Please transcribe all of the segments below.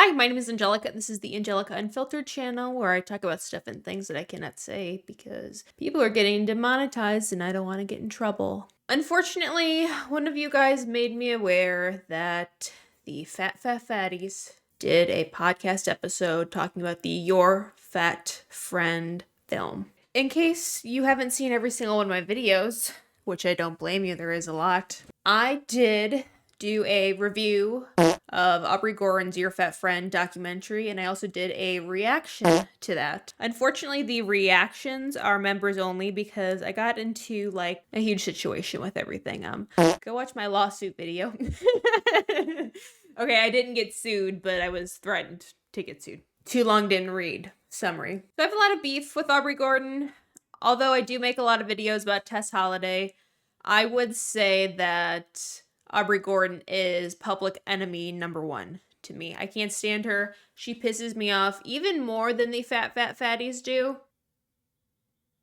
Hi, my name is Angelica, and this is the Angelica Unfiltered channel where I talk about stuff and things that I cannot say because people are getting demonetized and I don't want to get in trouble. Unfortunately, one of you guys made me aware that the Fab Fatties did a podcast episode talking about the Yur Fat Friend film. In case you haven't seen every single one of my videos, which I don't blame you, there is a lot, I did do a review of Aubrey Gordon's Yur Fat Friend documentary, and I also did a reaction to that. Unfortunately, the reactions are members only because I got into like a huge situation with everything. Go watch my lawsuit video. Okay, I didn't get sued, but I was threatened to get sued. Too long didn't read. Summary. So I have a lot of beef with Aubrey Gordon. Although I do make a lot of videos about Tess Holliday, I would say that Aubrey Gordon is public enemy number one to me. I can't stand her. She pisses me off even more than the Fat Fatties do.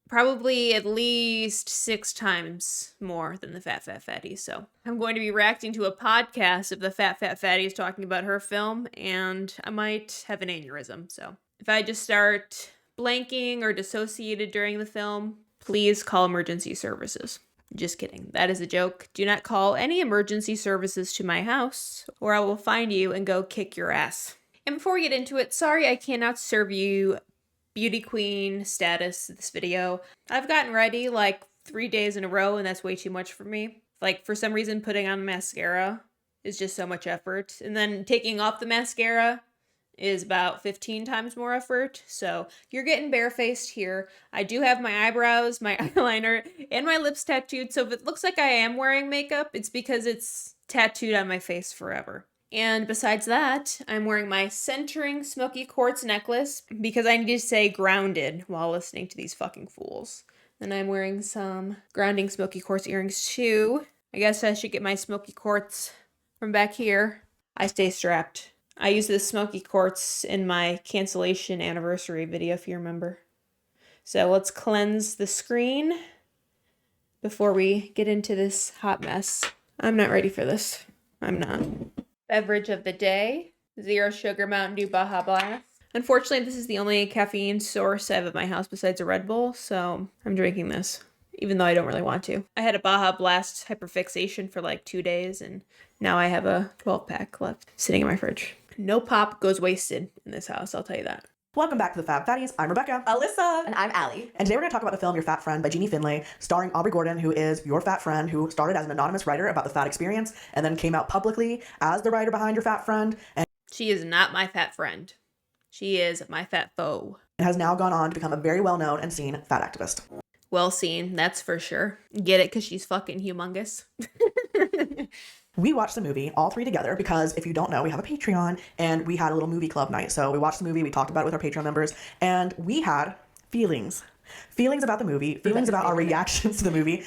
Probably at least 6 times more than the Fat Fatties. So I'm going to be reacting to a podcast of the Fat Fatties talking about her film, and I might have an aneurysm. So if I just start blanking or dissociated during the film, please call emergency services. Just kidding. That is a joke. Do not call any emergency services to my house, or I will find you and go kick your ass. And before we get into it, sorry I cannot serve you beauty queen status this video. I've gotten ready like 3 days in a row, and that's way too much for me. Like, for some reason, putting on mascara is just so much effort. And then taking off the mascara is about 15 times more effort. So you're getting barefaced here. I do have my eyebrows, my eyeliner, and my lips tattooed. So if it looks like I am wearing makeup, it's because it's tattooed on my face forever. And besides that, I'm wearing my centering smoky quartz necklace because I need to stay grounded while listening to these fucking fools. Then I'm wearing some grounding smoky quartz earrings too. I guess I should get my smoky quartz from back here. I stay strapped. I used this smoky quartz in my cancellation anniversary video, if you remember. So let's cleanse the screen before we get into this hot mess. I'm not ready for this. I'm not. Beverage of the day, 0 sugar Mountain Dew Baja Blast. Unfortunately, this is the only caffeine source I have at my house besides a Red Bull, so I'm drinking this, even though I don't really want to. I had a Baja Blast hyperfixation for like 2 days, and now I have a 12-pack left sitting in my fridge. No pop goes wasted in this house, I'll tell you that. Welcome back to the Fab Fatties. I'm Rebecca. Alyssa. And I'm Allie. And today we're going to talk about the film Yur Fat Friend by J. Finlay, starring Aubrey Gordon, who is Yur Fat Friend, who started as an anonymous writer about the fat experience and then came out publicly as the writer behind Yur Fat Friend. And she is not my fat friend. She is my fat foe. And has now gone on to become a very well-known and seen fat activist. Well seen, that's for sure. Get it? Because she's fucking humongous. We watched the movie, all 3 together, because if you don't know, we have a Patreon, and we had a little movie club night. So we watched the movie, we talked about it with our Patreon members, and we had feelings. Feelings about the movie, feelings about our reactions to the movie.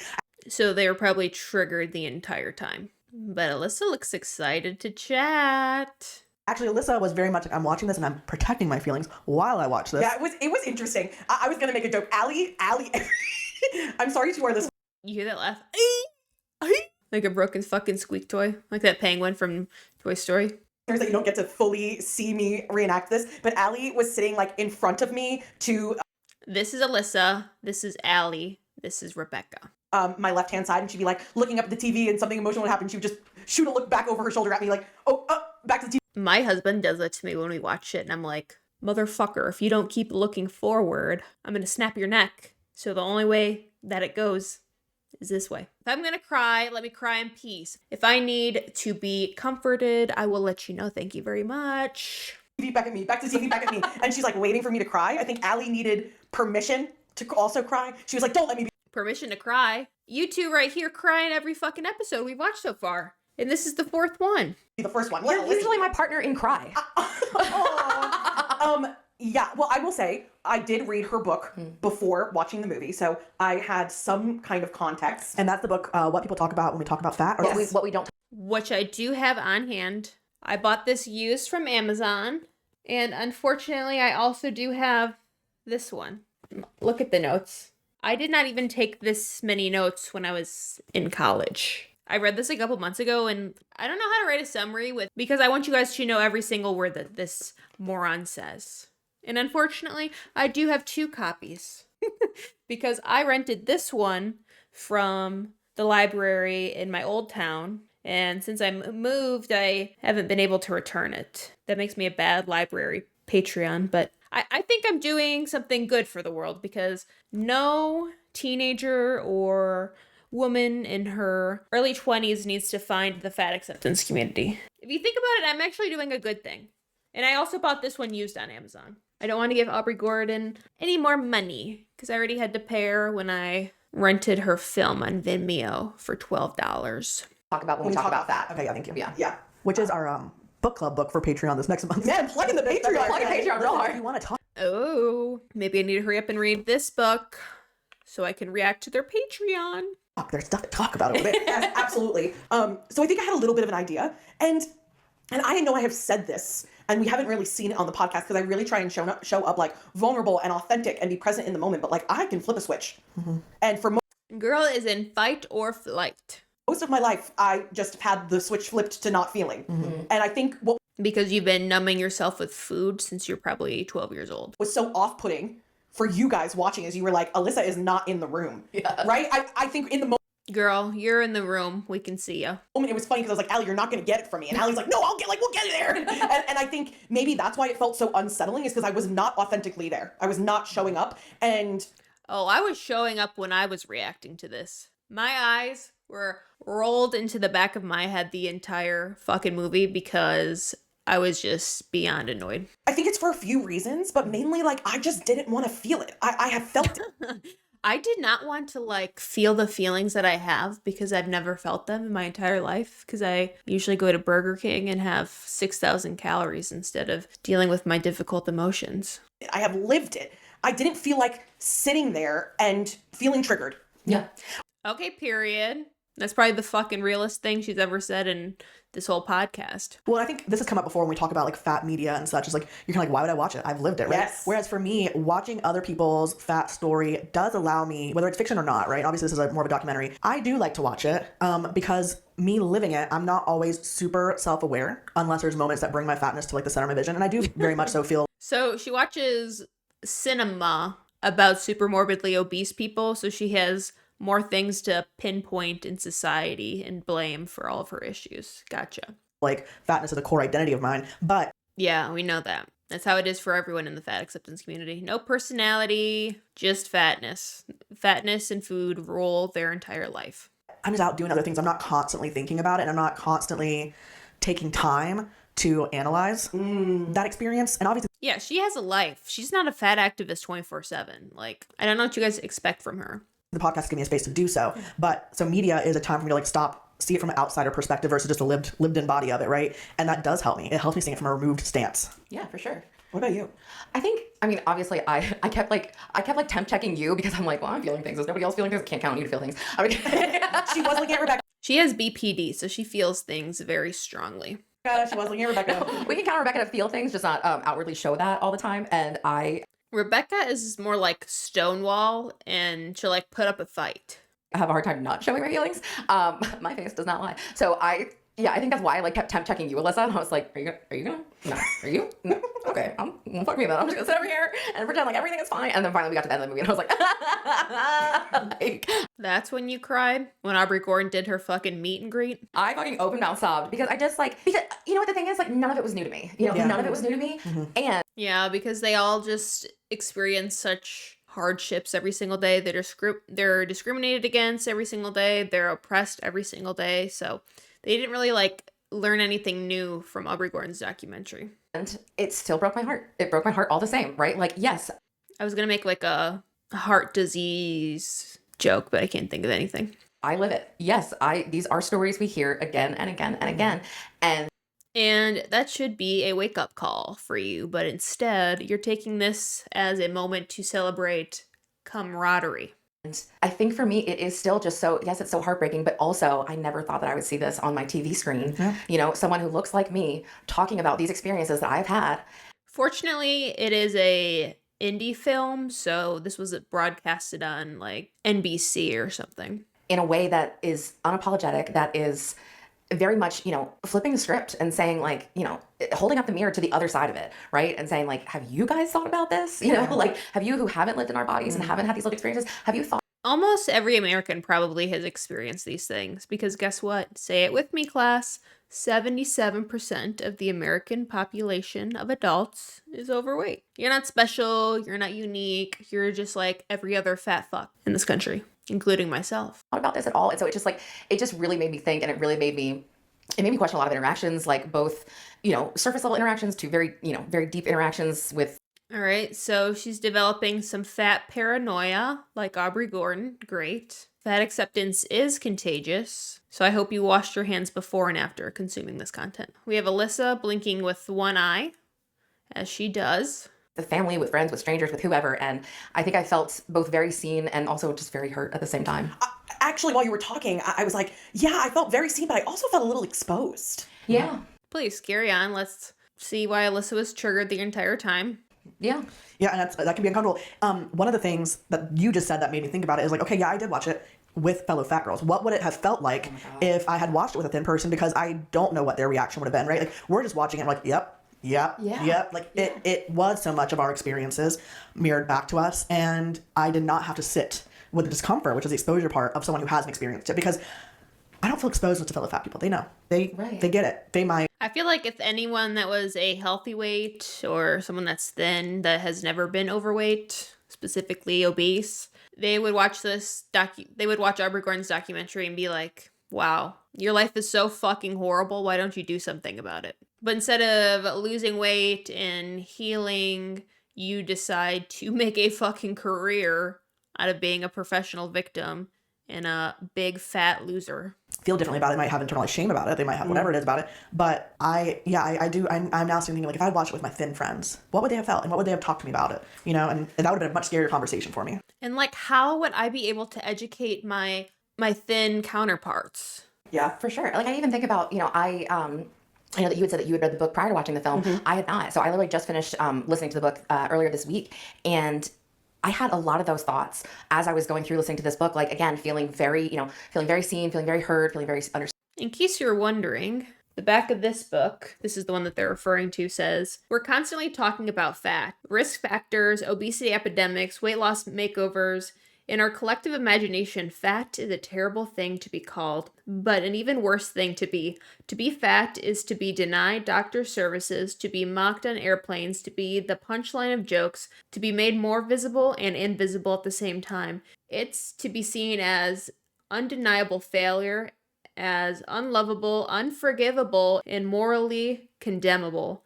So they were probably triggered the entire time. But Alyssa looks excited to chat. Actually, Alyssa was very much like, I'm watching this and I'm protecting my feelings while I watch this. Yeah, it was interesting. I was going to make a joke. Allie, I'm sorry to wear this. You hear that laugh? Like a broken fucking squeak toy. Like that penguin from Toy Story. That you don't get to fully see me reenact this, but Allie was sitting like in front of me to... This is Alyssa. This is Allie. This is Rebecca. My left-hand side, and she'd be like looking up at the TV and something emotional would happen. She would just shoot a look back over her shoulder at me like, back to the TV. My husband does that to me when we watch it, and I'm like, motherfucker, if you don't keep looking forward, I'm gonna snap your neck. So the only way that it goes is this way. If I'm gonna cry, let me cry in peace. If I need to be comforted, I will let you know. Thank you very much. TV back at me, back to TV, back at me. And she's like waiting for me to cry. I think Allie needed permission to also cry. She was like, don't let me be. Permission to cry. You two right here cry in every fucking episode we've watched so far. And this is the 4th one. The first one. You're usually my partner in cry. Yeah, well, I will say, I did read her book before watching the movie, so I had some kind of context. And that's the book, What People Talk About When We Talk About Fat. Or Yes. What we don't. Which I do have on hand. I bought this used from Amazon. And unfortunately, I also do have this one. Look at the notes. I did not even take this many notes when I was in college. I read this a couple months ago, and I don't know how to write a summary because I want you guys to know every single word that this moron says. And unfortunately, I do have 2 copies because I rented this one from the library in my old town. And since I moved, I haven't been able to return it. That makes me a bad library Patreon, but I think I'm doing something good for the world because no teenager or woman in her early 20s needs to find the fat acceptance community. If you think about it, I'm actually doing a good thing. And I also bought this one used on Amazon. I don't want to give Aubrey Gordon any more money because I already had to pay her when I rented her film on Vimeo for $12. Talk about when we talk about that. Okay, yeah, thank you. Yeah. Which is our book club book for Patreon this next month. Man, plugging the Patreon. Plugging Patreon real hard. If you want to talk. Oh, maybe I need to hurry up and read this book so I can react to their Patreon. There's stuff to talk about over there. Yes, absolutely. So I think I had a little bit of an idea, and I know I have said this, and we haven't really seen it on the podcast because I really try and show up like vulnerable and authentic and be present in the moment. But like I can flip a switch, and for Girl is in fight or flight. most of my life, I just had the switch flipped to not feeling, and I think what Because you've been numbing yourself with food since you're probably 12 years old. was so off-putting for you guys watching is you were like, Alyssa is not in the room, right? I think in the Girl, you're in the room. We can see you. moment, it was funny because I was like, Allie, you're not going to get it from me. And Allie's like, no, we'll get it there. and I think maybe that's why it felt so unsettling is because I was not authentically there. I was not showing up. And Oh, I was showing up when I was reacting to this. My eyes were rolled into the back of my head the entire fucking movie because I was just beyond annoyed. I think it's for a few reasons, but mainly like, I just didn't want to feel it. I have felt it. I did not want to like feel the feelings that I have because I've never felt them in my entire life because I usually go to Burger King and have 6,000 calories instead of dealing with my difficult emotions. I have lived it. I didn't feel like sitting there and feeling triggered. Yeah. Okay, period. That's probably the fucking realest thing she's ever said in this whole podcast. Well, I think this has come up before when we talk about like fat media and such. It's like, you're kind of like, why would I watch it? I've lived it, right? Yes. Whereas for me, watching other people's fat story does allow me, whether it's fiction or not, right? Obviously, this is more of a documentary. I do like to watch it because me living it, I'm not always super self-aware unless there's moments that bring my fatness to like the center of my vision. And I do very much so feel. So she watches cinema about super morbidly obese people, so she has more things to pinpoint in society and blame for all of her issues. Gotcha. Like fatness is a core identity of mine, but Yeah, we know that. That's how it is for everyone in the fat acceptance community. No personality, just fatness. Fatness and food rule their entire life. I'm just out doing other things. I'm not constantly thinking about it, and I'm not constantly taking time to analyze that experience. And obviously, Yeah, she has a life. She's not a fat activist 24/7. Like, I don't know what you guys expect from her. the podcast gives me a space to do so. But so media is a time for me to like stop, see it from an outsider perspective versus just a lived in body of it, right? And that does help me. It helps me see it from a removed stance. Yeah, for sure. What about you? I mean, obviously, I kept temp checking you because I'm like, well, I'm feeling things. Is nobody else feeling things? I can't count on you to feel things. I mean, She was looking at Rebecca. She has BPD, so she feels things very strongly. She was looking at Rebecca. we can count on Rebecca to feel things, just not outwardly show that all the time. And I Rebecca is more like Stonewall, and she'll like put up a fight. have a hard time not showing my feelings. My face does not lie. So I think that's why I like kept temp checking you, Alyssa. And I was like, are you gonna? No. Are you? No. Okay. Well, fuck me then. I'm just gonna sit over here and pretend like everything is fine. And then finally we got to the end of the movie and I was like, like That's when you cried? When Aubrey Gordon did her fucking meet and greet? I fucking open mouth sobbed because I just because you know what the thing is, like none of it was new to me. You know, Yeah. none of it was new to me. And Yeah, because they all just experience such hardships every single day. They're discriminated against every single day. They're oppressed every single day. So they didn't really like learn anything new from Aubrey Gordon's documentary. and it still broke my heart. It broke my heart all the same, right? Like, yes, I was gonna make like a heart disease joke, but I can't think of anything. I live it. Yes, these are stories we hear again and again and again. And that should be a wake-up call for you, but instead, you're taking this as a moment to celebrate camaraderie. And I think for me, it is still just so, yes, it's so heartbreaking, but also I never thought that I would see this on my TV screen. Yeah. You know, someone who looks like me talking about these experiences that I've had. Fortunately, it is a indie film, so this was broadcasted on like NBC or something. in a way that is unapologetic, that is very much, flipping the script and saying like, holding up the mirror to the other side of it, right? And saying like, have you guys thought about this? Like, have you who haven't lived in our bodies and haven't had these lived experiences, have you thought? Almost every American probably has experienced these things because guess what? Say it with me, class. 77% of the American population of adults is overweight. You're not special, you're not unique, you're just like every other fat fuck in this country, including myself. Thought about this at all. And so it just really made me think, and it made me question a lot of interactions, like both, surface level interactions to very, very deep interactions with. All right, so she's developing some fat paranoia like Aubrey Gordon. Great. Fat acceptance is contagious, so I hope you washed your hands before and after consuming this content. We have Alyssa blinking with one eye, as she does. The family, with friends, with strangers, with whoever, and I think I felt both very seen and also just very hurt at the same time. Actually, while you were talking, I was like, yeah, I felt very seen, but I also felt a little exposed. Yeah. Please, carry on. Let's see why Alyssa was triggered the entire time. Yeah. Yeah, and that can be uncomfortable. One of the things that you just said that made me think about it is like, okay, yeah, I did watch it with fellow fat girls. What would it have felt like if I had watched it with a thin person? Because I don't know what their reaction would have been, right? Like, we're just watching it and we're like, yep. Like, it was so much of our experiences mirrored back to us, and I did not have to sit with the discomfort, which is the exposure part of someone who hasn't experienced it, because I don't feel exposed to fellow fat people. They know. They get it. They might. I feel like if anyone that was a healthy weight or someone that's thin that has never been overweight, specifically obese, they would watch they would watch Aubrey Gordon's documentary and be like, wow, your life is so fucking horrible. Why don't you do something about it? But instead of losing weight and healing, you decide to make a fucking career out of being a professional victim and a big fat loser. Feel differently about it. They might have internalized shame about it. They might have whatever it is about it. But I do. I'm now thinking, like, if I watched it with my thin friends, what would they have felt? And what would they have talked to me about it? And that would have been a much scarier conversation for me. And like, how would I be able to educate my thin counterparts? Yeah, for sure. Like, I even think about, I know that you had said that you had read the book prior to watching the film. I had not. So I literally just finished listening to the book earlier this week. And I had a lot of those thoughts as I was going through listening to this book, like, again, feeling very seen, feeling very heard, feeling very understood. In case you're wondering, the back of this book, this is the one that they're referring to, says, we're constantly talking about fat, risk factors, obesity epidemics, weight loss makeovers. In our collective imagination, fat is a terrible thing to be called, but an even worse thing to be. To be fat is to be denied doctor services, to be mocked on airplanes, to be the punchline of jokes, to be made more visible and invisible at the same time. It's to be seen as undeniable failure, as unlovable, unforgivable, and morally condemnable.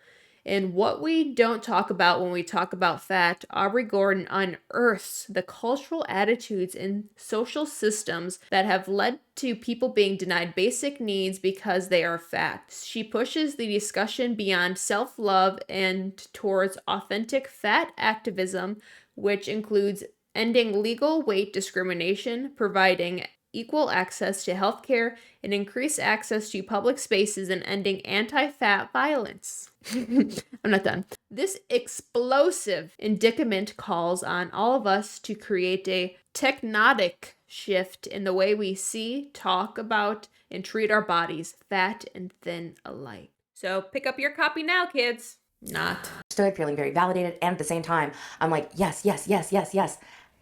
And what we don't talk about when we talk about fat, Aubrey Gordon unearths the cultural attitudes and social systems that have led to people being denied basic needs because they are fat. She pushes the discussion beyond self-love and towards authentic fat activism, which includes ending legal weight discrimination, providing equal access to healthcare, and increase access to public spaces, and ending anti-fat violence. I'm not done. This explosive indictment calls on all of us to create a tectonic shift in the way we see, talk about, and treat our bodies, fat and thin alike. So pick up your copy now, kids. Not. Stood feeling very validated, and at the same time, I'm like, yes.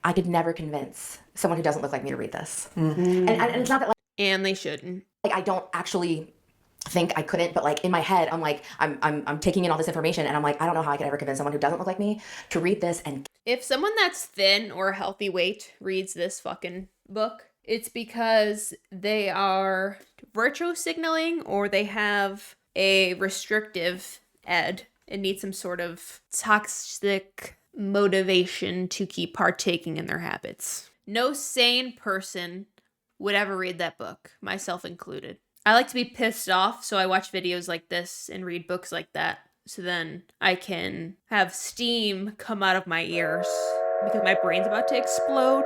I could never convince someone who doesn't look like me to read this. And it's not that, like, And they shouldn't. Like, I don't actually think I couldn't, but like in my head, I'm like, I'm taking in all this information, and I'm like, I don't know how I could ever convince someone who doesn't look like me to read this. And if someone that's thin or healthy weight reads this fucking book, it's because they are virtue signaling or they have a restrictive ed and need some sort of toxic motivation to keep partaking in their habits. No sane person would ever read that book, myself included. I like to be pissed off, so I watch videos like this and read books like that, so then I can have steam come out of my ears because my brain's about to explode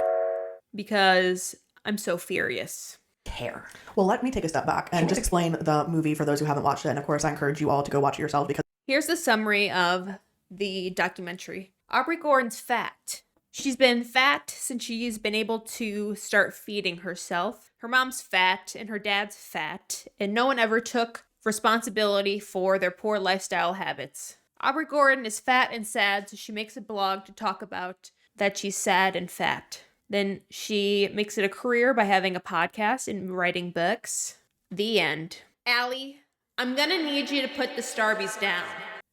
because I'm so furious. Care. Well, let me take a step back and just explain the movie for those who haven't watched it. And of course, I encourage you all to go watch it yourself because here's the summary of the documentary. Aubrey Gordon's fat. She's been fat since she's been able to start feeding herself. Her mom's fat and her dad's fat, and no one ever took responsibility for their poor lifestyle habits. Aubrey Gordon is fat and sad, so she makes a blog to talk about that she's sad and fat. Then she makes it a career by having a podcast and writing books. The end. Allie, I'm gonna need you to put the Starbies down.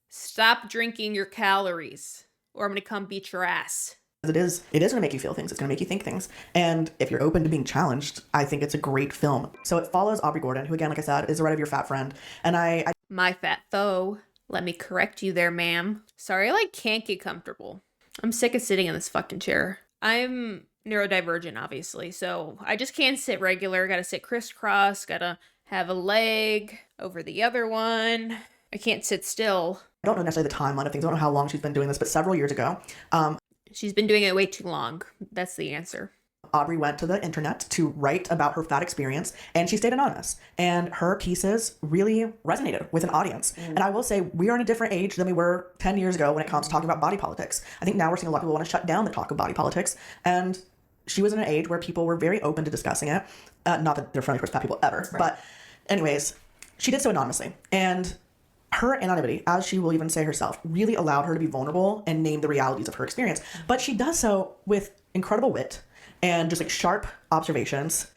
Stop drinking your calories, or I'm gonna come beat your ass. It is going to make you feel things. It's going to make you think things. And if you're open to being challenged, I think it's a great film. So it follows Aubrey Gordon, who, again, like I said, is a writer of Yur Fat Friend. And I My fat foe. Let me correct you there, ma'am. Sorry, I can't get comfortable. I'm sick of sitting in this fucking chair. I'm neurodivergent, obviously, so I just can't sit regular. Gotta sit crisscross, gotta have a leg over the other one. I can't sit still. I don't know necessarily the timeline of things. I don't know how long she's been doing this, but several years ago, She's been doing it way too long. That's the answer. Aubrey went to the internet to write about her fat experience, and she stayed anonymous. And her pieces really resonated with an audience. And I will say, we are in a different age than we were 10 years ago when it comes to talking about body politics. I think now we're seeing a lot of people want to shut down the talk of body politics. And she was in an age where people were very open to discussing it. Not that they're friendly towards fat people ever. Right. But anyways, she did so anonymously. And her anonymity, as she will even say herself, really allowed her to be vulnerable and name the realities of her experience. But she does so with incredible wit and just sharp observations.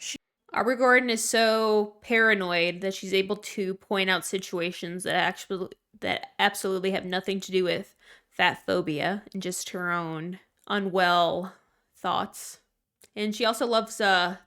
Aubrey Gordon is so paranoid that she's able to point out situations that absolutely have nothing to do with fat phobia and just her own unwell thoughts. And she also loves the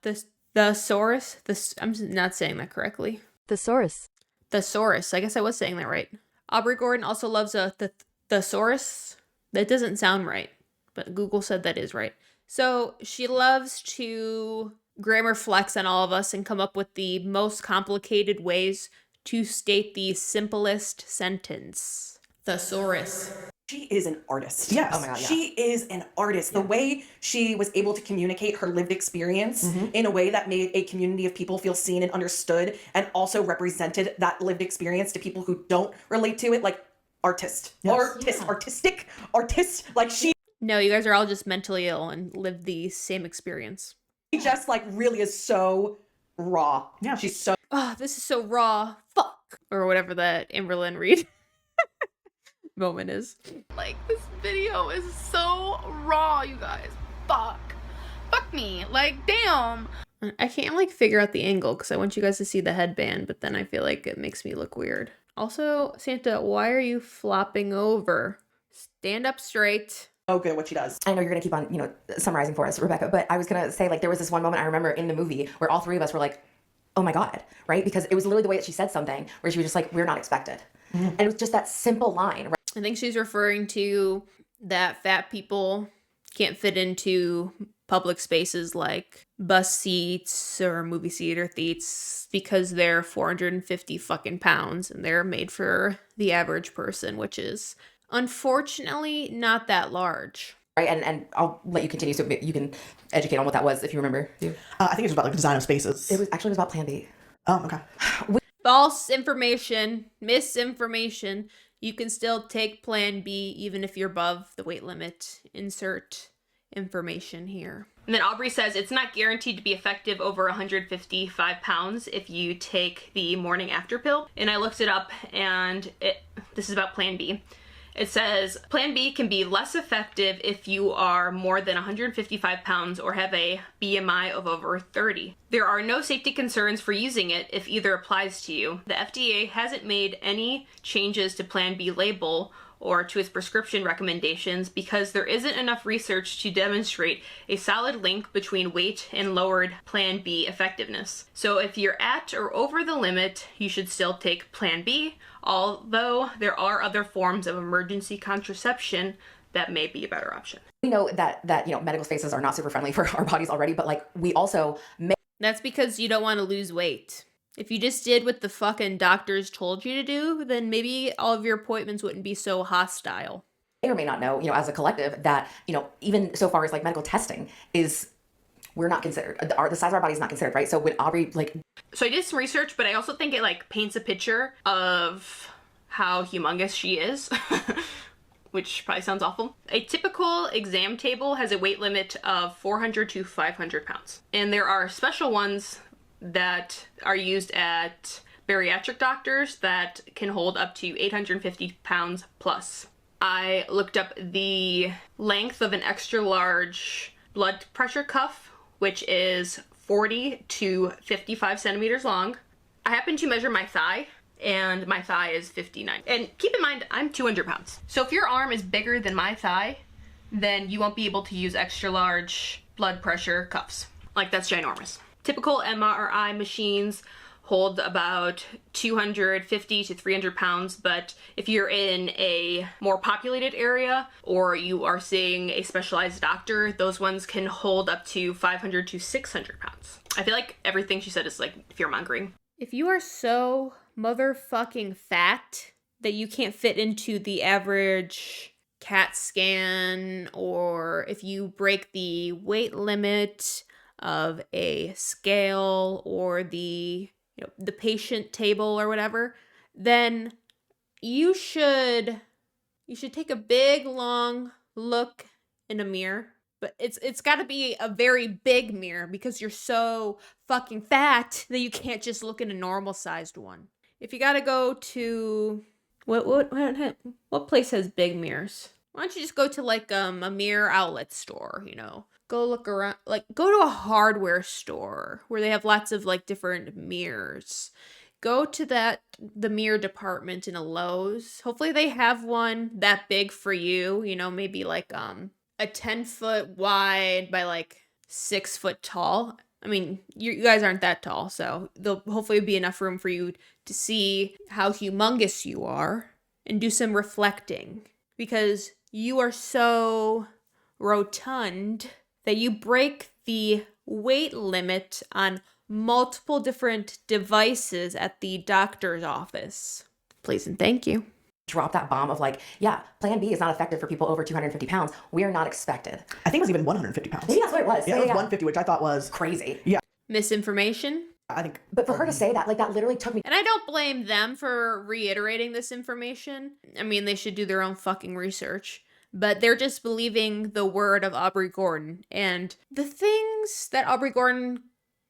thesaurus. I'm not saying that correctly. Thesaurus. Thesaurus. I guess I was saying that right. Aubrey Gordon also loves the thesaurus. That doesn't sound right, but Google said that is right. So she loves to grammar flex on all of us and come up with the most complicated ways to state the simplest sentence. Thesaurus. She is an artist. Yes. Oh my God, yeah. She is an artist. The way she was able to communicate her lived experience in a way that made a community of people feel seen and understood, and also represented that lived experience to people who don't relate to it, artist. Yes. Artistic. She No, you guys are all just mentally ill and live the same experience. just really is so raw. Yeah. She's so Oh, this is so raw. Fuck. Or whatever that Amberlynn Reed moment is. This video is so raw, you guys. Fuck me. Damn. I can't figure out the angle because I want you guys to see the headband, but then I feel like it makes me look weird. Also, Santa, why are you flopping over? Stand up straight. good at what she does. I know you're gonna keep on, summarizing for us, Rebecca, but I was gonna say, there was this one moment I remember in the movie where all three of us were like, oh my God, right? Because it was literally the way that she said something where she was just we're not expected. And it was just that simple line, right? I think she's referring to that fat people can't fit into public spaces like bus seats or movie theater seats because they're 450 fucking pounds and they're made for the average person, which is unfortunately not that large. Right, and I'll let you continue so you can educate on what that was if you remember. I think it's about the design of spaces. It was about Plan B. Oh, okay. False information, misinformation. You can still take Plan B even if you're above the weight limit. Insert information here. And then Aubrey says it's not guaranteed to be effective over 155 pounds if you take the morning after pill. And I looked it up, and this is about Plan B. It says, Plan B can be less effective if you are more than 155 pounds or have a BMI of over 30. There are no safety concerns for using it if either applies to you. The FDA hasn't made any changes to Plan B label or to its prescription recommendations because there isn't enough research to demonstrate a solid link between weight and lowered Plan B effectiveness. So if you're at or over the limit, you should still take Plan B, although there are other forms of emergency contraception that may be a better option. We know that medical spaces are not super friendly for our bodies already, but we also That's because you don't want to lose weight. If you just did what the fucking doctors told you to do, then maybe all of your appointments wouldn't be so hostile. may or may not know, as a collective, that, even so far as medical testing we're not considered. The size of our body is not considered, right? So when Aubrey, So I did some research, but I also think it paints a picture of how humongous she is, which probably sounds awful. A typical exam table has a weight limit of 400 to 500 pounds. And there are special ones that are used at bariatric doctors that can hold up to 850 pounds plus. I looked up the length of an extra large blood pressure cuff, which is 40 to 55 centimeters long. I happen to measure my thigh, and my thigh is 59. And keep in mind, I'm 200 pounds. So if your arm is bigger than my thigh, then you won't be able to use extra large blood pressure cuffs. Like, that's ginormous. Typical MRI machines hold about 250 to 300 pounds, but if you're in a more populated area or you are seeing a specialized doctor, those ones can hold up to 500 to 600 pounds. I feel like everything she said is like fear-mongering. If you are so motherfucking fat that you can't fit into the average CAT scan, or if you break the weight limit of a scale or the patient table or whatever, then you should take a big long look in a mirror. But it's got to be a very big mirror because you're so fucking fat that you can't just look in a normal sized one. If you got to go to what place has big mirrors? Why don't you just go to like a mirror outlet store, Go look around, like go to a hardware store where they have lots of like different mirrors. Go to the mirror department in a Lowe's. Hopefully they have one that big for you, maybe like a 10-foot wide by like 6-foot tall. I mean, you guys aren't that tall, so there'll hopefully be enough room for you to see how humongous you are and do some reflecting, because you are so rotund that you break the weight limit on multiple different devices at the doctor's office. Please and thank you. Drop that bomb of like, yeah, Plan B is not effective for people over 250 pounds. We are not expected. I think it was even 150 pounds. Maybe that's what it was. Yeah, it was 150, which I thought was crazy. Yeah. Misinformation. I think. But for her to say that, like, that literally took me. And I don't blame them for reiterating this information. I mean, they should do their own fucking research. But they're just believing the word of Aubrey Gordon. And the things that Aubrey Gordon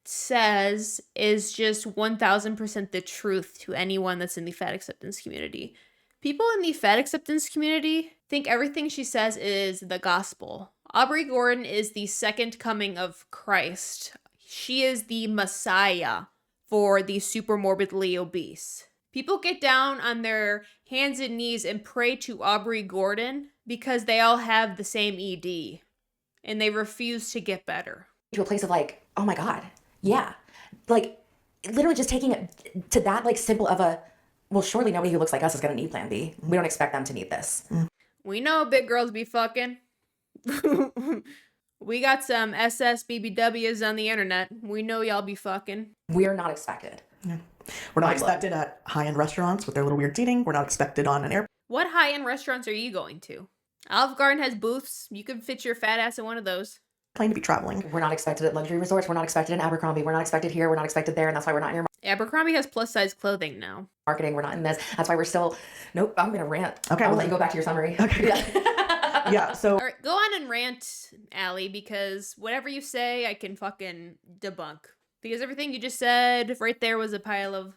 says is just 1000% the truth to anyone that's in the fat acceptance community. People in the fat acceptance community think everything she says is the gospel. Aubrey Gordon is the second coming of Christ. She is the Messiah for the super morbidly obese. People get down on their hands and knees and pray to Aubrey Gordon because they all have the same ED and they refuse to get better. To a place of like, oh my God, yeah. Like, literally just taking it to that like simple of a, well, surely nobody who looks like us is going to need Plan B. We don't expect them to need this. We know big girls be fucking. We got some SSBBWs on the internet. We know y'all be fucking. We are not expected. Yeah. We're not expected at high-end restaurants with their little weird seating. We're not expected on an airplane. What high-end restaurants are you going to? Olive Garden has booths. You could fit your fat ass in one of those. To be traveling. We're not expected at luxury resorts. We're not expected in Abercrombie. We're not expected here. We're not expected there. And that's why we're not in your Abercrombie has plus-size clothing now. Marketing. We're not in this. That's why we're still, nope, I'm going to rant. Okay. I'll let you go back to your summary. Okay. Yeah. Yeah, so. All right, go on and rant, Allie, because whatever you say, I can fucking debunk. Because everything you just said right there was a pile of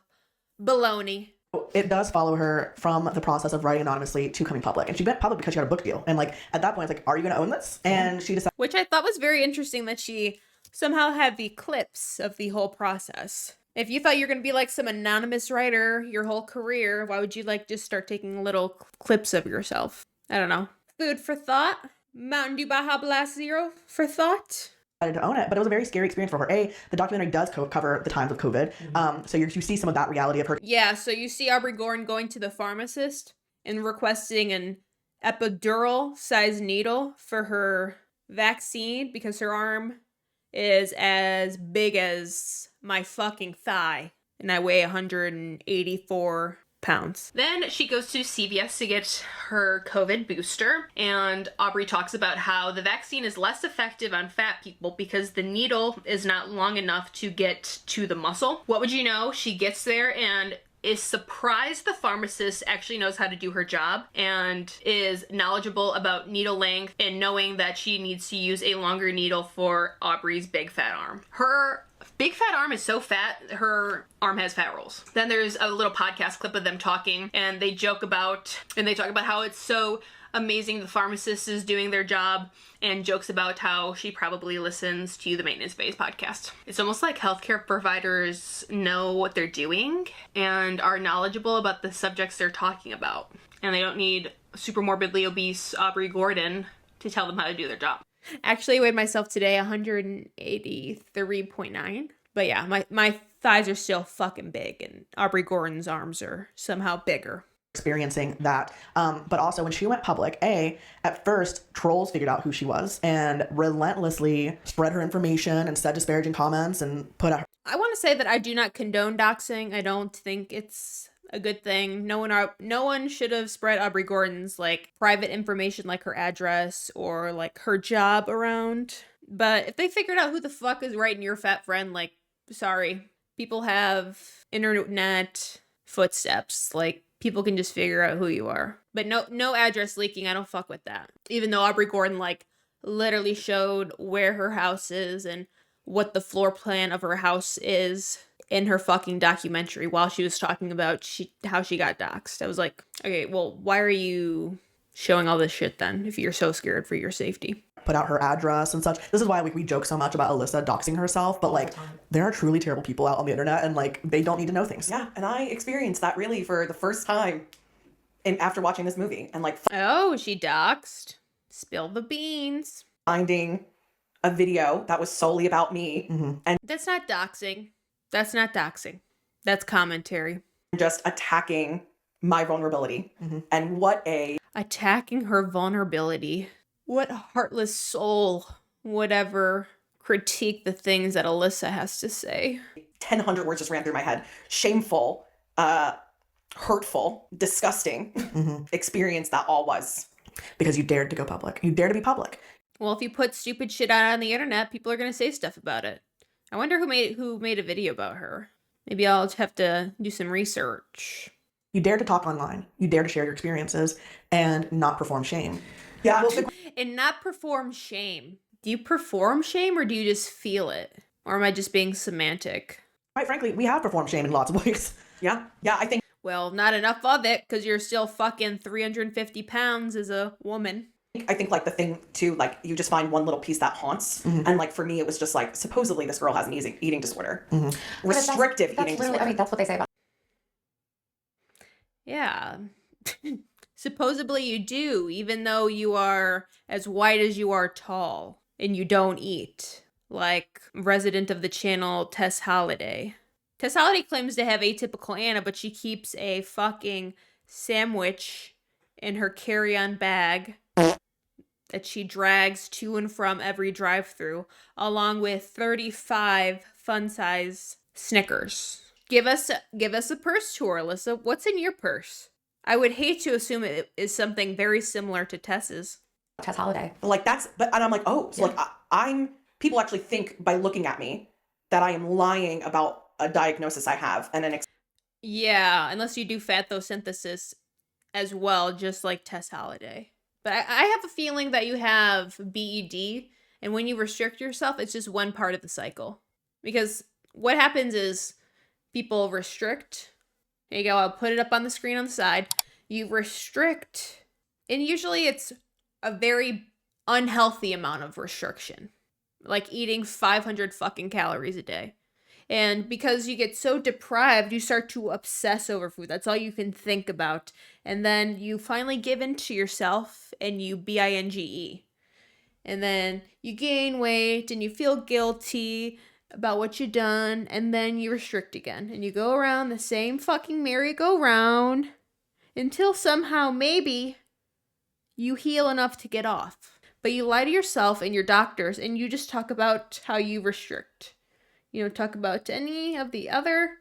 baloney. It does follow her from the process of writing anonymously to coming public. And she went public because she got a book deal. And like at that point, it's like, are you going to own this? And she decided. Which I thought was very interesting that she somehow had the clips of the whole process. If you thought you were going to be like some anonymous writer your whole career, why would you like just start taking little clips of yourself? I don't know. Food for thought. Mountain Dew Baja Blast Zero for thought. To own it, but it was a very scary experience for her. The documentary does cover the times of COVID, so you see some of that reality of her. Yeah, so you see Aubrey Gordon going to the pharmacist and requesting an epidural-sized needle for her vaccine because her arm is as big as my fucking thigh, and I weigh 184 pounds. Then she goes to CVS to get her COVID booster, and Aubrey talks about how the vaccine is less effective on fat people because the needle is not long enough to get to the muscle. What would you know? She gets there and is surprised the pharmacist actually knows how to do her job and is knowledgeable about needle length and knowing that she needs to use a longer needle for Aubrey's big fat arm. Her big fat arm is so fat, her arm has fat rolls. Then there's a little podcast clip of them talking, and they talk about how it's so amazing the pharmacist is doing their job, and jokes about how she probably listens to the Maintenance Phase podcast. It's almost like healthcare providers know what they're doing and are knowledgeable about the subjects they're talking about. And they don't need super morbidly obese Aubrey Gordon to tell them how to do their job. Actually, I weighed myself today 183.9. But yeah, my thighs are still fucking big, and Aubrey Gordon's arms are somehow bigger. Experiencing that. But also when she went public, at first trolls figured out who she was and relentlessly spread her information and said disparaging comments and put out. I want to say that I do not condone doxing. I don't think it's a good thing. No one should have spread Aubrey Gordon's like private information, like her address or like her job around. But if they figured out who the fuck is writing Yur Fat Friend, like, sorry, people have internet footsteps. Like, people can just figure out who you are. But no address leaking. I don't fuck with that. Even though Aubrey Gordon like literally showed where her house is and what the floor plan of her house is in her fucking documentary while she was talking about how she got doxxed. I was like, okay, well, why are you showing all this shit then if you're so scared for your safety? Put out her address and such. This is why we joke so much about Alyssa doxing herself, but like there are truly terrible people out on the internet and like they don't need to know things. Yeah, and I experienced that really for the first time after watching this movie and like oh, she doxed. Spill the beans. Finding a video that was solely about me and that's not doxing. That's not doxing. That's commentary. just attacking my vulnerability. And attacking her vulnerability. What heartless soul would ever critique the things that Alyssa has to say? 1,000 words just ran through my head. Shameful, hurtful, disgusting experience that all was. Because you dared to go public. You dare to be public. Well, if you put stupid shit out on the internet, people are going to say stuff about it. I wonder who made a video about her. Maybe I'll have to do some research. You dare to talk online. You dare to share your experiences and not perform shame. Yeah. And not perform shame. Do you perform shame or do you just feel it? Or am I just being semantic? Quite frankly, we have performed shame in lots of ways. Yeah, I think. Well, not enough of it because you're still fucking 350 pounds as a woman. I think like the thing too, like you just find one little piece that haunts. And like for me, it was just like, supposedly this girl has an eating disorder. Restrictive eating disorder. I mean, that's what they say about. Yeah. Supposedly you do, even though you are as white as you are tall and you don't eat. Like resident of the channel, Tess Holiday. Tess Holiday claims to have atypical Anna, but she keeps a fucking sandwich in her carry-on bag that she drags to and from every drive-thru, along with 35 fun-size Snickers. Give us a purse tour, Alyssa. What's in your purse? I would hate to assume it is something very similar to Tess's. Tess Holiday. Like and I'm like, oh, so like people actually think by looking at me that I am lying about a diagnosis I have and an yeah, unless you do photosynthesis as well, just like Tess Holiday. But I have a feeling that you have BED, and when you restrict yourself, it's just one part of the cycle. Because what happens is people restrict. There you go, I'll put it up on the screen on the side. You restrict, and usually it's a very unhealthy amount of restriction. Like eating 500 fucking calories a day. And because you get so deprived, you start to obsess over food. That's all you can think about. And then you finally give in to yourself and you binge. And then you gain weight and you feel guilty about what you've done. And then you restrict again. And you go around the same fucking merry-go-round until somehow maybe you heal enough to get off. But you lie to yourself and your doctors and you just talk about how you restrict. You don't talk about any of the other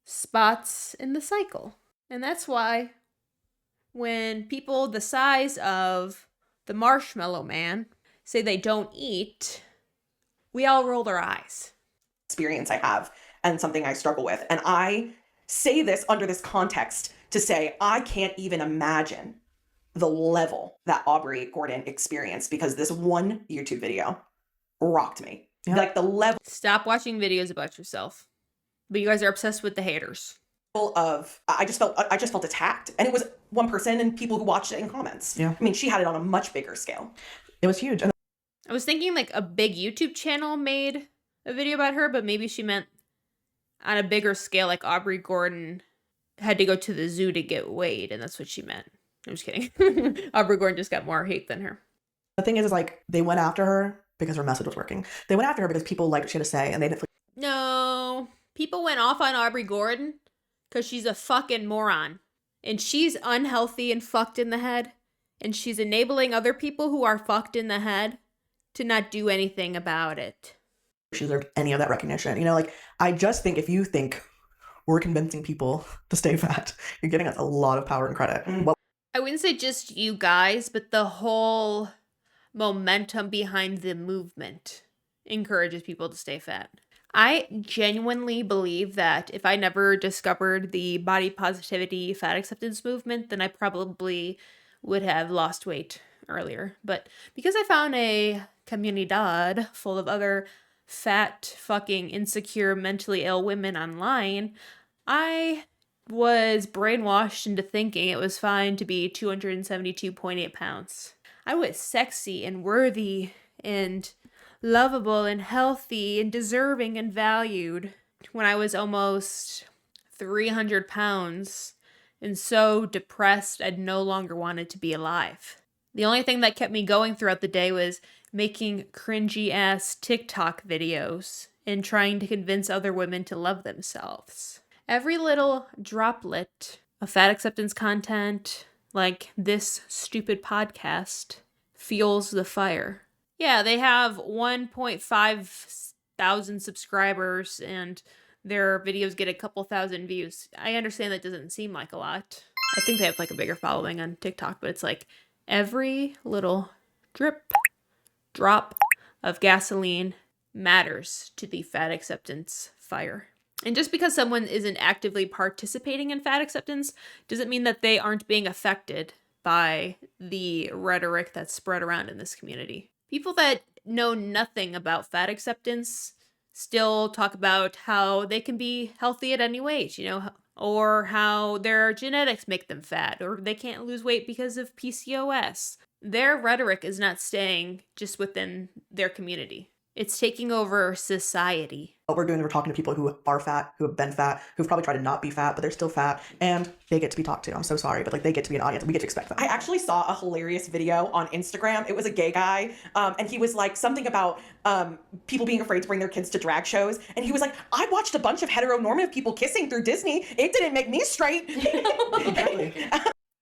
spots in the cycle. And that's why when people the size of the Marshmallow Man say they don't eat, we all roll our eyes. experience I have and something I struggle with. And I say this under this context to say, I can't even imagine the level that Aubrey Gordon experienced because this one YouTube video rocked me. Yeah. Like the level Stop watching videos about yourself. But you guys are obsessed with the haters. of I just felt attacked, and it was one person and people who watched it in comments. Yeah. I mean, she had it on a much bigger scale. It was huge. And I was thinking like a big YouTube channel made a video about her, but maybe she meant on a bigger scale, like Aubrey Gordon had to go to the zoo to get weighed, and that's what she meant. I'm just kidding. Aubrey Gordon just got more hate than her. the thing is like, they went after her because her message was working. They went after her because people liked what she had to say, and they didn't. No, people went off on Aubrey Gordon because she's a fucking moron. And she's unhealthy and fucked in the head. And she's enabling other people who are fucked in the head to not do anything about it. She deserved any of that recognition. You know, like, I just think if you think we're convincing people to stay fat, you're giving us a lot of power and credit. What I wouldn't say just you guys, but the whole momentum behind the movement encourages people to stay fat. I genuinely believe that if I never discovered the body positivity, fat acceptance movement, then I probably would have lost weight earlier. But because I found a comunidad full of other fat, fucking insecure, mentally ill women online, I was brainwashed into thinking it was fine to be 272.8 pounds. I was sexy and worthy and lovable and healthy and deserving and valued when I was almost 300 pounds and so depressed I'd no longer wanted to be alive. The only thing that kept me going throughout the day was making cringy ass TikTok videos and trying to convince other women to love themselves. Every little droplet of fat acceptance content, like this stupid podcast, fuels the fire. Yeah, they have 1.5 thousand subscribers and their videos get a couple thousand views. I understand that doesn't seem like a lot. I think they have like a bigger following on TikTok, but it's like every little drop of gasoline matters to the fat acceptance fire. And just because someone isn't actively participating in fat acceptance doesn't mean that they aren't being affected by the rhetoric that's spread around in this community. People that know nothing about fat acceptance still talk about how they can be healthy at any weight, you know, or how their genetics make them fat, or they can't lose weight because of PCOS. Their rhetoric is not staying just within their community. It's taking over society. What we're doing is we're talking to people who are fat, who have been fat, who've probably tried to not be fat, but they're still fat, and they get to be talked to. I'm so sorry, but like, they get to be an audience. We get to expect that. I actually saw a hilarious video on Instagram. It was a gay guy, and he was like something about people being afraid to bring their kids to drag shows. And he was like, I watched a bunch of heteronormative people kissing through Disney. It didn't make me straight. Exactly.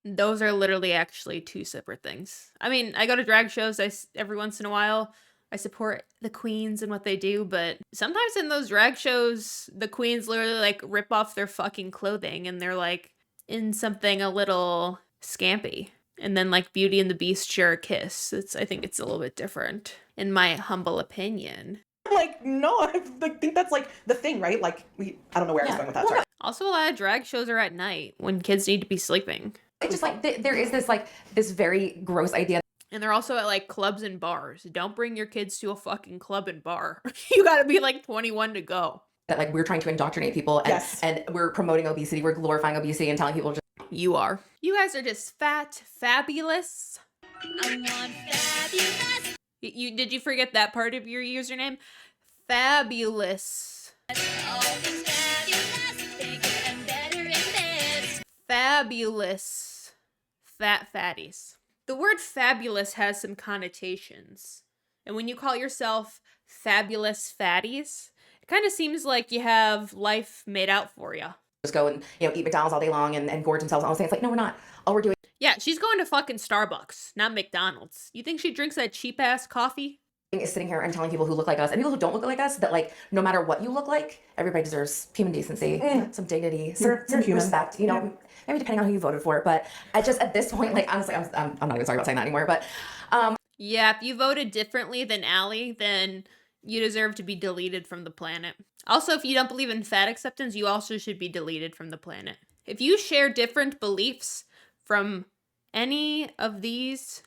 Those are literally actually two separate things. I mean, I go to drag shows every once in a while. I support the queens and what they do, but sometimes in those drag shows, the queens literally like rip off their fucking clothing and they're like in something a little scampy. And then like Beauty and the Beast share a kiss. I think it's a little bit different, in my humble opinion. Like, no, I think that's like the thing, right? Like, I don't know where I was going with that. Sorry. Also, a lot of drag shows are at night when kids need to be sleeping. It's just like there is this like this very gross idea. And they're also at like clubs and bars. Don't bring your kids to a fucking club and bar. You gotta be like 21 to go. That like we're trying to indoctrinate people and, Yes. and we're promoting obesity, we're glorifying obesity and telling people just You are. You guys are just fat, fabulous. I want fabulous. Did you forget that part of your username? Fabulous. All things fabulous. Bigger and better in this. Fabulous. Fat fatties. The word fabulous has some connotations. And when you call yourself fabulous fatties, it kind of seems like you have life made out for you. just go and, you know, eat McDonald's all day long and gorge themselves all day. It's like, no, we're not. All we're doing Yeah, she's going to fucking Starbucks, not McDonald's. You think she drinks that cheap-ass coffee? is sitting here and telling people who look like us and people who don't look like us that, like, no matter what you look like, everybody deserves human decency, some dignity, some human. respect, you know, maybe depending on who you voted for. But I just, at this point, like, honestly, I'm not even sorry about saying that anymore, but Yeah, if you voted differently than Allie, then You deserve to be deleted from the planet. Also, if you don't believe in fat acceptance, you also should be deleted from the planet. If you share different beliefs from any of these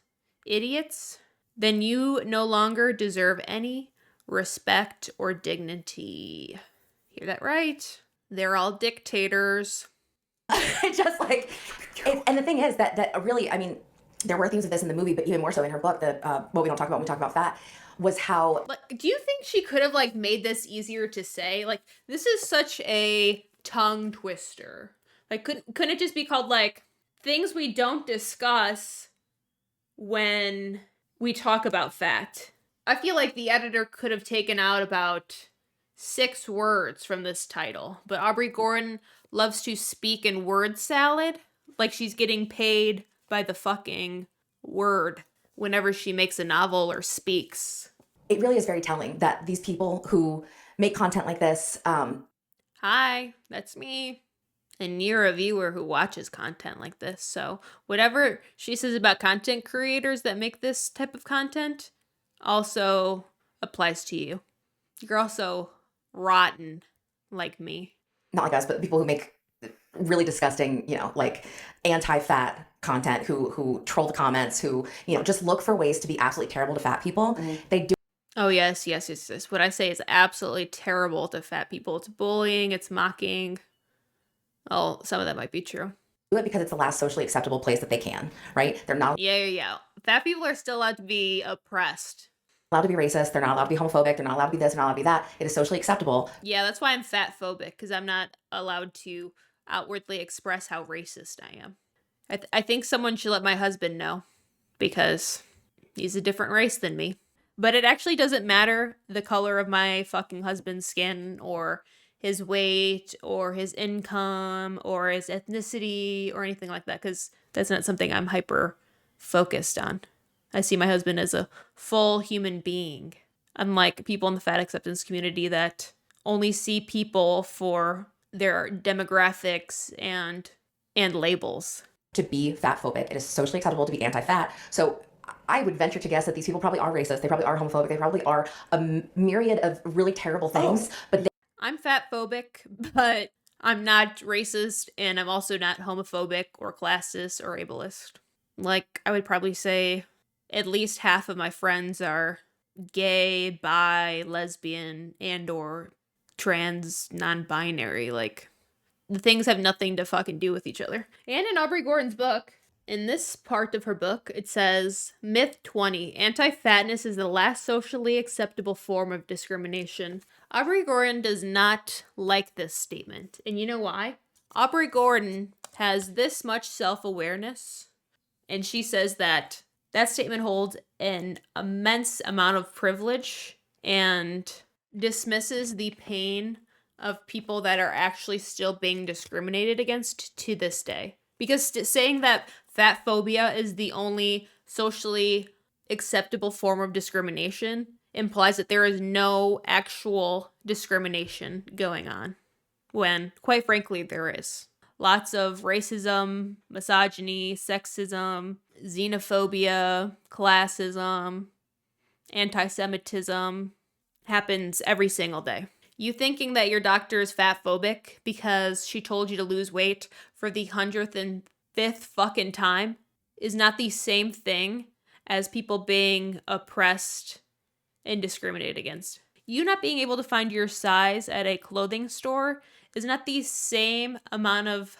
idiots, then you no longer deserve any respect or dignity. Hear that right? They're all dictators. Just like, and the thing is that really, I mean, there were themes of this in the movie, but even more so in her book, what we don't talk about when we talk about fat, was how, Like, do you think she could have like made this easier to say? Like, this is such a tongue twister. Like, couldn't it just be called like things we don't discuss when we talk about fat? I feel like the editor could have taken out about 6 words from this title, but Aubrey Gordon loves to speak in word salad, like she's getting paid by the fucking word whenever she makes a novel or speaks. it really is very telling that these people who make content like this, Hi, that's me. And you're a viewer who watches content like this, so whatever she says about content creators that make this type of content also applies to you. You're also rotten like me. not like us, but people who make really disgusting, like anti-fat content, who troll the comments, who, just look for ways to be absolutely terrible to fat people. They do Oh, yes. What I say is absolutely terrible to fat people. It's bullying, it's mocking. Oh, some of that might be true. it because it's the last socially acceptable place that they can, right? They're not Yeah. Fat people are still allowed to be oppressed. allowed to be racist. They're not allowed to be homophobic. They're not allowed to be this. They're not allowed to be that. It is socially acceptable. Yeah, that's why I'm fat phobic, because I'm not allowed to outwardly express how racist I am. I think someone should let my husband know, because he's a different race than me. But it actually doesn't matter the color of my fucking husband's skin, or his weight, or his income, or his ethnicity, or anything like that, because that's not something I'm hyper focused on. I see my husband as a full human being, unlike people in the fat acceptance community that only see people for their demographics and labels. To be fat phobic, it is socially acceptable to be anti-fat. So I would venture to guess that these people probably are racist. They probably are homophobic. They probably are a myriad of really terrible things. But I'm fat phobic, but I'm not racist, and I'm also not homophobic or classist or ableist. Like, I would probably say at least half of my friends are gay, bi, lesbian, and or trans, non-binary. Like, the things have nothing to fucking do with each other. And in Aubrey Gordon's book, in this part of her book, it says, Myth 20, anti-fatness is the last socially acceptable form of discrimination. Aubrey Gordon does not like this statement. And you know why? Aubrey Gordon has this much self-awareness, and she says that statement holds an immense amount of privilege and dismisses the pain of people that are actually still being discriminated against to this day. Because saying that fat phobia is the only socially acceptable form of discrimination implies that there is no actual discrimination going on, when, quite frankly, there is. Lots of racism, misogyny, sexism, xenophobia, classism, anti-Semitism happens every single day. You thinking that your doctor is fat phobic because she told you to lose weight for the 105th fucking time is not the same thing as people being oppressed and discriminated against. You not being able to find your size at a clothing store is not the same amount of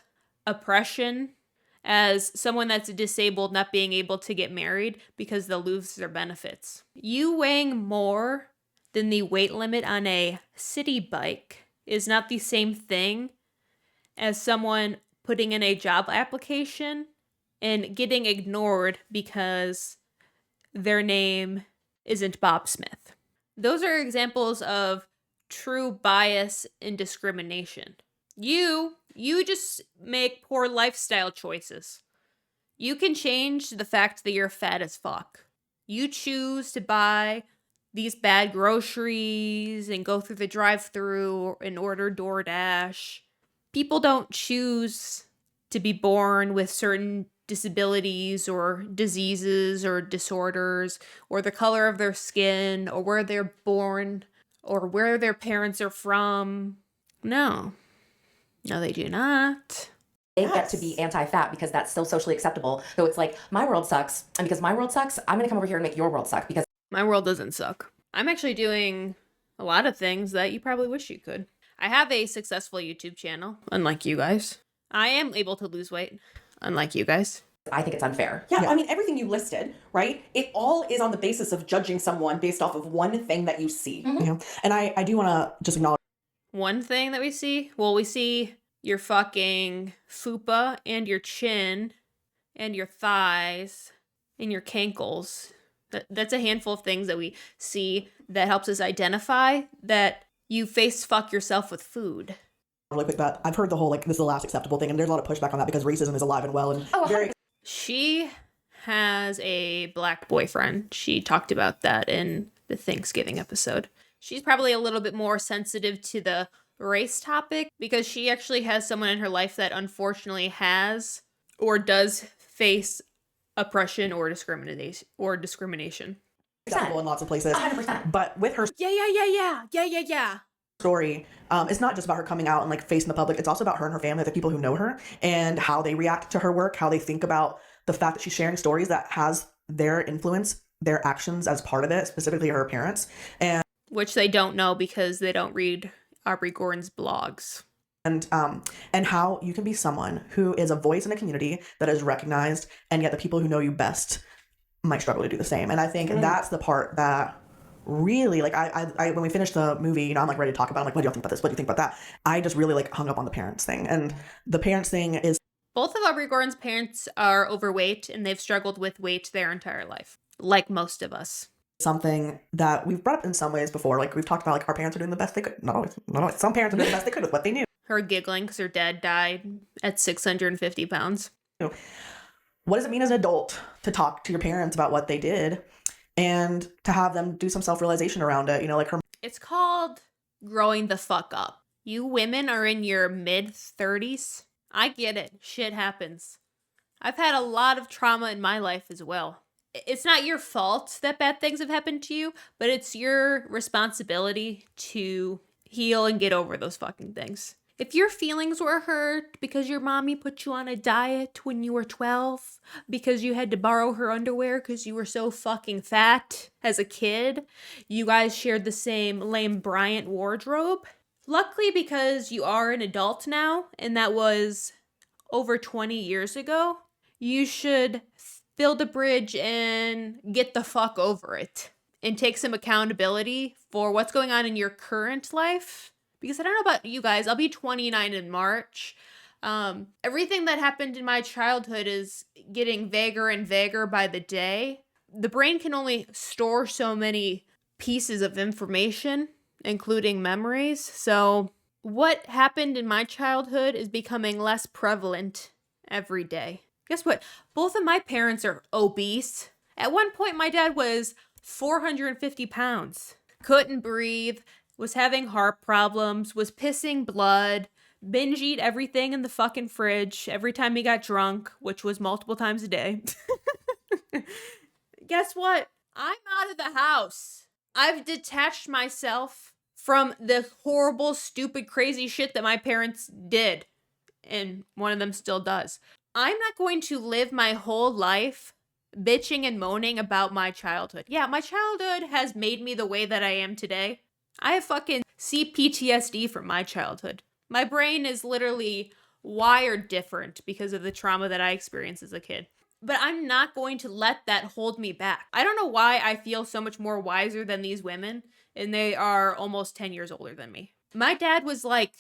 oppression as someone that's disabled not being able to get married because they'll lose their benefits. You weighing more than the weight limit on a city bike is not the same thing as someone putting in a job application and getting ignored because their name isn't Bob Smith. Those are examples of true bias and discrimination. You just make poor lifestyle choices. You can change the fact that you're fat as fuck. You choose to buy these bad groceries and go through the drive-thru and order DoorDash. People don't choose to be born with certain disabilities or diseases or disorders or the color of their skin or where they're born or where their parents are from. No. No, they do not. They get to be anti-fat because that's still socially acceptable. So it's like, my world sucks. And because my world sucks, I'm going to come over here and make your world suck because My world doesn't suck. I'm actually doing a lot of things that you probably wish you could. I have a successful YouTube channel, unlike you guys. I am able to lose weight, unlike you guys. I think it's unfair. Yeah, I mean, everything you listed, right? It all is on the basis of judging someone based off of one thing that you see. And I do want to just acknowledge One thing that we see, well, we see your fucking fupa and your chin and your thighs and your cankles. That's a handful of things that we see that helps us identify that you face fuck yourself with food. really quick that I've heard the whole, like, this is the last acceptable thing, and there's a lot of pushback on that because racism is alive and well and very She has a black boyfriend. She talked about that in the Thanksgiving episode. She's probably a little bit more sensitive to the race topic because she actually has someone in her life that unfortunately has or does face oppression or discrimination. acceptable in lots of places. 100%. But with her Yeah. story, it's not just about her coming out and like facing the public. It's also about her and her family, the people who know her, and how they react to her work, how they think about the fact that she's sharing stories that has their influence, their actions as part of it, specifically her parents, and Which they don't know because they don't read Aubrey Gordon's blogs. and how you can be someone who is a voice in a community that is recognized, and yet the people who know you best might struggle to do the same. And I think that's the part that really, like, I when we finished the movie, you know, I'm like ready to talk about it. I'm like, what do you think about this? What do you think about that? I just really like hung up on the parents thing. And the parents thing is Both of Aubrey Gordon's parents are overweight and they've struggled with weight their entire life, like most of us. something that we've brought up in some ways before. Like, we've talked about, like, our parents are doing the best they could. Not always. Some parents are doing the best they could with what they knew. Her giggling because her dad died at 650 pounds. What does it mean as an adult to talk to your parents about what they did and to have them do some self-realization around it? You know, like her It's called growing the fuck up. You women are in your mid-30s. I get it. Shit happens. I've had a lot of trauma in my life as well. It's not your fault that bad things have happened to you, but it's your responsibility to heal and get over those fucking things. If your feelings were hurt because your mommy put you on a diet when you were 12, because you had to borrow her underwear because you were so fucking fat as a kid, you guys shared the same lame Bryant wardrobe. Luckily, because you are an adult now, and that was over 20 years ago, you should build a bridge and get the fuck over it and take some accountability for what's going on in your current life. Because I don't know about you guys, I'll be 29 in March. Everything that happened in my childhood is getting vaguer and vaguer by the day. The brain can only store so many pieces of information, including memories. So what happened in my childhood is becoming less prevalent every day. Guess what? Both of my parents are obese. At one point, my dad was 450 pounds. Couldn't breathe, was having heart problems, was pissing blood, binge eat everything in the fucking fridge every time he got drunk, which was multiple times a day. Guess what? I'm out of the house. I've detached myself from the horrible, stupid, crazy shit that my parents did. And one of them still does. I'm not going to live my whole life bitching and moaning about my childhood. Yeah, my childhood has made me the way that I am today. I have fucking CPTSD from my childhood. My brain is literally wired different because of the trauma that I experienced as a kid. But I'm not going to let that hold me back. I don't know why I feel so much more wiser than these women, and they are almost 10 years older than me. My dad was like,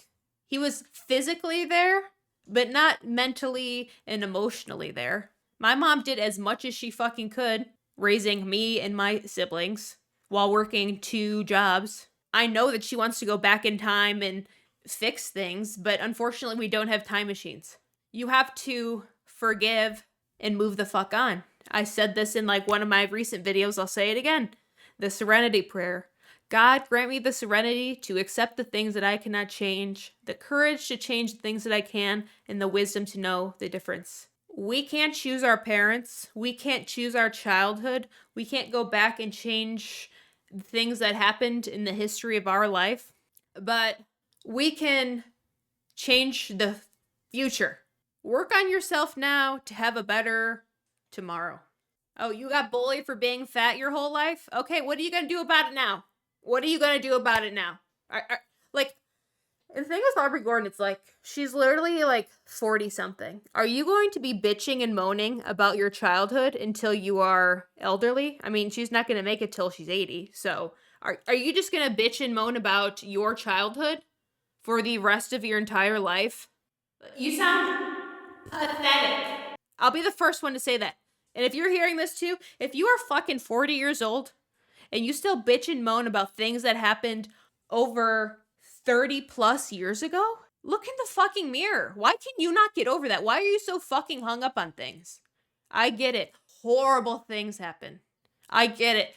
he was physically there, but not mentally and emotionally there. My mom did as much as she fucking could, raising me and my siblings while working 2 jobs. I know that she wants to go back in time and fix things, but unfortunately we don't have time machines. You have to forgive and move the fuck on. I said this in like one of my recent videos, I'll say it again. The serenity prayer. God, grant me the serenity to accept the things that I cannot change, the courage to change the things that I can, and the wisdom to know the difference. we can't choose our parents. We can't choose our childhood. We can't go back and change things that happened in the history of our life. But we can change the future. Work on yourself now to have a better tomorrow. Oh, you got bullied for being fat your whole life? Okay, what are you going to do about it now? What are you going to do about it now? Like, the thing with Aubrey Gordon, it's like, she's literally like 40 something. Are you going to be bitching and moaning about your childhood until you are elderly? I mean, she's not going to make it till she's 80. So are you just going to bitch and moan about your childhood for the rest of your entire life? You sound pathetic. I'll be the first one to say that. And if you're hearing this too, if you are fucking 40 years old and you still bitch and moan about things that happened over 30 plus years ago, look in the fucking mirror. Why can you not get over that? Why are you so fucking hung up on things? I get it. Horrible things happen. I get it.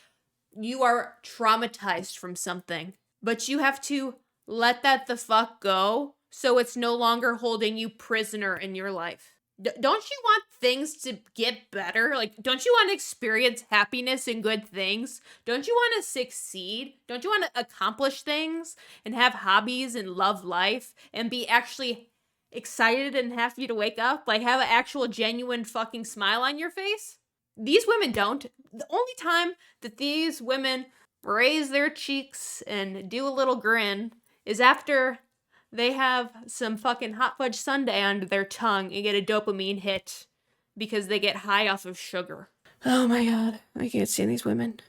You are traumatized from something, but you have to let that the fuck go so it's no longer holding you prisoner in your life. Don't you want things to get better? Like, don't you want to experience happiness and good things? Don't you want to succeed? Don't you want to accomplish things and have hobbies and love life and be actually excited and happy to wake up? Like, have an actual genuine fucking smile on your face? These women don't. The only time that these women raise their cheeks and do a little grin is after they have some fucking hot fudge sundae under their tongue and get a dopamine hit because they get high off of sugar. Oh my god, I can't stand these women.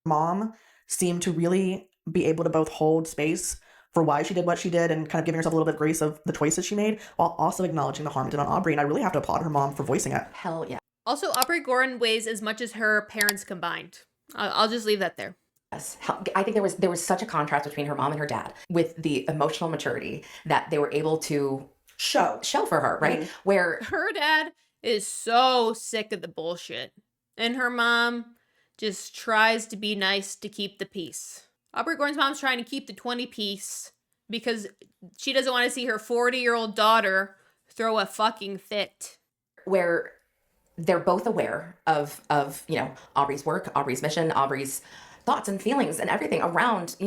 Mom seemed to really be able to both hold space for why she did what she did and kind of giving herself a little bit of grace of the choices she made while also acknowledging the harm done on Aubrey. And I really have to applaud her mom for voicing it. Hell yeah. Also, Aubrey Gordon weighs as much as her parents combined. I'll just leave that there. Yes. I think there was such a contrast between her mom and her dad with the emotional maturity that they were able to Show. for her, right? Mhm. Where Her dad is so sick of the bullshit, and her mom just tries to be nice to keep the peace. Aubrey Gordon's mom's trying to keep the 20 peace because she doesn't want to see her 40-year-old daughter throw a fucking fit. where they're both aware of Aubrey's work, Aubrey's mission, Aubrey's thoughts and feelings and everything around,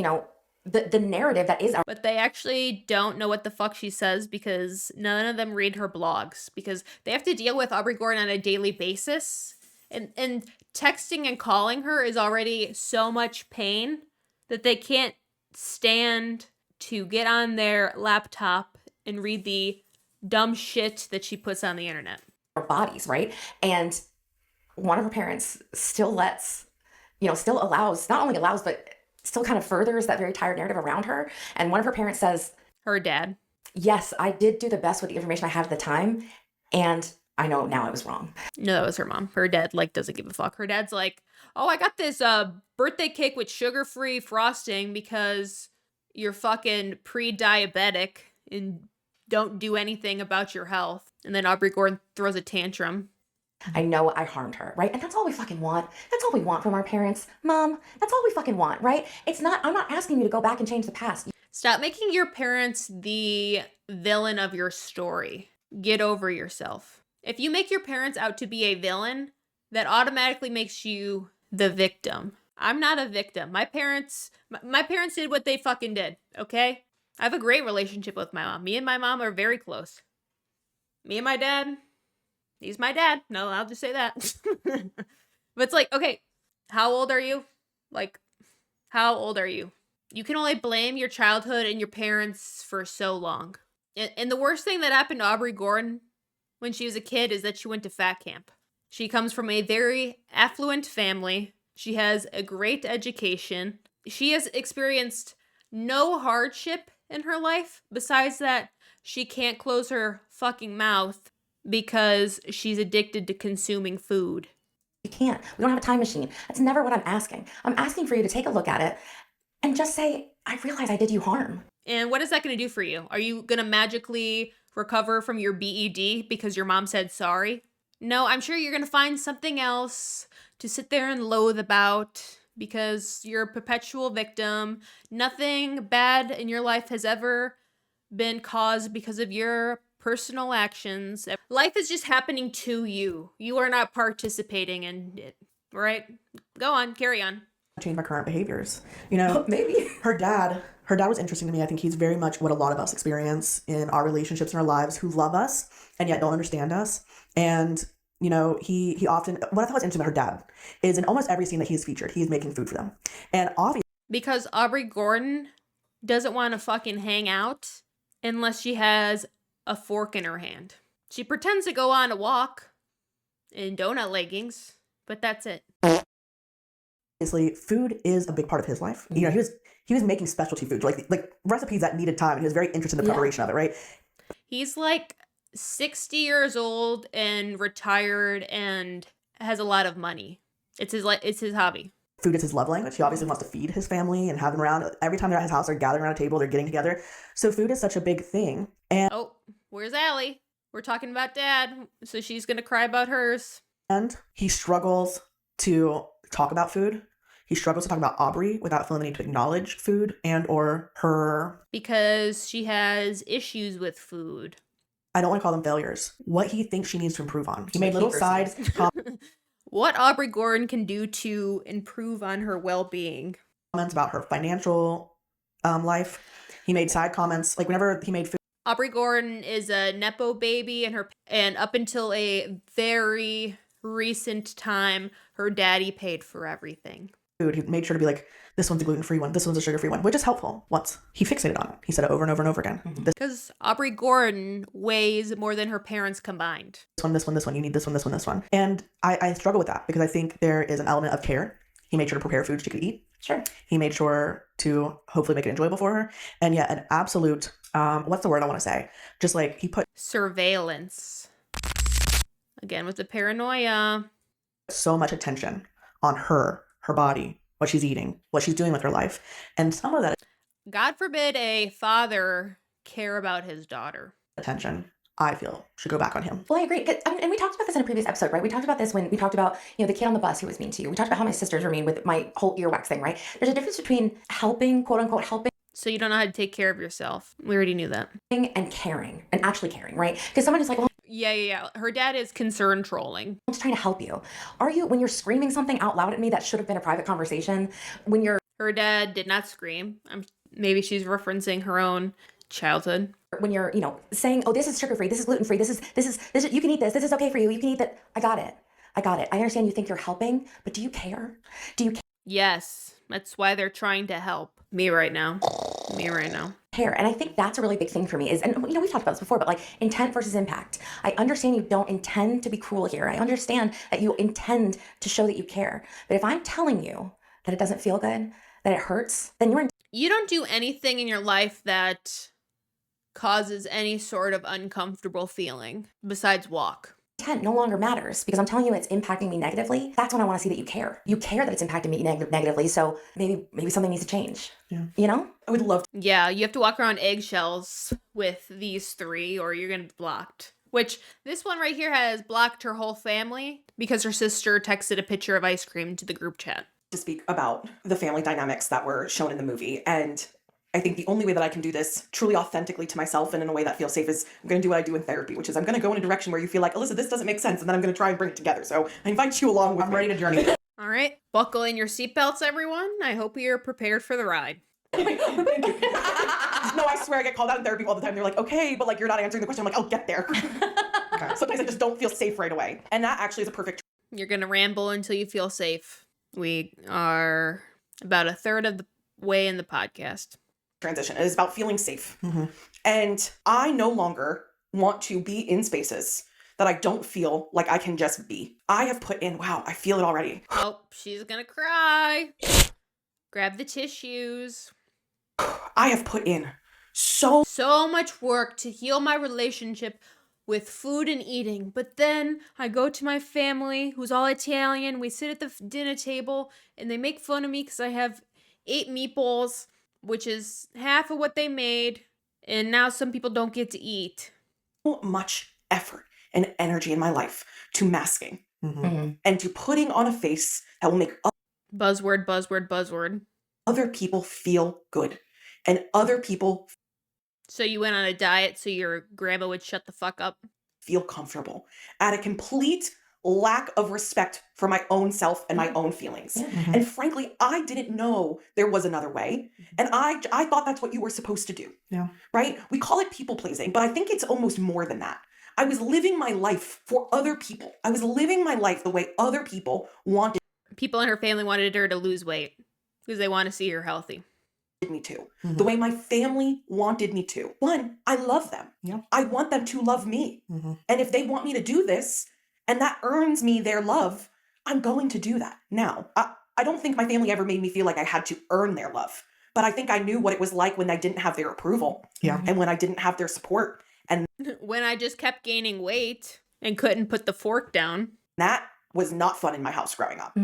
the narrative that is our But they actually don't know what the fuck she says because none of them read her blogs because they have to deal with Aubrey Gordon on a daily basis. And texting and calling her is already so much pain that they can't stand to get on their laptop and read the dumb shit that she puts on the internet. bodies, right? And one of her parents still allows, not only allows, but still kind of furthers that very tired narrative around her. And one of her parents says, Her dad. yes, I did do the best with the information I had at the time, and I know now I was wrong. No, that was her mom. Her dad, doesn't give a fuck. Her dad's like, oh, I got this birthday cake with sugar-free frosting because you're fucking pre-diabetic and don't do anything about your health. And then Aubrey Gordon throws a tantrum. I know I harmed her, right? And that's all we fucking want. That's all we want from our parents. Mom, that's all we fucking want, right? I'm not asking you to go back and change the past. Stop making your parents the villain of your story. Get over yourself. If you make your parents out to be a villain, that automatically makes you the victim. I'm not a victim. My parents did what they fucking did, okay? I have a great relationship with my mom. Me and my mom are very close. Me and my dad, he's my dad. No, I'll just say that. But it's like, okay, how old are you? How old are you? You can only blame your childhood and your parents for so long. And the worst thing that happened to Aubrey Gordon when she was a kid is that she went to fat camp. She comes from a very affluent family. She has a great education. She has experienced no hardship in her life besides that she can't close her fucking mouth because she's addicted to consuming food. You can't. We don't have a time machine. That's never what I'm asking. I'm asking for you to take a look at it and just say, I realize I did you harm. And what is that going to do for you? Are you going to magically recover from your BED because your mom said sorry? No, I'm sure you're going to find something else to sit there and loathe about because you're a perpetual victim. Nothing bad in your life has ever been caused because of your personal actions. Life is just happening to you. You are not participating in it, right? Go on, carry on. Change my current behaviors. You know, Maybe. her dad was interesting to me. I think he's very much what a lot of us experience in our relationships and our lives, who love us and yet don't understand us. And, you know, he often, what I thought was interesting about her dad is in almost every scene that he's featured, he's making food for them. And obviously, Because Aubrey Gordon doesn't want to fucking hang out unless she has a fork in her hand. She pretends to go on a walk in donut leggings, but that's it. food is a big part of his life. You know, he was making specialty foods, like recipes that needed time, and he was very interested in the preparation of it, right? He's like 60 years old and retired and has a lot of money. It's his hobby. Food is his love language. He obviously wants to feed his family and have them around. Every time they're at his house, they're gathering around a table, they're getting together. So food is such a big thing. And Oh, where's Allie? We're talking about Dad, so she's gonna cry about hers. he struggles to talk about food. He struggles to talk about Aubrey without feeling the need to acknowledge food and or her. Because she has issues with food. I don't want to call them failures. What he thinks she needs to improve on. He made little side What Aubrey Gordon can do to improve on her well-being. comments about her financial life. He made side comments, like whenever he made food. Aubrey Gordon is a Nepo baby, and up until a very recent time, her daddy paid for everything. He made sure to be like, this one's a gluten-free one, this one's a sugar-free one, which is helpful. Once he fixated on it, he said it over and over and over again. Because Aubrey Gordon weighs more than her parents combined. This one, you need this one, this one, this one. And I struggle with that because I think there is an element of care. He made sure to prepare food she could eat. Sure. He made sure to hopefully make it enjoyable for her. And yet an absolute, what's the word I want to say? Just like he put Surveillance. Again, with the paranoia. so much attention on her body, what she's eating, what she's doing with her life. And some of that God forbid a father care about his daughter. attention, I feel, should go back on him. Well, I agree. And we talked about this in a previous episode, right? We talked about this when we talked about, the kid on the bus who was mean to you. We talked about how my sisters were mean with my whole earwax thing, right? There's a difference between helping, quote unquote, helping So you don't know how to take care of yourself. We already knew that. and caring and actually caring, right? Because someone is like, well, Yeah. Her dad is concern trolling. I'm just trying to help you. When you're screaming something out loud at me that should have been a private conversation, when you're Her dad did not scream. Maybe she's referencing her own childhood. saying, oh, this is sugar-free, this is gluten-free, this is, you can eat this is okay for you, you can eat that. I got it. I understand you think you're helping, but do you care? Yes, that's why they're trying to help me right now. Care? And I think that's a really big thing for me and we've talked about this before, but like intent versus impact. I understand you don't intend to be cruel here. I understand that you intend to show that you care. But if I'm telling you that it doesn't feel good, that it hurts, then You don't do anything in your life that causes any sort of uncomfortable feeling besides walk. intent no longer matters because I'm telling you it's impacting me negatively. That's when I want to see that you care. You care that it's impacting me negatively. So maybe something needs to change. Yeah. I would love to. Yeah, you have to walk around eggshells with these three or you're going to be blocked. Which, this one right here has blocked her whole family because her sister texted a picture of ice cream to the group chat. To speak about the family dynamics that were shown in the movie. And I think the only way that I can do this truly authentically to myself and in a way that feels safe is I'm going to do what I do in therapy, which is I'm going to go in a direction where you feel like, Alyssa, this doesn't make sense. And then I'm going to try and bring it together. So I invite you along with I'm me. ready to journey. All right, buckle in your seatbelts, everyone. I hope you're prepared for the ride. Thank you. No, I swear I get called out in therapy all the time. They're like, okay, but like you're not answering the question. I'm like, I'll get there. Sometimes I just don't feel safe right away. And that actually is a perfect You're going to ramble until you feel safe. We are about a third of the way in the podcast. transition. It is about feeling safe. And I no longer want to be in spaces that I don't feel like I can just be. I have put in, wow, I feel it already. Oh, she's going to cry. Grab the tissues. I have put in so Much work to heal my relationship with food and eating. But then I go to my family, who's all Italian. We sit at the dinner table and they make fun of me because I have 8 meatballs, which is half of what they made. And now some people don't get to eat. much effort and energy in my life to masking and to putting on a face that will make Buzzword. other people feel good and other people So you went on a diet so your grandma would shut the fuck up? Feel comfortable, at a complete lack of respect for my own self and my own feelings. And frankly, I didn't know there was another way. And I thought that's what you were supposed to do. Yeah. Right? We call it people pleasing, but I think it's almost more than that. I was living my life for other people. I was living my life the way other people wanted People in her family wanted her to lose weight because they want to see her healthy. me to, the way my family wanted me to. One, I love them. Yeah. I want them to love me. And if they want me to do this and that earns me their love, I'm going to do that. Now, I don't think my family ever made me feel like I had to earn their love, but I think I knew what it was like when I didn't have their approval. Yeah. And when I didn't have their support. And When I just kept gaining weight and couldn't put the fork down. that was not fun in my house growing up.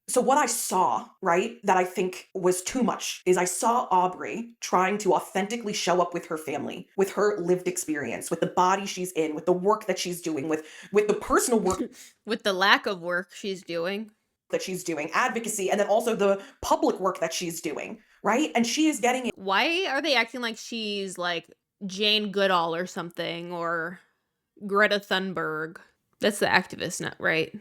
So what I saw, right, that I think was too much is I saw Aubrey trying to authentically show up with her family, with her lived experience, with the body she's in, with the work that she's doing, with the personal work With the lack of work she's doing. that she's doing, advocacy, and then also the public work that she's doing, right? And she is getting it. Why are they acting like she's like Jane Goodall or something, or Greta Thunberg? That's the activist, right?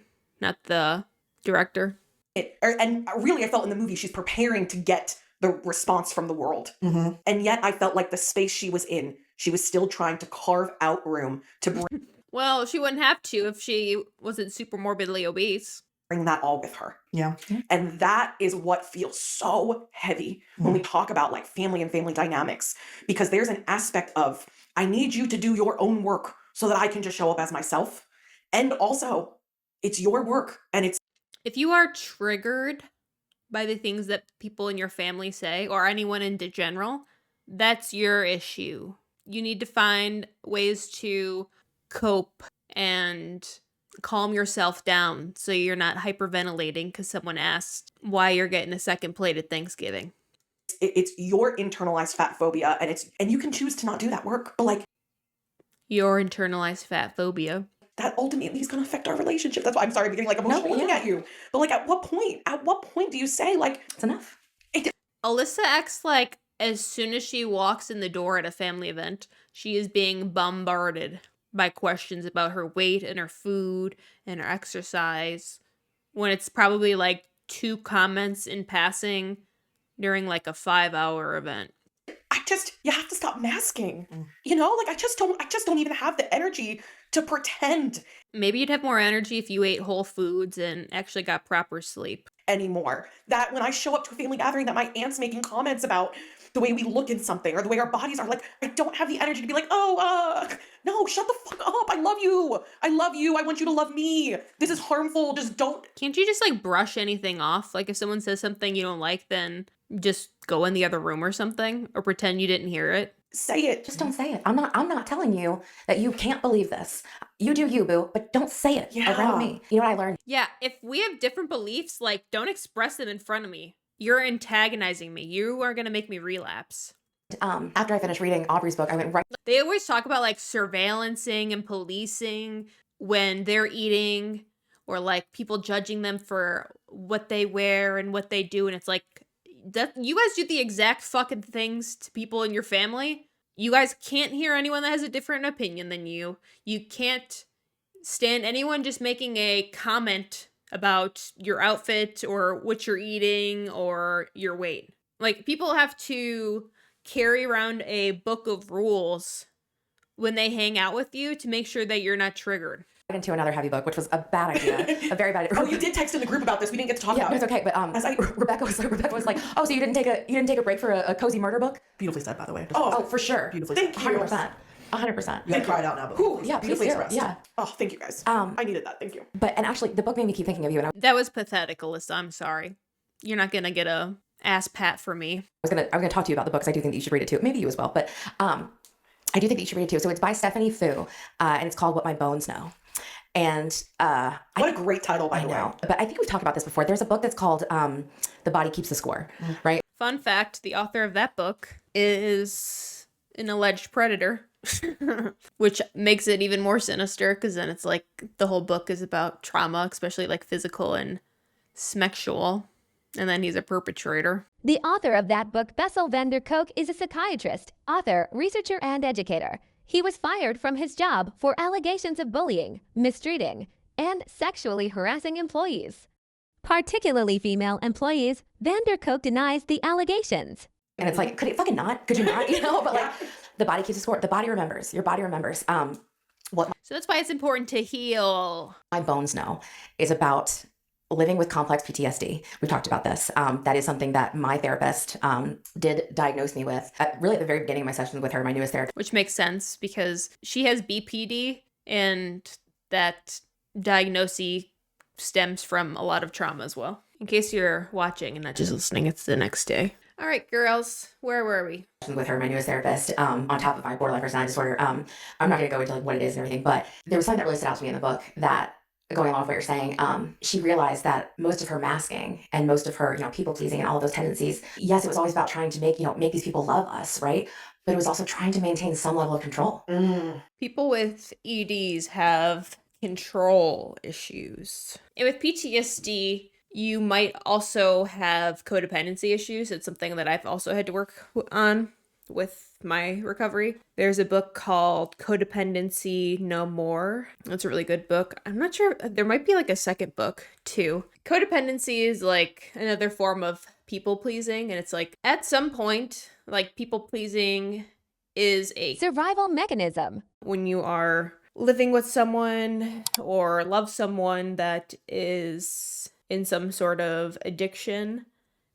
Not the director. And really, I felt in the movie she's preparing to get the response from the world. And yet I felt like the space she was in, she was still trying to carve out room to Well, she wouldn't have to if she wasn't super morbidly obese. bring that all with her. Yeah. And that is what feels so heavy when we talk about like family and family dynamics, because there's an aspect of, I need you to do your own work so that I can just show up as myself. And also, it's your work and it's If you are triggered by the things that people in your family say, or anyone in general, that's your issue. You need to find ways to cope and calm yourself down so you're not hyperventilating because someone asked why you're getting a second plate at Thanksgiving. it's your internalized fat phobia, and you can choose to not do that work. But like Your internalized fat phobia. that ultimately is going to affect our relationship. That's why I'm sorry I'm getting like emotional looking at you. But like at what point do you say like It's enough. Alyssa acts like as soon as she walks in the door at a family event, she is being bombarded by questions about her weight and her food and her exercise, when it's probably like 2 comments in passing during like a 5-hour event. you have to stop masking. You know, like I just don't even have the energy to pretend Maybe you'd have more energy if you ate whole foods and actually got proper sleep. anymore. That when I show up to a family gathering that my aunt's making comments about the way we look in something or the way our bodies are, like I don't have the energy to be like, no, shut the fuck up. I love you. I want you to love me. This is harmful. Just don't. Can't you just like brush anything off? Like if someone says something you don't like, then just go in the other room or something, or pretend you didn't hear it. Say it. Just don't say it. I'm not telling you that you can't believe this. You do you, boo, but don't say it around me. You know what I learned? Yeah, if we have different beliefs, like don't express them in front of me. You're antagonizing me. You are going to make me relapse. After I finished reading Aubrey's book, I went right They always talk about like surveillancing and policing when they're eating, or like people judging them for what they wear and what they do. And it's like, that you guys do the exact fucking things to people in your family. You guys can't hear anyone that has a different opinion than you. You can't stand anyone just making a comment about your outfit or what you're eating or your weight. Like, people have to carry around a book of rules when they hang out with you to make sure that you're not triggered. into another heavy book, which was a bad idea, a very bad idea. Oh, you did text in the group about this. We didn't get to talk Yeah, about it's it. okay, but Rebecca was like, oh, so you didn't take a break for a cozy murder book? Beautifully said, by the way. Oh, for sure. Beautifully Thank said. you. 100%. 100%. You gotta cry it out now, but Whew, Yeah, please beautifully do. expressed. Yeah. Oh, thank you guys. I needed that. Thank you. And actually, the book made me keep thinking of you, and I That was pathetic, Alyssa. I'm sorry. You're not gonna get a ass pat for me. I'm gonna talk to you about the books. I do think that you should read it too. Maybe you as well, but I do think that you should read it too. So it's by Stephanie Fu, and it's called What My Bones Know. And What a great title, by the way. but I think we've talked about this before. There's a book that's called The Body Keeps the Score, right? Fun fact, the author of that book is an alleged predator, which makes it even more sinister, because then it's like the whole book is about trauma, especially like physical and sexual. And then he's a perpetrator. The author of that book, Bessel van der Kolk, is a psychiatrist, author, researcher, and educator. He was fired from his job for allegations of bullying, mistreating, and sexually harassing employees. Particularly female employees, van der Kolk denies the allegations. And it's like, could it fucking not? Could you not? You know, but like the body keeps a score. The body remembers. Your body remembers. What So that's why it's important to heal. my bones know is about living with complex PTSD. We talked about this. That is something that my therapist did diagnose me with really at the very beginning of my sessions with her, my newest therapist. Which makes sense because she has BPD, and that diagnosis stems from a lot of trauma as well. In case you're watching and not just listening, it's the next day. All right, girls, where were we? With her, my newest therapist, on top of my borderline personality disorder. I'm not going to go into like what it is and everything, but there was something that really stood out to me in the book that, going along with what you're saying, she realized that most of her masking and most of her, people pleasing and all of those tendencies, yes, it was always about trying to make these people love us, right? But it was also trying to maintain some level of control. People with EDs have control issues. And with PTSD, you might also have codependency issues. It's something that I've also had to work on with my recovery. There's a book called Codependency No More. That's a really good book. I'm not sure. There might be like a second book too. Codependency is like another form of people pleasing. And it's like at some point, like people pleasing is a Survival mechanism. when you are living with someone or love someone that is in some sort of addiction,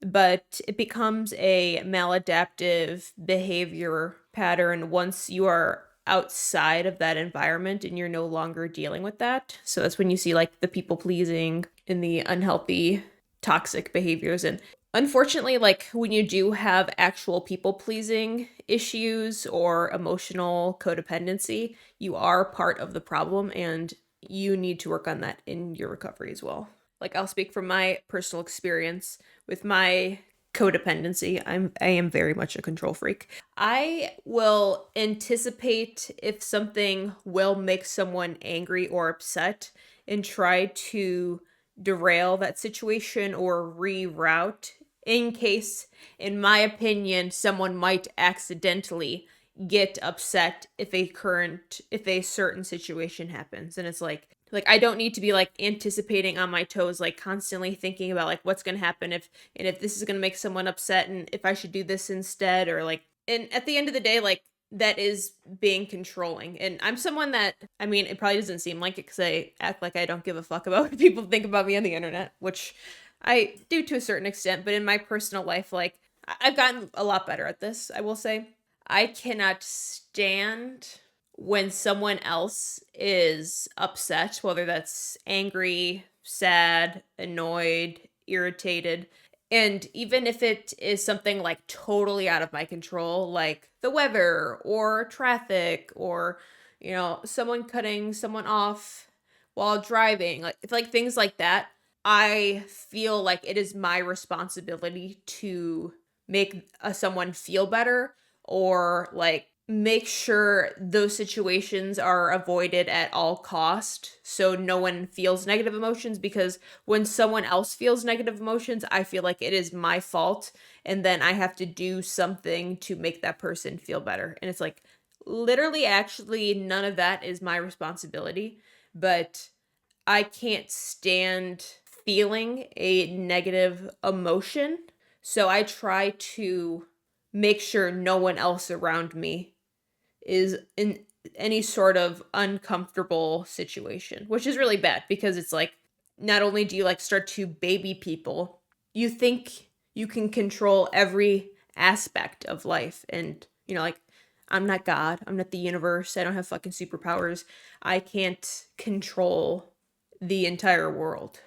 but it becomes a maladaptive behavior pattern once you are outside of that environment and you're no longer dealing with that. So that's when you see like the people pleasing and the unhealthy toxic behaviors. And unfortunately, like when you do have actual people pleasing issues or emotional codependency, you are part of the problem and you need to work on that in your recovery as well. Like I'll speak from my personal experience with my codependency. I am very much a control freak. I will anticipate if something will make someone angry or upset and try to derail that situation or reroute in case, in my opinion, someone might accidentally get upset if a certain situation happens. And it's like I don't need to be like anticipating on my toes, like constantly thinking about like what's going to happen if this is going to make someone upset and if I should do this instead, or like, and at the end of the day, like that is being controlling. And I'm someone that, I mean, it probably doesn't seem like it because I act like I don't give a fuck about what people think about me on the internet, which I do to a certain extent, but in my personal life, like I've gotten a lot better at this, I will say. I cannot stand when someone else is upset, whether that's angry, sad, annoyed, irritated. And even if it is something like totally out of my control, like the weather or traffic or, someone cutting someone off while driving, like things like that, I feel like it is my responsibility to make someone feel better or like make sure those situations are avoided at all cost so no one feels negative emotions, because when someone else feels negative emotions, I feel like it is my fault and then I have to do something to make that person feel better. And it's like literally actually none of that is my responsibility, but I can't stand feeling a negative emotion, so I try to make sure no one else around me is in any sort of uncomfortable situation, which is really bad because it's like, not only do you like start to baby people, you think you can control every aspect of life. And, like, I'm not God, I'm not the universe, I don't have fucking superpowers. I can't control the entire world.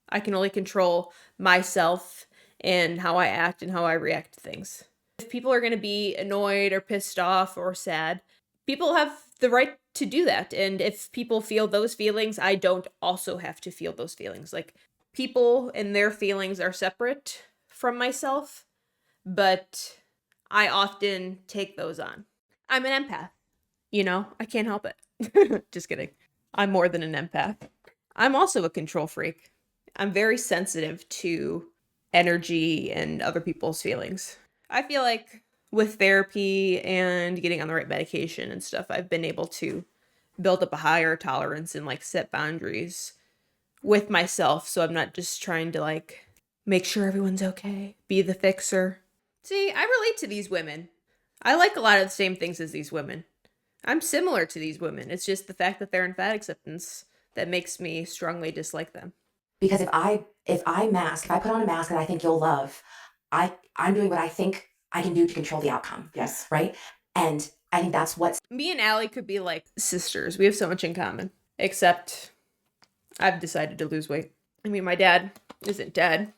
I can only control myself and how I act and how I react to things. If people are going to be annoyed or pissed off or sad, people have the right to do that. And if people feel those feelings, I don't also have to feel those feelings. Like, people and their feelings are separate from myself, but I often take those on. I'm an empath. I can't help it. Just kidding. I'm more than an empath. I'm also a control freak. I'm very sensitive to energy and other people's feelings. I feel like with therapy and getting on the right medication and stuff, I've been able to build up a higher tolerance and like set boundaries with myself, so I'm not just trying to like make sure everyone's okay, be the fixer. See, I relate to these women. I like a lot of the same things as these women. I'm similar to these women. It's just the fact that they're in fat acceptance that makes me strongly dislike them. Because if I put on a mask that I think you'll love, I'm doing what I think I can do to control the outcome. Yes. Right? And I think that's what's Me and Allie could be like sisters. We have so much in common. Except I've decided to lose weight. I mean, my dad isn't dead,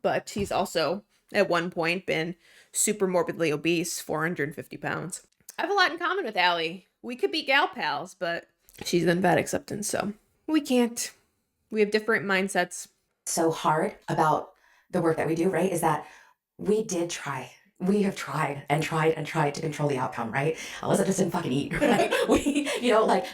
but he's also at one point been super morbidly obese, 450 pounds. I have a lot in common with Allie. We could be gal pals, but she's in fat acceptance, so we can't. We have different mindsets. so hard about the work that we do, right, is that we did try. We have tried and tried and tried to control the outcome, right? Alyssa just didn't fucking eat, right?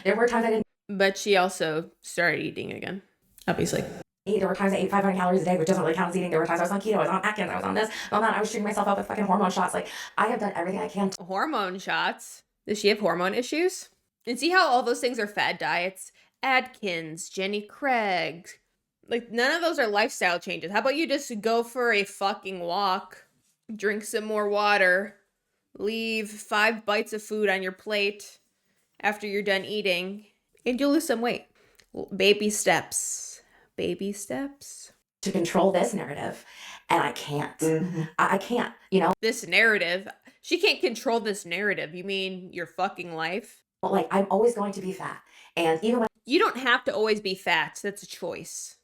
There were times I didn't But she also started eating again, obviously. eat. There were times I ate 500 calories a day, which doesn't really count as eating. There were times I was on keto, I was on Atkins, I was on this, on that. I was treating myself out with fucking hormone shots. Like, I have done everything I can. Hormone shots. Does she have hormone issues? And see how all those things are fad diets? Atkins, Jenny Craig. Like, none of those are lifestyle changes. How about you just go for a fucking walk, drink some more water, leave 5 bites of food on your plate after you're done eating, and you'll lose some weight. Baby steps. Baby steps. To control this narrative, and I can't. I can't, This narrative. She can't control this narrative. You mean your fucking life? But like, I'm always going to be fat. And even when You don't have to always be fat. That's a choice.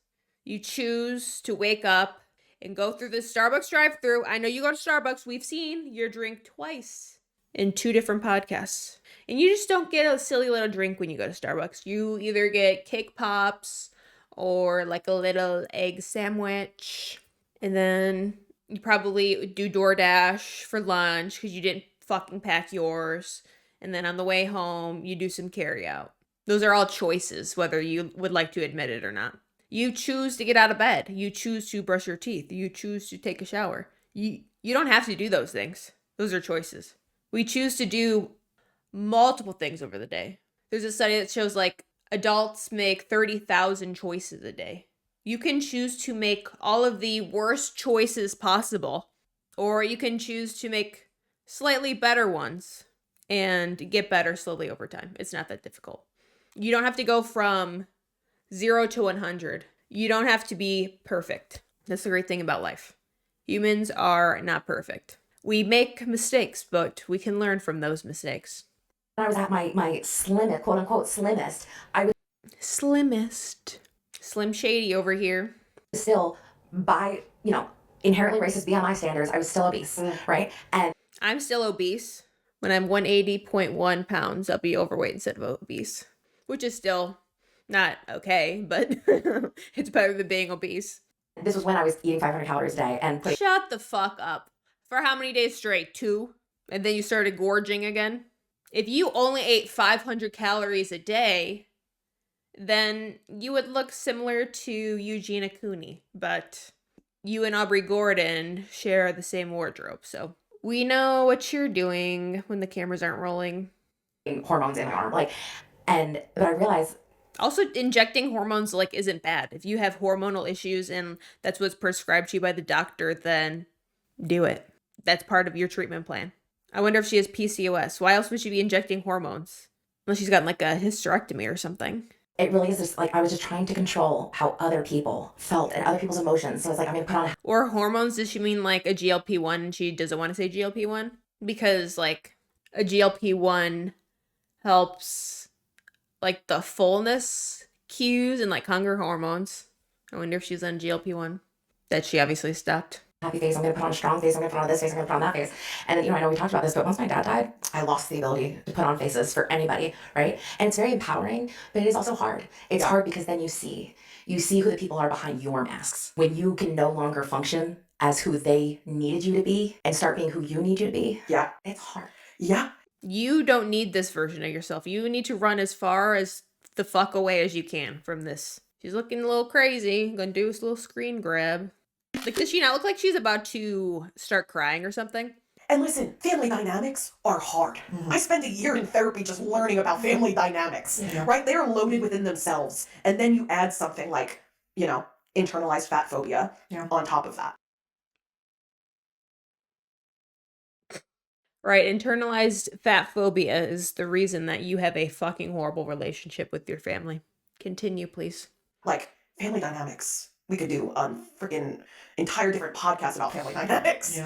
You choose to wake up and go through the Starbucks drive-thru. I know you go to Starbucks. We've seen your drink twice in 2 different podcasts. And you just don't get a silly little drink when you go to Starbucks. You either get cake pops or like a little egg sandwich. And then you probably do DoorDash for lunch because you didn't fucking pack yours. And then on the way home, you do some carryout. Those are all choices, whether you would like to admit it or not. You choose to get out of bed. You choose to brush your teeth. You choose to take a shower. You don't have to do those things. Those are choices. We choose to do multiple things over the day. There's a study that shows like adults make 30,000 choices a day. You can choose to make all of the worst choices possible, or you can choose to make slightly better ones and get better slowly over time. It's not that difficult. You don't have to go from 0 to 100. You don't have to be perfect. That's the great thing about life. Humans are not perfect. We make mistakes, but we can learn from those mistakes. I was at my slimmest, quote unquote, slimmest, I was Slimmest. Slim Shady over here. still, by, inherently racist BMI standards, I was still obese, right? And I'm still obese. When I'm 180.1 pounds, I'll be overweight instead of obese, which is still not okay, but it's better than being obese. this was when I was eating 500 calories a day and putting Shut the fuck up. For how many days straight? 2? And then you started gorging again? If you only ate 500 calories a day, then you would look similar to 𝓌𝒾𝓃𝓾, but you and Aubrey Gordon share the same wardrobe, so we know what you're doing when the cameras aren't rolling. hormones in my arm. But I realized Also, injecting hormones isn't bad. If you have hormonal issues and that's what's prescribed to you by the doctor, then do it. That's part of your treatment plan. I wonder if she has PCOS. Why else would she be injecting hormones? Unless she's gotten a hysterectomy or something. it really is just I was just trying to control how other people felt and other people's emotions. So it's I'm going to put on Or hormones, does she mean a GLP-1 and she doesn't want to say GLP-1? Because a GLP-1 helps the fullness cues and hunger hormones. I wonder if she's on GLP-1. That she obviously stopped. happy face, I'm going to put on a strong face, I'm going to put on this face, I'm going to put on that face. And then, I know we talked about this, but once my dad died, I lost the ability to put on faces for anybody, right? And it's very empowering, but it is also hard. It's hard because then you see who the people are behind your masks. When you can no longer function as who they needed you to be and start being who you need you to be. Yeah. It's hard. Yeah. You don't need this version of yourself. You need to run as far as the fuck away as you can from this. She's looking a little crazy. Gonna do this little screen grab. Like, does she not look like she's about to start crying or something? And listen, family dynamics are hard. I spent a year in therapy just learning about family dynamics, right? They are loaded within themselves. And then you add something like, internalized fat phobia on top of that. Right, internalized fat phobia is the reason that you have a fucking horrible relationship with your family. Continue, please. Like, family dynamics. We could do a freaking entire different podcast about family dynamics.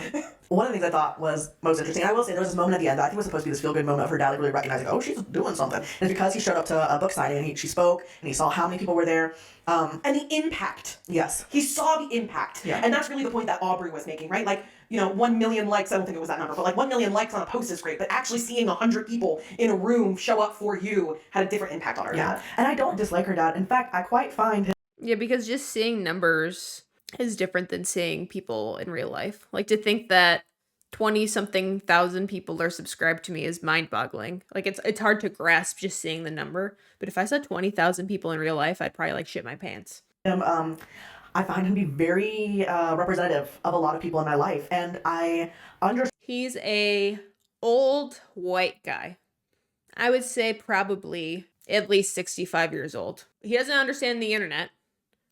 One of the things I thought was most interesting, I will say there was this moment at the end that I think was supposed to be this feel-good moment of her dad like really recognizing, oh, she's doing something. And it's because he showed up to a book signing and she spoke and he saw how many people were there. And the impact. Yes. He saw the impact. Yeah. And that's really the point that Aubrey was making, right? Like, 1 million likes, I don't think it was that number, but like 1 million likes on a post is great, but actually seeing 100 people in a room show up for you had a different impact on her dad. And I don't dislike her dad. In fact, I quite find him. Yeah, because just seeing numbers is different than seeing people in real life. Like, to think that 20-something thousand people are subscribed to me is mind-boggling. Like, it's hard to grasp just seeing the number. But if I saw 20,000 people in real life, I'd probably, like, shit my pants. I find him to be very representative of a lot of people in my life. And I understand. He's a old white guy. I would say probably at least 65 years old. He doesn't understand the internet,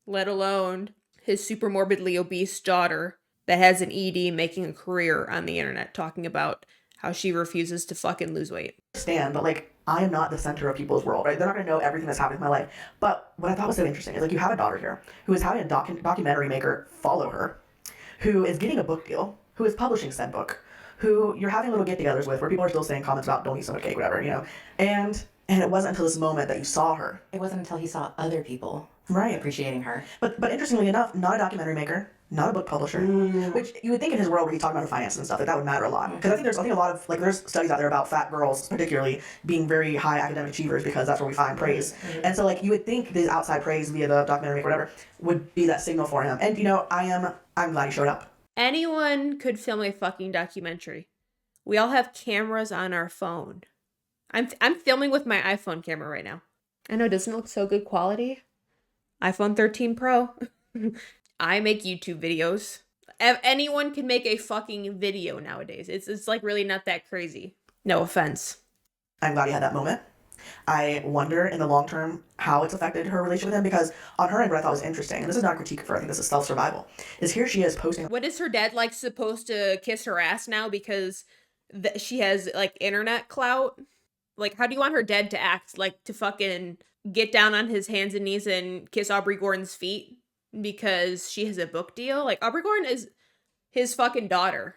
let alone his super morbidly obese daughter that has an ED making a career on the internet talking about how she refuses to fucking lose weight. But like, I am not the center of people's world, right? They're not gonna know everything that's happening in my life. But what I thought was so interesting is like, you have a daughter here who is having a documentary maker follow her, who is getting a book deal, who is publishing said book, who you're having little get-togethers with where people are still saying comments about don't eat so much cake, whatever, And it wasn't until this moment that you saw her. It wasn't until he saw other people Right. appreciating her. But interestingly enough, not a documentary maker, not a book publisher, which you would think in his world where he's talking about her finances and stuff, that would matter a lot. Because I think a lot of, like, there's studies out there about fat girls, particularly, being very high academic achievers because that's where we find praise. And so, like, you would think the outside praise via the documentary or whatever would be that signal for him. And, I'm glad he showed up. Anyone could film a fucking documentary. We all have cameras on our phone. I'm filming with my iPhone camera right now. I know, doesn't it look so good quality? iPhone 13 Pro. I make YouTube videos. Anyone can make a fucking video nowadays. It's like really not that crazy. No offense. I'm glad he had that moment. I wonder in the long term how it's affected her relationship with him, because on her end, what I thought was interesting, and this is not a critique of her, I think this is self-survival, is here she is posting. What is her dad like supposed to kiss her ass now because she has like internet clout? Like, how do you want her dad to act? Like, to fucking get down on his hands and knees and kiss Aubrey Gordon's feet because she has a book deal? Like, Aubrey Gordon is his fucking daughter.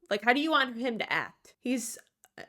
Like, how do you want him to act? He's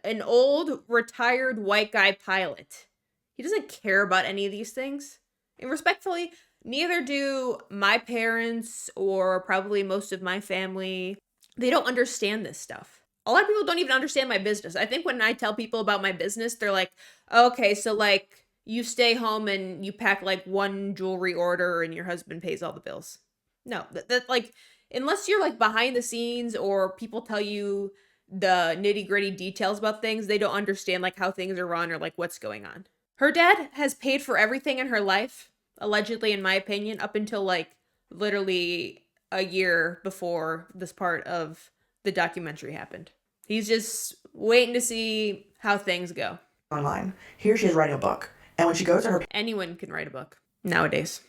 an old, retired white guy pilot. He doesn't care about any of these things. And respectfully, neither do my parents or probably most of my family. They don't understand this stuff. A lot of people don't even understand my business. I think when I tell people about my business, they're like, okay, so like you stay home and you pack like one jewelry order and your husband pays all the bills. No, that like, unless you're like behind the scenes or people tell you the nitty gritty details about things, they don't understand like how things are run or like what's going on. Her dad has paid for everything in her life, allegedly, in my opinion, up until like literally a year before this part of the documentary happened. He's just waiting to see how things go. Online. Here she is writing a book. And when she goes to her Anyone can write a book nowadays.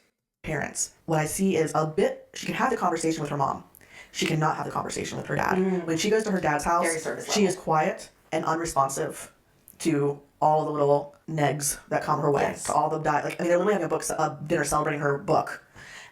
parents, what I see is she can have the conversation with her mom. She cannot have the conversation with her dad. When she goes to her dad's house, Very surface she level. is quiet and unresponsive to all the little negs that come her way. Yes. To all the they're literally having a dinner celebrating her book.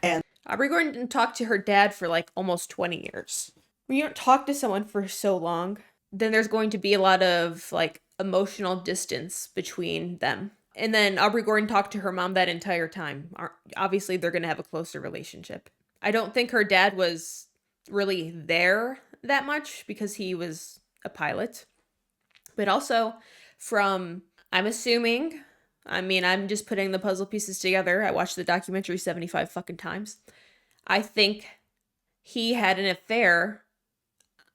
And Aubrey Gordon didn't talk to her dad for like almost 20 years. When you don't talk to someone for so long, then there's going to be a lot of like emotional distance between them. And then Aubrey Gordon talked to her mom that entire time. Obviously, they're going to have a closer relationship. I don't think her dad was really there that much because he was a pilot. But also I'm assuming, I'm just putting the puzzle pieces together. I watched the documentary 75 fucking times. I think he had an affair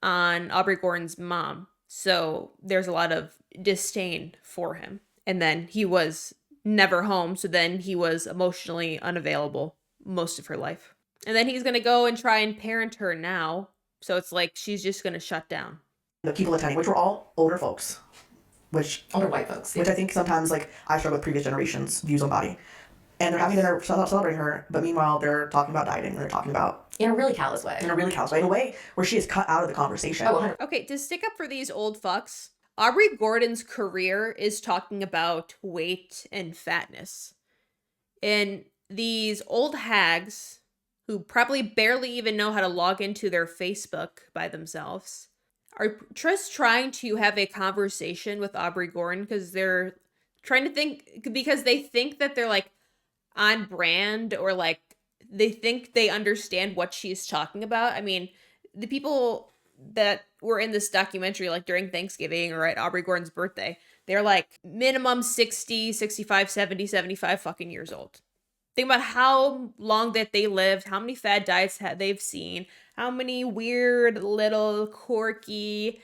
on Aubrey Gordon's mom. So there's a lot of disdain for him. And then he was never home. So then he was emotionally unavailable most of her life. And then he's gonna go and try and parent her now. So it's like she's just gonna shut down. The people attending, which were all older folks, which Older white folks. I think sometimes like I struggle with previous generations' views on body. And they're having dinner celebrating her, but meanwhile they're talking about dieting and they're talking about In a really callous way. in a way where she is cut out of the conversation. Oh, 100%. Okay, to stick up for these old fucks, Aubrey Gordon's career is talking about weight and fatness. And these old hags, who probably barely even know how to log into their Facebook by themselves, are just trying to have a conversation with Aubrey Gordon because they're trying to think, because they think that they're like on brand, or like they think they understand what she's talking about. I mean, the people that were in this documentary, like during Thanksgiving or at Aubrey Gordon's birthday, they're like minimum 60, 65, 70, 75 fucking years old. Think about how long that they lived, how many fad diets they've seen, how many weird little quirky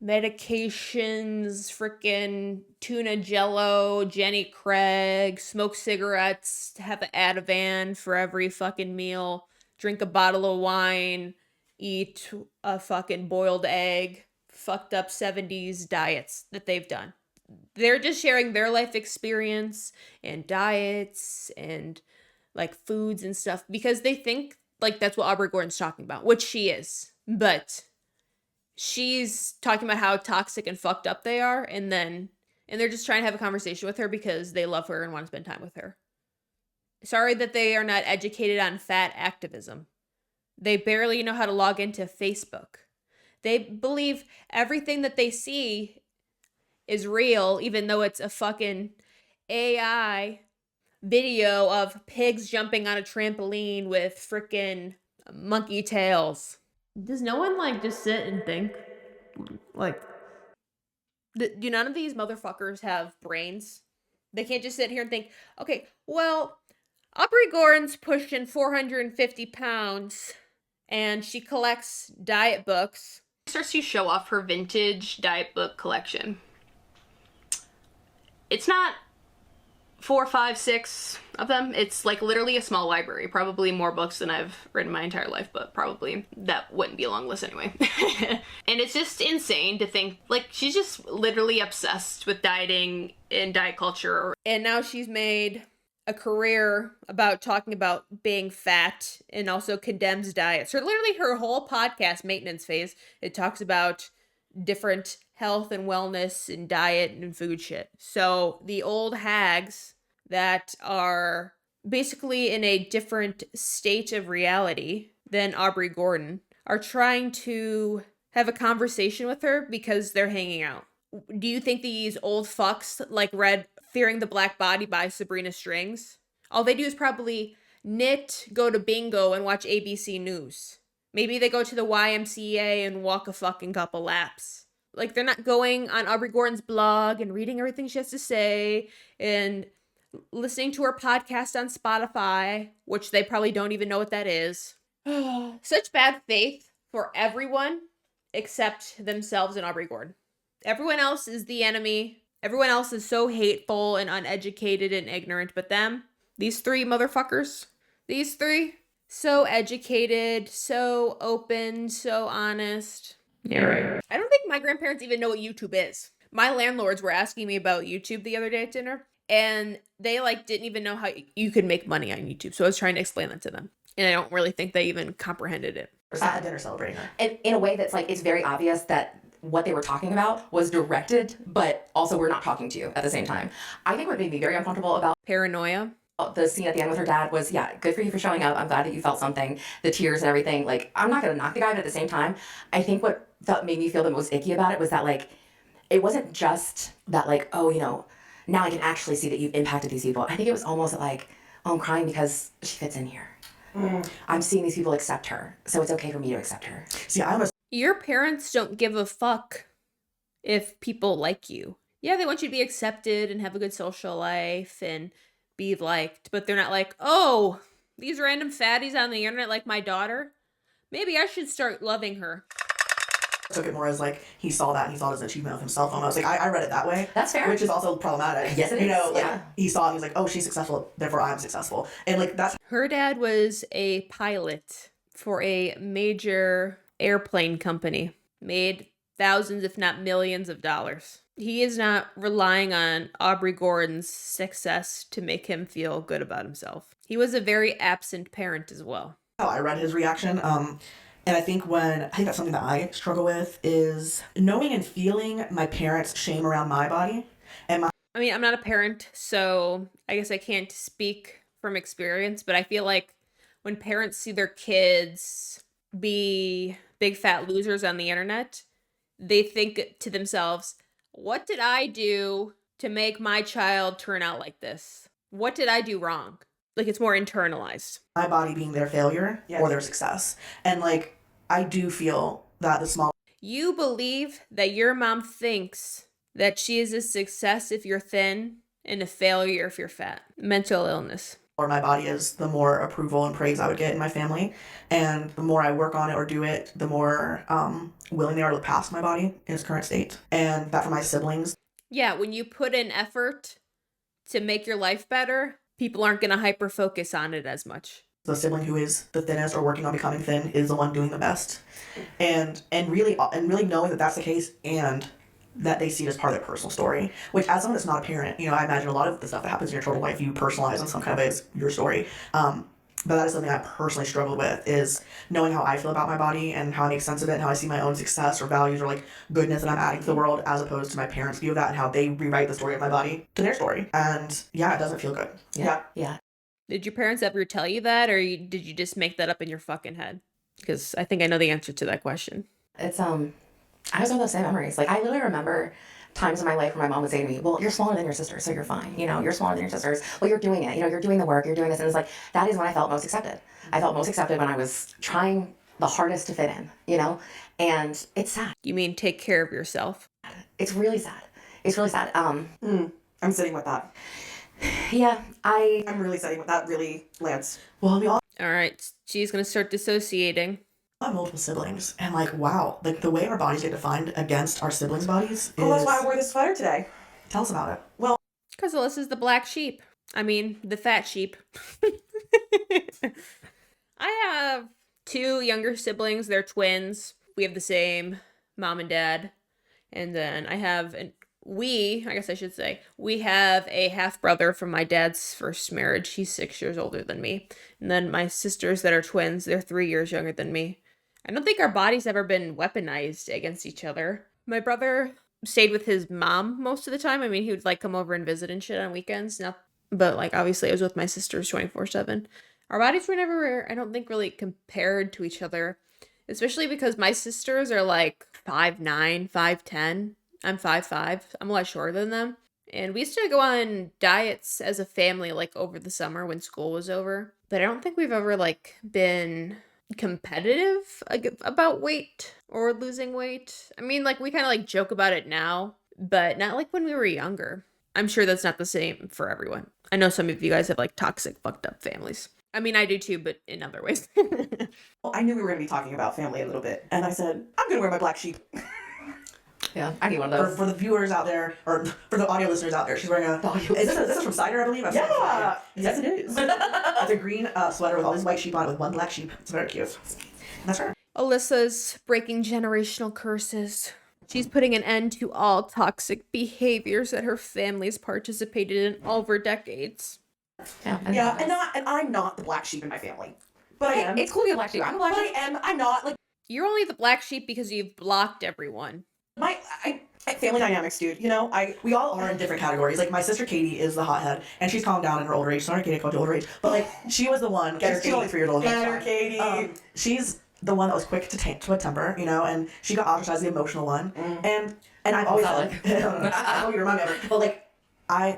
medications, freaking tuna jello, Jenny Craig, smoke cigarettes, have an Ativan for every fucking meal, drink a bottle of wine, eat a fucking boiled egg, fucked up 70s diets that they've done. They're just sharing their life experience and diets and like foods and stuff because they think like that's what Aubrey Gordon's talking about, which she is. But she's talking about how toxic and fucked up they are, and they're just trying to have a conversation with her because they love her and want to spend time with her. Sorry that they are not educated on fat activism. They barely know how to log into Facebook. They believe everything that they see is real, even though it's a fucking AI video of pigs jumping on a trampoline with freaking monkey tails. Does no one like just sit and think? Like, do none of these motherfuckers have brains? They can't just sit here and think, okay, well, Aubrey Gordon's pushing 450 pounds and she collects diet books. She starts to show off her vintage diet book collection. It's not 4, 5, 6 of them. It's like literally a small library, probably more books than I've read in my entire life, but probably that wouldn't be a long list anyway. And it's just insane to think, like, she's just literally obsessed with dieting and diet culture. And now she's made a career about talking about being fat and also condemns diets. So literally her whole podcast, Maintenance Phase, it talks about different health and wellness and diet and food shit. So the old hags that are basically in a different state of reality than Aubrey Gordon are trying to have a conversation with her because they're hanging out. Do you think these old fucks like read Fearing the Black Body by Sabrina Strings? All they do is probably knit, go to bingo, and watch ABC News. Maybe they go to the YMCA and walk a fucking couple laps. Like, they're not going on Aubrey Gordon's blog and reading everything she has to say and listening to her podcast on Spotify, which they probably don't even know what that is. Such bad faith for everyone except themselves and Aubrey Gordon. Everyone else is the enemy. Everyone else is so hateful and uneducated and ignorant, but them, these three motherfuckers, these three, so educated, so open, so honest. Yeah, right. I don't think my grandparents even know what YouTube is. My landlords were asking me about YouTube the other day at dinner, and they like didn't even know how you could make money on YouTube. So I was trying to explain that to them, and I don't really think they even comprehended it. At a dinner celebrating her. And in a way that's like, it's very obvious that what they were talking about was directed, but also we're not talking to you at the same time. I think what made me very uncomfortable about Paranoia. the scene at the end with her dad was, yeah, good for you for showing up. I'm glad that you felt something, the tears and everything. Like, I'm not going to knock the guy, but at the same time, I think what made me feel the most icky about it was that, like, it wasn't just that, like, oh, you know, now I can actually see that you've impacted these people. I think it was almost like, oh, I'm crying because she fits in here. I'm seeing these people accept her, so it's okay for me to accept her. See, I'm a Your parents don't give a fuck if people like you. Yeah, they want you to be accepted and have a good social life and be liked, but they're not like, oh, these random fatties on the internet like my daughter. Maybe I should start loving her. took it more as like he saw that and he saw it as an achievement of himself almost. Like I read it that way. That's fair. Which is also problematic. Yes, it You is, know, like yeah. he saw it and he's like, oh, she's successful, therefore I'm successful. And like that's Her dad was a pilot for a major airplane company, made thousands, if not millions of dollars. He is not relying on Aubrey Gordon's success to make him feel good about himself. He was a very absent parent as well. how I read his reaction. And I think that's something that I struggle with is knowing and feeling my parents' shame around my body and I mean, I'm not a parent, so I guess I can't speak from experience, but I feel like when parents see their kids be big fat losers on the internet, they think to themselves, what did I do to make my child turn out like this? What did I do wrong? Like, it's more internalized. my body being their failure or their success. And like I do feel that the small You believe that your mom thinks that she is a success if you're thin and a failure if you're fat. Mental illness. or my body is, the more approval and praise I would get in my family. And the more I work on it or do it, the more willing they are to look past my body in its current state. And that for my siblings, Yeah, when you put in effort to make your life better, people aren't going to hyper focus on it as much. the sibling who is the thinnest or working on becoming thin is the one doing the best. And really knowing that that's the case and that they see it as part of their personal story, which as someone that's not a parent, you know, I imagine a lot of the stuff that happens in your total life you personalize in some kind of way as your story. But that is something I personally struggle with, is knowing how I feel about my body and how I make sense of it and how I see my own success or values or like goodness that I'm adding to the world, as opposed to my parents' view of that and how they rewrite the story of my body to their story. And yeah, it doesn't feel good. Yeah. Did your parents ever tell you that, or did you just make that up in your fucking head? Because I think I know the answer to that question. It's I was one of those same memories. Like I literally remember times in my life where my mom would say to me, well, you're smaller than your sisters, so you're fine. You know, you're smaller than your sisters. Well, you're doing it. You know, you're doing the work, you're doing this. And it's like, that is when I felt most accepted. I felt most accepted when I was trying the hardest to fit in, you know? And it's sad. You mean take care of yourself? It's really sad. It's really sad. I'm sitting with that. Yeah, I'm really sitting with that, really, Lance. Well, we all All right, she's going to start dissociating. have multiple siblings. And like, wow, like the way our bodies get defined against our siblings' bodies is... Well, that's why I wore this sweater today. Tell us about it. Because Alyssa's the black sheep. I mean, the fat sheep. I have two younger siblings. They're twins. We have the same mom and dad. And then I have we have a half brother from my dad's first marriage. He's 6 years older than me. And then my sisters that are twins, they're 3 years younger than me. I don't think our bodies ever been weaponized against each other. My brother stayed with his mom most of the time. I mean, he would like come over and visit and shit on weekends. But like obviously I was with my sisters 24/7. Our bodies were never, I don't think, really compared to each other. Especially because my sisters are like 5'9", 5'10". I'm 5'5". I'm a lot shorter than them. And we used to go on diets as a family like over the summer when school was over. But I don't think we've ever like been competitive about weight or losing weight. I mean, like we kind of like joke about it now, but not like when we were younger. I'm sure that's not the same for everyone. I know some of you guys have like toxic, fucked up families. I mean, I do too, but in other ways. Well, I knew we were going to be talking about family a little bit. And I said, I'm going to wear my black sheep. yeah, I need one of those. For the viewers out there, or for the audio listeners out there, she's wearing this is from Cider, I believe? Yeah. Yes, it is. It's a green sweater with all these white sheep on it with one black sheep. It's very cute. And that's her. Alyssa's breaking generational curses. She's putting an end to all toxic behaviors that her family's participated in over decades. Yeah, And I'm not the black sheep in my family. But I am. It's cool to be a black sheep. I'm a black But sheep. I'm not, like, You're only the black sheep because you've blocked everyone. family dynamics, dude. You know, We all are in different categories. Like, my sister Katie is the hothead, and she's calmed down in her older age. Sorry, Katie, I called you older age. But, like, she was the one. She's only 3 years old. Get her, Katie. She's the one that was quick to a temper, you know, and she got ostracized, the emotional one. And I've always said, I know you remind me of her, but, like,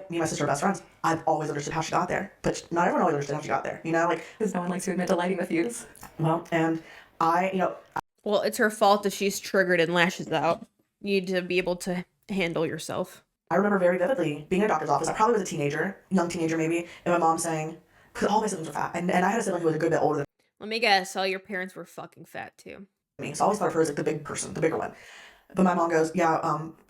me and my sister are best friends. I've always understood how she got there, but not everyone always understood how she got there, you know, like, Because no one likes to admit to lighting the fuse. well, and Well, it's her fault if she's triggered and lashes out. You need to be able to handle yourself. I remember very vividly being in a doctor's office. I probably was a young teenager maybe, and my mom saying, because all my siblings were fat, and I had a sibling who was a good bit older than Let me guess, all your parents were fucking fat too. me. So I always thought of her as like the big person, the bigger one. But my mom goes, yeah,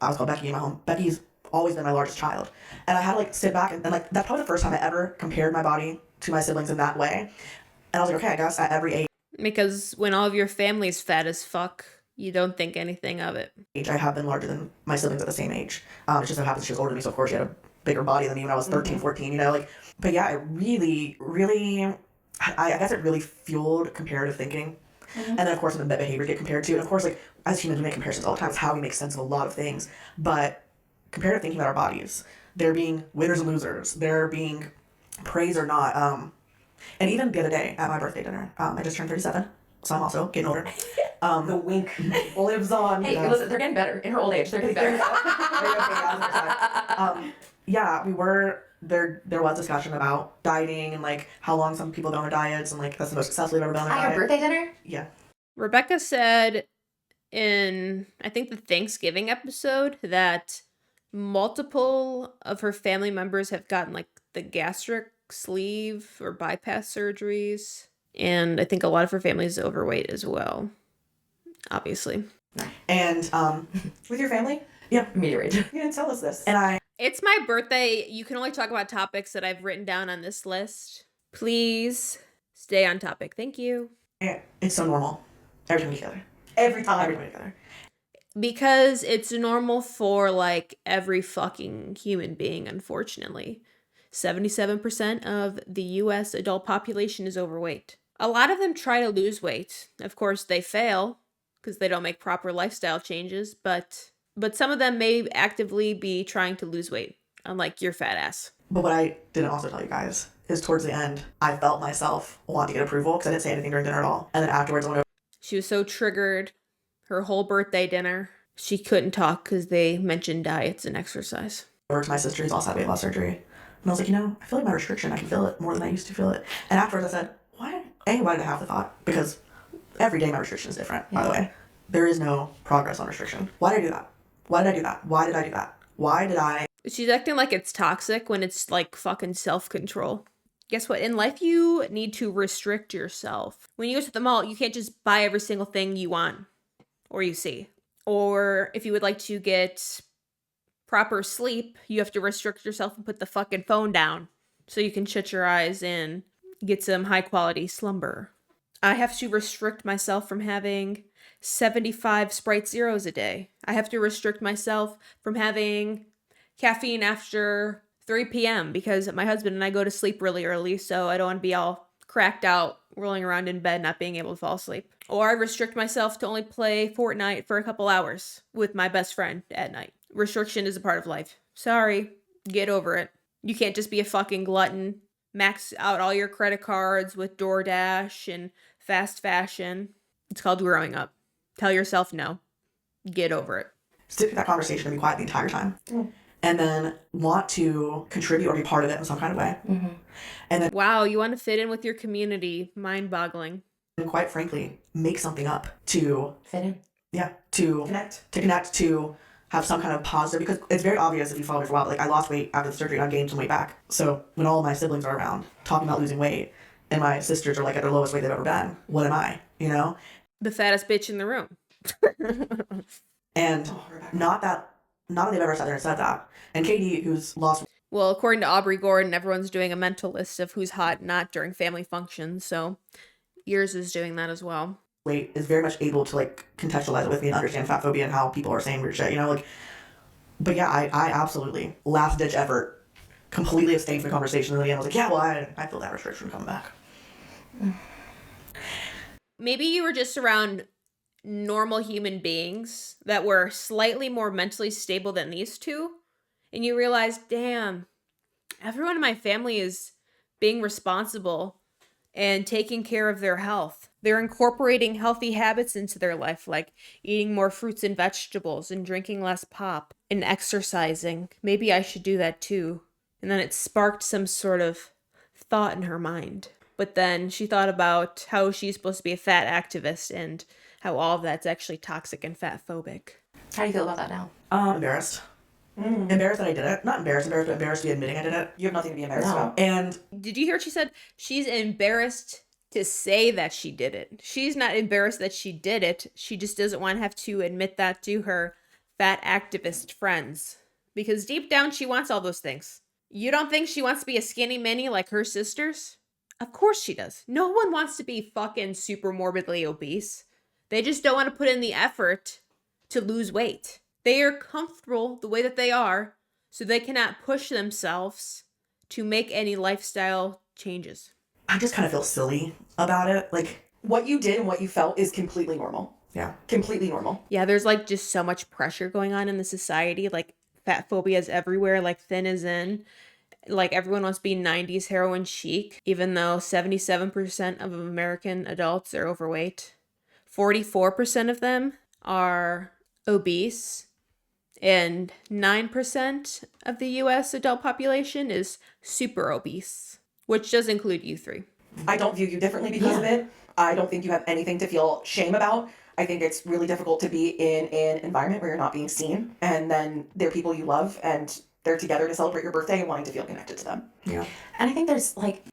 I was called Becky in my home. Becky's always been my largest child. And I had to like sit back and like, that's probably the first time I ever compared my body to my siblings in that way. And I was like, okay, I guess at every age Because when all of your family's fat as fuck, you don't think anything of it. I have been larger than my siblings at the same age. It just so happens she was older than me, so of course she had a bigger body than me when I was 13, 14, you know, like, but yeah, it really, I guess it really fueled comparative thinking. And then of course when the behaviors get compared to, and of course like as humans we make comparisons all the time, it's how we make sense of a lot of things, but comparative thinking about our bodies, there being winners and losers, there being praise or not, and even the other day at my birthday dinner, I just turned 37, so I'm also getting older. The wink lives on. Hey, listen, they're getting better. In her old age, they're getting better. Yeah, there was discussion about dieting and like how long some people go on diets and like that's the most successful they've ever been on a At your diet. birthday dinner? Yeah. Rebecca said in, I think, the Thanksgiving episode that multiple of her family members have gotten like the gastric sleeve or bypass surgeries. And I think a lot of her family is overweight as well, obviously. And With your family? yeah, Media rage. You didn't tell us this. and It's my birthday. You can only talk about topics that I've written down on this list. Please stay on topic. Thank you. it's so normal. Everything together. Every time. Everybody together. Because it's normal for like every fucking human being, unfortunately. 77% of the US adult population is overweight. A lot of them try to lose weight. Of course, they fail because they don't make proper lifestyle changes, but some of them may actively be trying to lose weight, unlike your fat ass. But what I didn't also tell you guys is towards the end, I felt myself want to get approval because I didn't say anything during dinner at all. And then afterwards, I went She was so triggered. Her whole birthday dinner, she couldn't talk because they mentioned diets and exercise. over to my sister who's also had weight loss surgery. And I was like, you know, I feel like my restriction, I can feel it more than I used to feel it. And afterwards I said, why did I have the thought? Because every day my restriction is different, by the way. There is no progress on restriction. Why did I do that? Why did I do that? Why did I do that? Why did I? She's acting like it's toxic when it's like fucking self-control. Guess what? In life, you need to restrict yourself. When you go to the mall, you can't just buy every single thing you want or you see. Or if you would like to get proper sleep, you have to restrict yourself and put the fucking phone down so you can shut your eyes and get some high quality slumber. I have to restrict myself from having 75 Sprite Zeros a day. I have to restrict myself from having caffeine after 3 p.m. because my husband and I go to sleep really early, so I don't want to be all cracked out, rolling around in bed, not being able to fall asleep. Or I restrict myself to only play Fortnite for a couple hours with my best friend at night. Restriction is a part of life. Sorry, get over it. You can't just be a fucking glutton, max out all your credit cards with DoorDash and fast fashion. It's called growing up. Tell yourself no. Get over it. Sit through that conversation and be quiet the entire time. And then want to contribute or be part of it in some kind of way. And then, Wow, you want to fit in with your community. Mind-boggling. quite frankly, make something up to Fit in. connect, to have some kind of positive, because it's very obvious if you follow me for a while, like I lost weight after the surgery and I gained some weight back. So when all my siblings are around talking about losing weight and my sisters are like at their lowest weight they've ever been, what am I, you know? The fattest bitch in the room. And not that they've ever sat there and said that. And Katie, who's lost Well, according to Aubrey Gordon, everyone's doing a mental list of who's hot and not during family functions, so yours is doing that as well. weight, is very much able to like contextualize it with me and understand fat phobia and how people are saying weird shit, you know, like. But yeah, I absolutely last ditch effort completely abstained from the conversation, and then I was like, yeah, well, I feel that restriction coming back. Maybe you were just around normal human beings that were slightly more mentally stable than these two, and you realized, damn, everyone in my family is being responsible and taking care of their health. They're incorporating healthy habits into their life, like eating more fruits and vegetables and drinking less pop and exercising. Maybe I should do that too. And then it sparked some sort of thought in her mind. But then she thought about how she's supposed to be a fat activist and how all of that's actually toxic and fat phobic. How do you feel about that now? Embarrassed. Embarrassed that I did it. Not embarrassed, but embarrassed to be admitting I did it. You have nothing to be embarrassed No. about. And Did you hear what she said? She's embarrassed to say that she did it. She's not embarrassed that she did it. She just doesn't want to have to admit that to her fat activist friends. Because deep down, she wants all those things. You don't think she wants to be a skinny mini like her sisters? Of course she does. No one wants to be fucking super morbidly obese. They just don't want to put in the effort to lose weight. They are comfortable the way that they are, so they cannot push themselves to make any lifestyle changes. I just kind of feel silly about it. Like, What you did and what you felt is completely normal. yeah. Completely normal. Yeah, there's like just so much pressure going on in the society. Like fat phobia is everywhere, like thin is in. Like everyone wants to be 90s heroin chic, even though 77% of American adults are overweight. 44% of them are obese. And 9% of the US adult population is super obese, which does include you three. I don't view you differently because of it. I don't think you have anything to feel shame about. I think it's really difficult to be in an environment where you're not being seen, and then there are people you love and they're together to celebrate your birthday and wanting to feel connected to them. Yeah. And I think there's like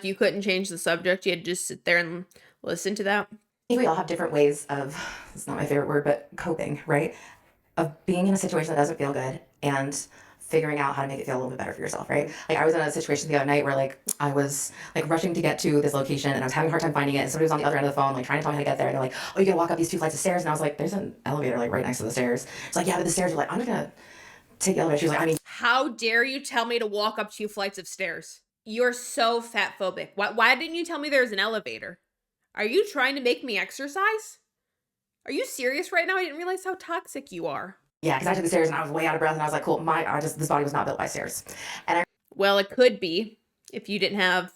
you couldn't change the subject. You had to just sit there and listen to that. I think we all have different ways of, it's not my favorite word, but coping, right? Of being in a situation that doesn't feel good and figuring out how to make it feel a little bit better for yourself, right? Like I was in a situation the other night where like I was like rushing to get to this location and I was having a hard time finding it, and somebody was on the other end of the phone like trying to tell me how to get there. And they're like, oh, you gotta walk up these 2 flights of stairs. And I was like, there's an elevator like right next to the stairs. It's like, yeah, but the stairs are like, I'm not gonna take the elevator. She was like, I mean, How dare you tell me to walk up 2 flights of stairs? You're so fat phobic. Why didn't you tell me there's an elevator? Are you trying to make me exercise? Are you serious right now? I didn't realize how toxic you are. yeah, because I took the stairs and I was way out of breath and I was like, cool, this body was not built by stairs. And I Well, it could be if you didn't have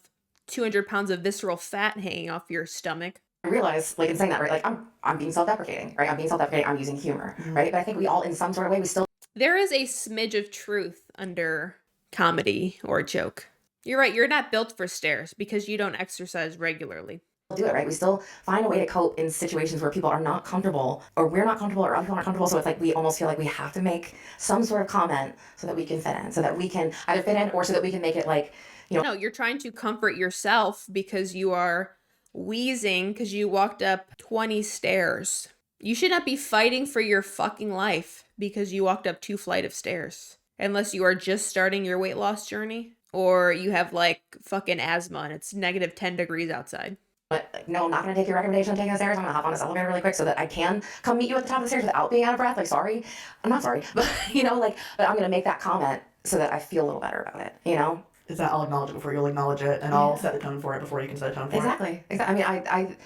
200 pounds of visceral fat hanging off your stomach. realized, like in saying that, right, like I'm being self-deprecating, right? I'm being self-deprecating, I'm using humor, right? But I think we all, in some sort of way, we still There is a smidge of truth under comedy or joke. You're right, you're not built for stairs because you don't exercise regularly. do it, right? We still find a way to cope in situations where people are not comfortable, or we're not comfortable, or other people aren't comfortable. So it's like we almost feel like we have to make some sort of comment so that we can fit in, so that we can either fit in or so that we can make it like, No, you're trying to comfort yourself because you are wheezing because you walked up 20 stairs. You should not be fighting for your fucking life because you walked up 2 flight of stairs. Unless you are just starting your weight loss journey or you have like fucking asthma and it's negative 10 degrees outside. but like, no, I'm not going to take your recommendation on taking the stairs. I'm going to hop on this elevator really quick so that I can come meet you at the top of the stairs without being out of breath. Like, sorry. I'm not sorry. But, but I'm going to make that comment so that I feel a little better about it, Is that I'll acknowledge it before you'll acknowledge it, and I'll set the tone for it before you can set the tone for it. Exactly. I mean, I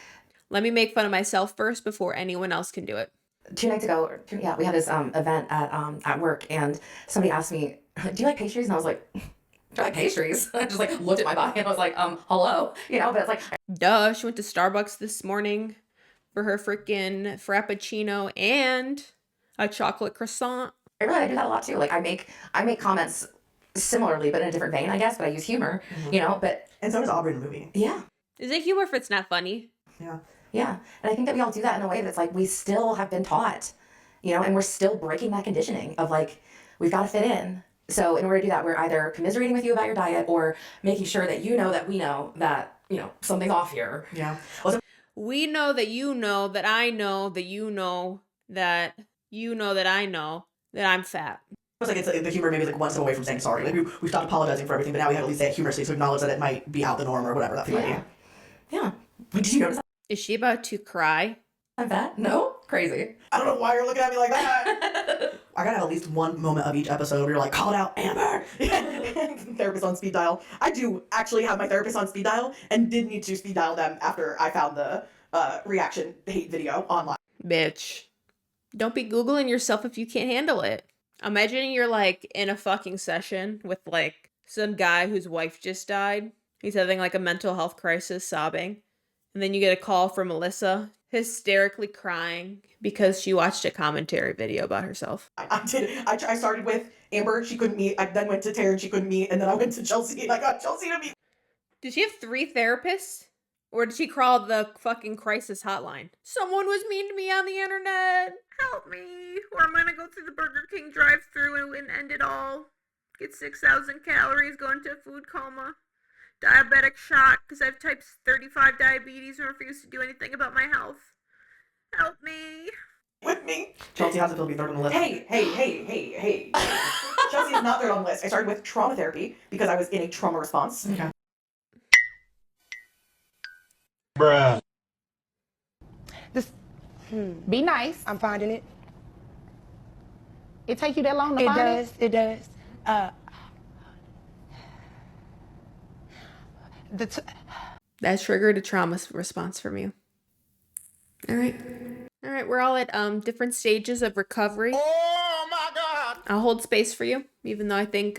Let me make fun of myself first before anyone else can do it. 2 nights ago, we had this event at work, and somebody asked me, do you like pastries? And I was like, do I like pastries? I just like looked at my body and I was like, hello, but it's like, Duh, she went to Starbucks this morning for her freaking frappuccino and a chocolate croissant. I realize I do that a lot too. Like I make comments similarly, but in a different vein, I guess, but I use humor, but And so does Aubrey in the movie. yeah. Is it humor if it's not funny? Yeah. Yeah. And I think that we all do that in a way that's like we still have been taught, and we're still breaking that conditioning of like, we've got to fit in. So in order to do that, we're either commiserating with you about your diet or making sure that you know that we know that, something's off here. Yeah. Well, We know that you know that I know that you know that you know that I know that I'm fat. it's like the humor maybe like one step away from saying sorry. Like we stopped apologizing for everything, but now we have to at least say it humorously to acknowledge that it might be out the norm or whatever that thing might be. Yeah. Wait, did you notice Is she about to cry? I'm fat? No? Crazy. I don't know why you're looking at me like that. I gotta have at least one moment of each episode where you're like, call it out, Amber. Therapist on speed dial. I do actually have my therapist on speed dial and did need to speed dial them after I found the reaction hate video online. Bitch. Don't be Googling yourself if you can't handle it. Imagine you're like in a fucking session with like some guy whose wife just died. He's having like a mental health crisis, sobbing. And then you get a call from Melissa, hysterically crying because she watched a commentary video about herself. I did. I started with Amber. She couldn't meet. I then went to Taryn. She couldn't meet. And then I went to Chelsea and I got Chelsea to meet. Did she have 3 therapists? Or did she call the fucking crisis hotline? Someone was mean to me on the internet. Help me. Or I'm gonna go through the Burger King drive-thru and end it all. Get 6,000 calories, go into a food coma. diabetic shot because I have type 35 diabetes and refuse to do anything about my health. Help me. With me. Chelsea has to feel to be third on the list. Hey. Chelsea is not third on the list. I started with trauma therapy because I was in a trauma response. Okay. Bruh. Just be nice. I'm finding it. It take you that long to find it? It does. That triggered a trauma response from you. All right, we're all at different stages of recovery. Oh my God. I'll hold space for you, even though I think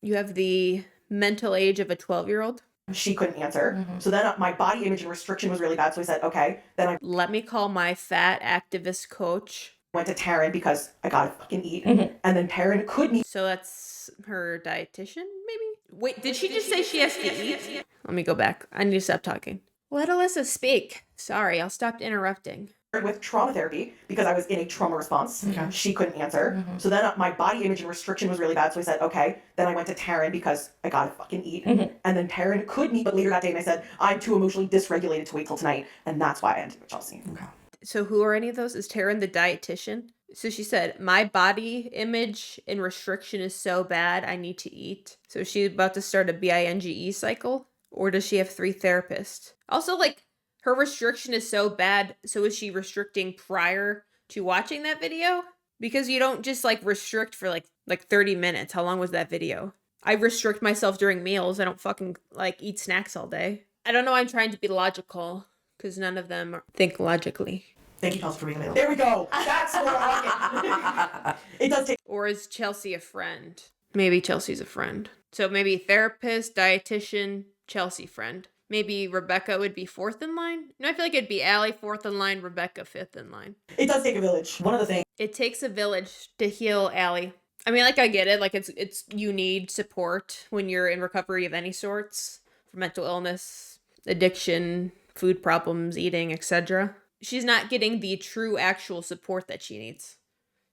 you have the mental age of a 12-year-old. She couldn't answer. So then my body image and restriction was really bad. So I said, okay. Then I Let me call my fat activist coach. went to Taryn because I gotta fucking eat. And then Taryn couldn't So that's her dietitian, maybe? Wait, did she just say she has to eat? Let me go back. I need to stop talking. Let Alyssa speak. Sorry, I'll stop interrupting. with trauma therapy because I was in a trauma response. Okay. She couldn't answer. So then my body image and restriction was really bad. So I said, okay. Then I went to Taryn because I gotta fucking eat. And then Taryn could meet, but later that day, and I said, I'm too emotionally dysregulated to wait till tonight. And that's why I ended with Chelsea. Okay. So who are any of those? Is Taryn the dietitian? So she said, my body image and restriction is so bad, I need to eat. So is she about to start a BINGE cycle? Or does she have 3 therapists? Also, like, her restriction is so bad, so is she restricting prior to watching that video? Because you don't just, like, restrict for, like 30 minutes. How long was that video? I restrict myself during meals. I don't fucking, like, eat snacks all day. I don't know why I'm trying to be logical, because none of them think logically. Thank you, Chelsea, for being available. There we go. That's what I like it. It does take. Or is Chelsea a friend? Maybe Chelsea's a friend. So maybe therapist, dietitian, Chelsea friend. Maybe Rebecca would be 4th in line? No, I feel like it'd be Allie 4th in line, Rebecca 5th in line. It does take a village. One of the things It takes a village to heal Allie. I mean, like, I get it. Like, it's you need support when you're in recovery of any sorts. For mental illness, addiction, food problems, eating, etc. She's not getting the true actual support that she needs.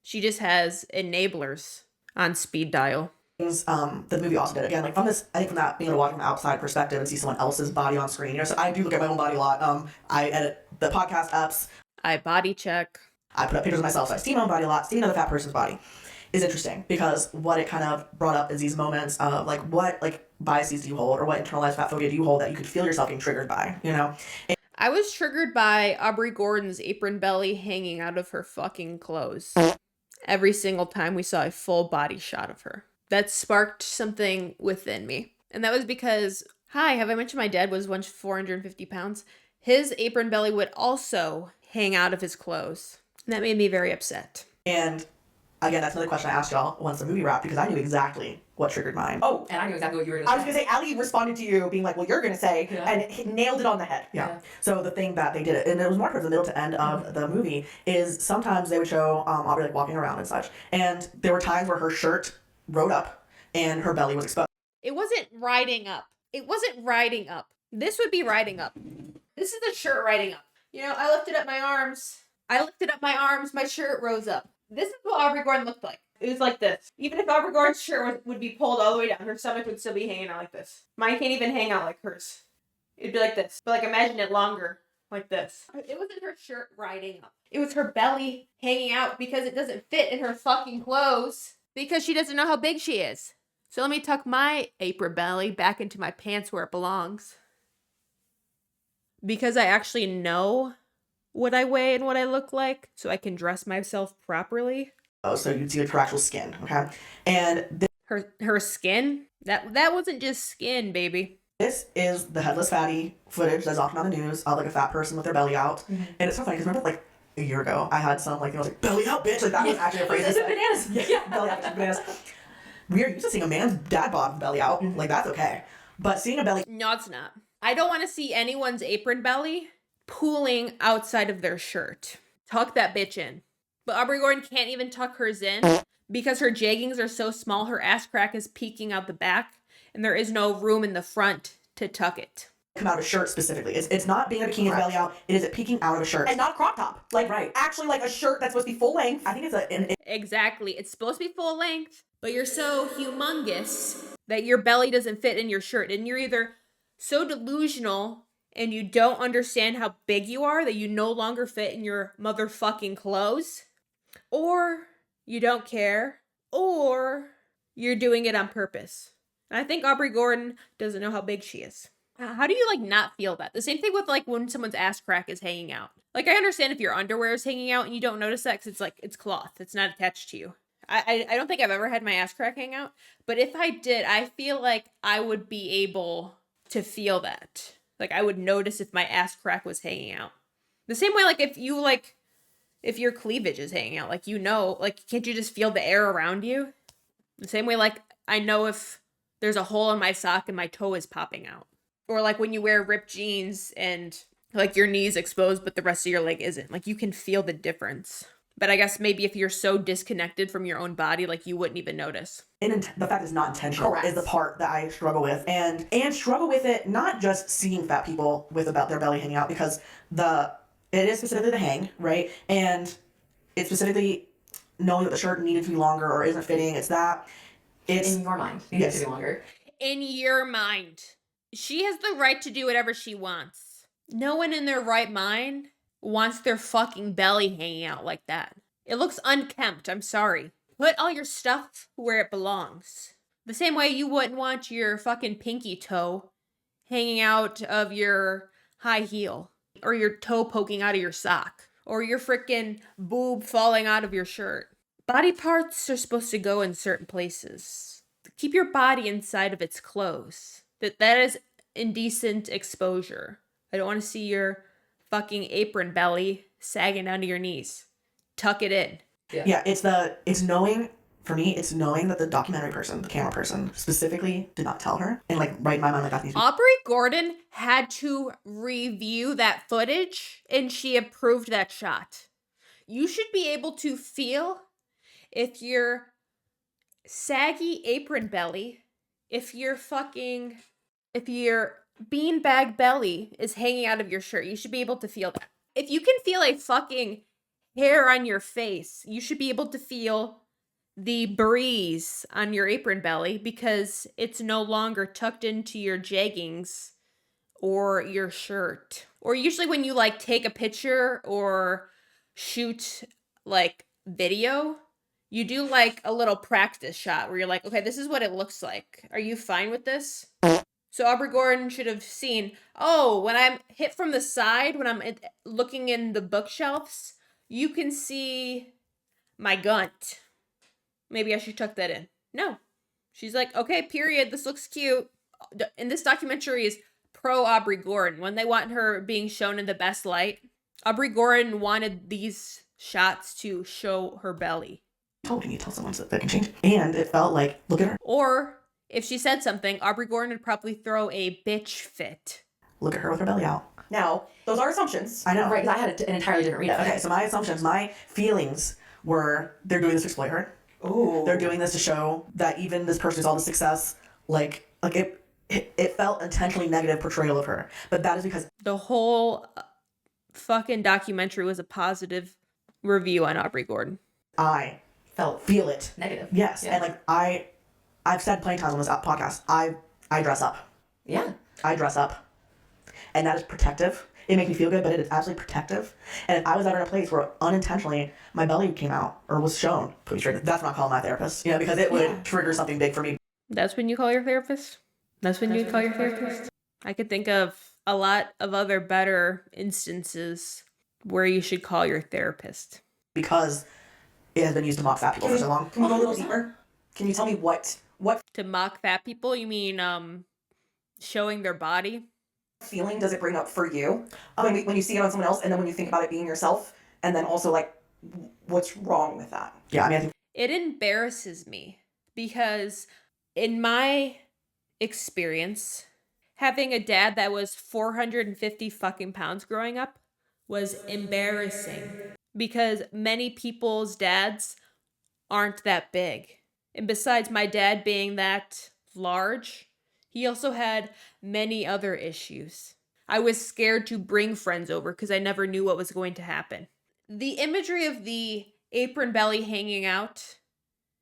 She just has enablers on speed dial. the movie also did. Again, like from this, I think from that being able to watch from the outside perspective and see someone else's body on screen. You know, so I do look at my own body a lot. I edit the podcast apps. I body check. I put up pictures of myself, so I see my own body a lot. Seeing another fat person's body is interesting because what it kind of brought up is these moments of like what like biases do you hold or what internalized fat phobia do you hold that you could feel yourself getting triggered by, you know? I was triggered by Aubrey Gordon's apron belly hanging out of her fucking clothes. Every single time we saw a full body shot of her. That sparked something within me. And that was because, hi, have I mentioned my dad was once 450 pounds? His apron belly would also hang out of his clothes. And that made me very upset. And again, that's another question I asked y'all once the movie wrapped because I knew exactly what triggered mine. Oh, And I knew exactly what you were going I was gonna say, Allie responded to you being like, well, you're gonna say, and it nailed it on the head. Yeah. So the thing that they did, and it was more towards the middle to end of the movie, is sometimes they would show Aubrey like walking around and such, and there were times where her shirt rode up and her belly was exposed. It wasn't riding up. It wasn't riding up. This would be riding up. This is the shirt riding up. You know, I lifted up my arms. My shirt rose up. This is what Aubrey Gordon looked like. It was like this. Even if Aubrey Gordon's shirt would be pulled all the way down, her stomach would still be hanging out like this. Mine can't even hang out like hers. It'd be like this. But like imagine it longer, like this. It wasn't her shirt riding up. It was her belly hanging out because it doesn't fit in her fucking clothes. Because she doesn't know how big she is. So let me tuck my apron belly back into my pants where it belongs. Because I actually know what I weigh and what I look like, so I can dress myself properly. So you'd see like her actual skin, okay? And Her skin? That wasn't just skin, baby. this is the headless fatty footage that's often on the news of like a fat person with their belly out. And it's so funny because remember like a year ago I had some like, I was like, belly out, bitch. Like that was actually a phrase. Is it bananas? Yeah, belly out, bananas. We are used to seeing a man's dad bod belly out. Like that's okay. But seeing a belly No, it's not. I don't want to see anyone's apron belly pooling outside of their shirt. Tuck that bitch in. But Aubrey Gordon can't even tuck hers in because her jeggings are so small, her ass crack is peeking out the back, and there is no room in the front to tuck it. come out of a shirt specifically. It's not being a bikini with belly out. It is it peeking out of a shirt. And not a crop top. Like, Right. actually like a shirt that's supposed to be full length. I think it's an Exactly. It's supposed to be full length, but you're so humongous that your belly doesn't fit in your shirt. And you're either so delusional and you don't understand how big you are that you no longer fit in your motherfucking clothes, or you don't care, or you're doing it on purpose. And I think Aubrey Gordon doesn't know how big she is. How do you like not feel that? The same thing with like when someone's ass crack is hanging out. Like I understand if your underwear is hanging out and you don't notice that because it's like it's cloth, it's not attached to you. I don't think I've ever had my ass crack hang out, but if I did, I feel like I would be able to feel that. Like I would notice if my ass crack was hanging out. The same way, like if your cleavage is hanging out, like like can't you just feel the air around you? The same way, like I know if there's a hole in my sock and my toe is popping out. Or like when you wear ripped jeans and like your knee's exposed but the rest of your leg isn't. Like you can feel the difference. But I guess maybe if you're so disconnected from your own body, like you wouldn't even notice. And the fact it's not intentional Correct. is the part that I struggle with. And struggle with it, not just seeing fat people with about their belly hanging out, because it is specifically the hang, right? And it's specifically knowing that the shirt needed to be longer or isn't fitting. It's in your mind. It needs to be longer. In your mind. She has the right to do whatever she wants. No one in their right mind wants their fucking belly hanging out like that. It looks unkempt, I'm sorry. Put all your stuff where it belongs. The same way you wouldn't want your fucking pinky toe hanging out of your high heel, or your toe poking out of your sock, or your freaking boob falling out of your shirt. Body parts are supposed to go in certain places. Keep your body inside of its clothes. That is indecent exposure. I don't want to see your fucking apron belly sagging down to your knees. Tuck it in. Yeah, it's knowing, for me, it's knowing that the documentary person, the camera person, specifically did not tell her. And like right in my mind, like that needs to be. Aubrey Gordon had to review that footage and she approved that shot. You should be able to feel if your saggy apron belly, if your beanbag belly is hanging out of your shirt, you should be able to feel that. If you can feel a fucking hair on your face, you should be able to feel the breeze on your apron belly because it's no longer tucked into your jeggings or your shirt. Or usually when you like take a picture or shoot like video, you do like a little practice shot where you're like, okay, this is what it looks like. Are you fine with this? So Aubrey Gordon should have seen, oh, when I'm hit from the side, when I'm looking in the bookshelves, you can see my gunt. Maybe I should tuck that in. No. She's like, okay, period. This looks cute. And this documentary is pro Aubrey Gordon. When they want her being shown in the best light, Aubrey Gordon wanted these shots to show her belly. Oh, can you tell someone that can change? And it felt like, look at her. Or if she said something, Aubrey Gordon would probably throw a bitch fit. Look at her with her belly out. Now, those are assumptions. I know. Right, because I had an entirely different read of it. Okay, so my assumptions, my feelings were they're doing this to exploit her. Ooh. They're doing this to show that even this person who's all the success, like it felt intentionally negative portrayal of her. But that is because the whole fucking documentary was a positive review on Aubrey Gordon. I feel it. Negative. Yes, Yeah. and like I've said plenty of times on this podcast, I dress up. Yeah. I dress up. And that is protective. It makes me feel good, but it is absolutely protective. And if I was ever in a place where unintentionally my belly came out or was shown, put me straight, that's when I call my therapist. Yeah, because it would trigger something big for me. That's when you call your therapist? That's when you call your therapist? I could think of a lot of other better instances where you should call your therapist. Because it has been used to mock fat people for so long. Can we go a little deeper? Can you tell me what To mock fat people? You mean showing their body? feeling does it bring up for you when you see it on someone else, and then when you think about it being yourself, and then also like what's wrong with that? Yeah, I mean, I think It embarrasses me because in my experience, having a dad that was 450 fucking pounds growing up was embarrassing because many people's dads aren't that big. And besides my dad being that large, he also had many other issues. I was scared to bring friends over because I never knew what was going to happen. The imagery of the apron belly hanging out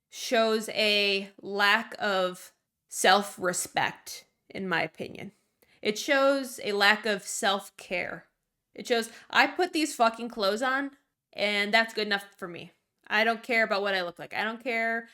shows a lack of self-respect, in my opinion. It shows a lack of self-care. It shows, I put these fucking clothes on, and that's good enough for me. I don't care about what I look like. I don't care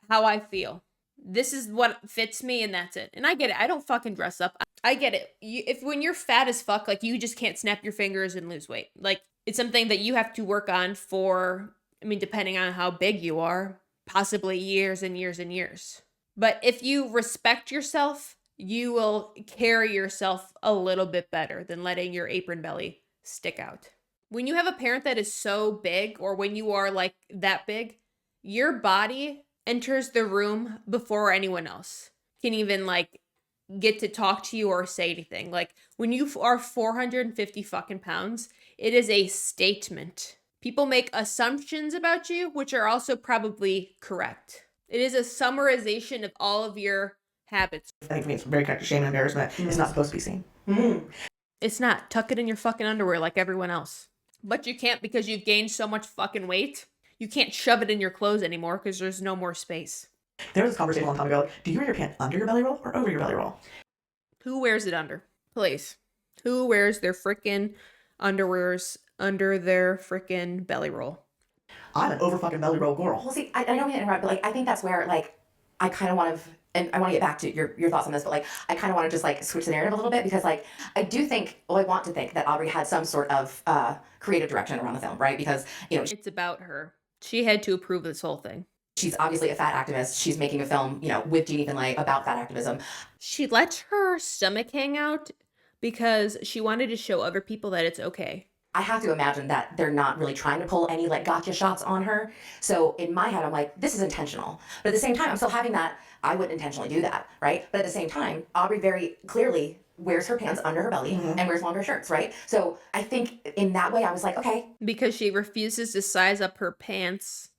how I feel. This is what fits me, and that's it. And I get it. I don't fucking dress up. I get it. When you're fat as fuck, like, you just can't snap your fingers and lose weight. Like, it's something that you have to work on for, I mean, depending on how big you are, possibly years and years and years. But if you respect yourself, you will carry yourself a little bit better than letting your apron belly stick out. When you have a parent that is so big, or when you are like that big, your body enters the room before anyone else can even like get to talk to you or say anything. Like, when you are 450 fucking pounds, it is a statement. People make assumptions about you, which are also probably correct. It is a summarization of all of your habits. I think for me it's very connected to shame and embarrassment. It's not supposed to be seen. It's not. Tuck it in your fucking underwear like everyone else. But you can't, because you've gained so much fucking weight. You can't shove it in your clothes anymore because there's no more space. There was this conversation a long time ago. Do you wear your pants under your belly roll or over your belly roll? Who wears it under? Please. Who wears their freaking underwears under their freaking belly roll? I'm an over fucking belly roll girl. Well, see, I don't mean to interrupt, but like, I think that's where like I kind of want to, and I want to get back to your thoughts on this, but like, I kind of want to just like switch the narrative a little bit, because like, I do think, well, I want to think that Aubrey had some sort of creative direction around the film, right? Because, you know, It's about her. She had to approve this whole thing. she's obviously a fat activist. She's making a film, you know, with Jeannie Finlay about fat activism. She let her stomach hang out because she wanted to show other people that it's okay. I have to imagine that they're not really trying to pull any like gotcha shots on her. So in my head, I'm like, this is intentional. But at the same time, I'm still having that, I wouldn't intentionally do that, right? But at the same time, Aubrey very clearly wears her pants under her belly and wears longer shirts, right? So I think in that way, I was like, okay. Because she refuses to size up her pants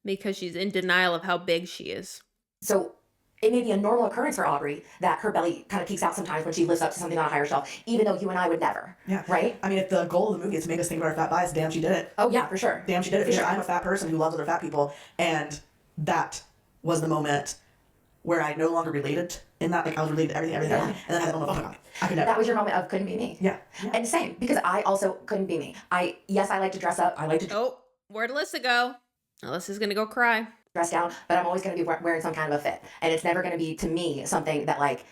because she's in denial of how big she is. So it may be a normal occurrence for Aubrey that her belly kind of peeks out sometimes when she lifts up to something on a higher shelf, even though you and I would never. Yeah. Right? I mean, if the goal of the movie is to make us think about our fat bodies, damn, she did it. Oh, yeah, for sure. Damn, she did it. For Because sure. I'm a fat person who loves other fat people. And that was the moment where I no longer related in that. Like, I was related to everything. And then I had that moment of, oh my God, I could never. That was your moment of couldn't be me. Yeah. And same, because I also couldn't be me. I like to dress up. I like to Oh, where'd Alyssa go? Alyssa's gonna go cry. dress down, but I'm always going to be wearing some kind of a fit. And it's never going to be, to me, something that like,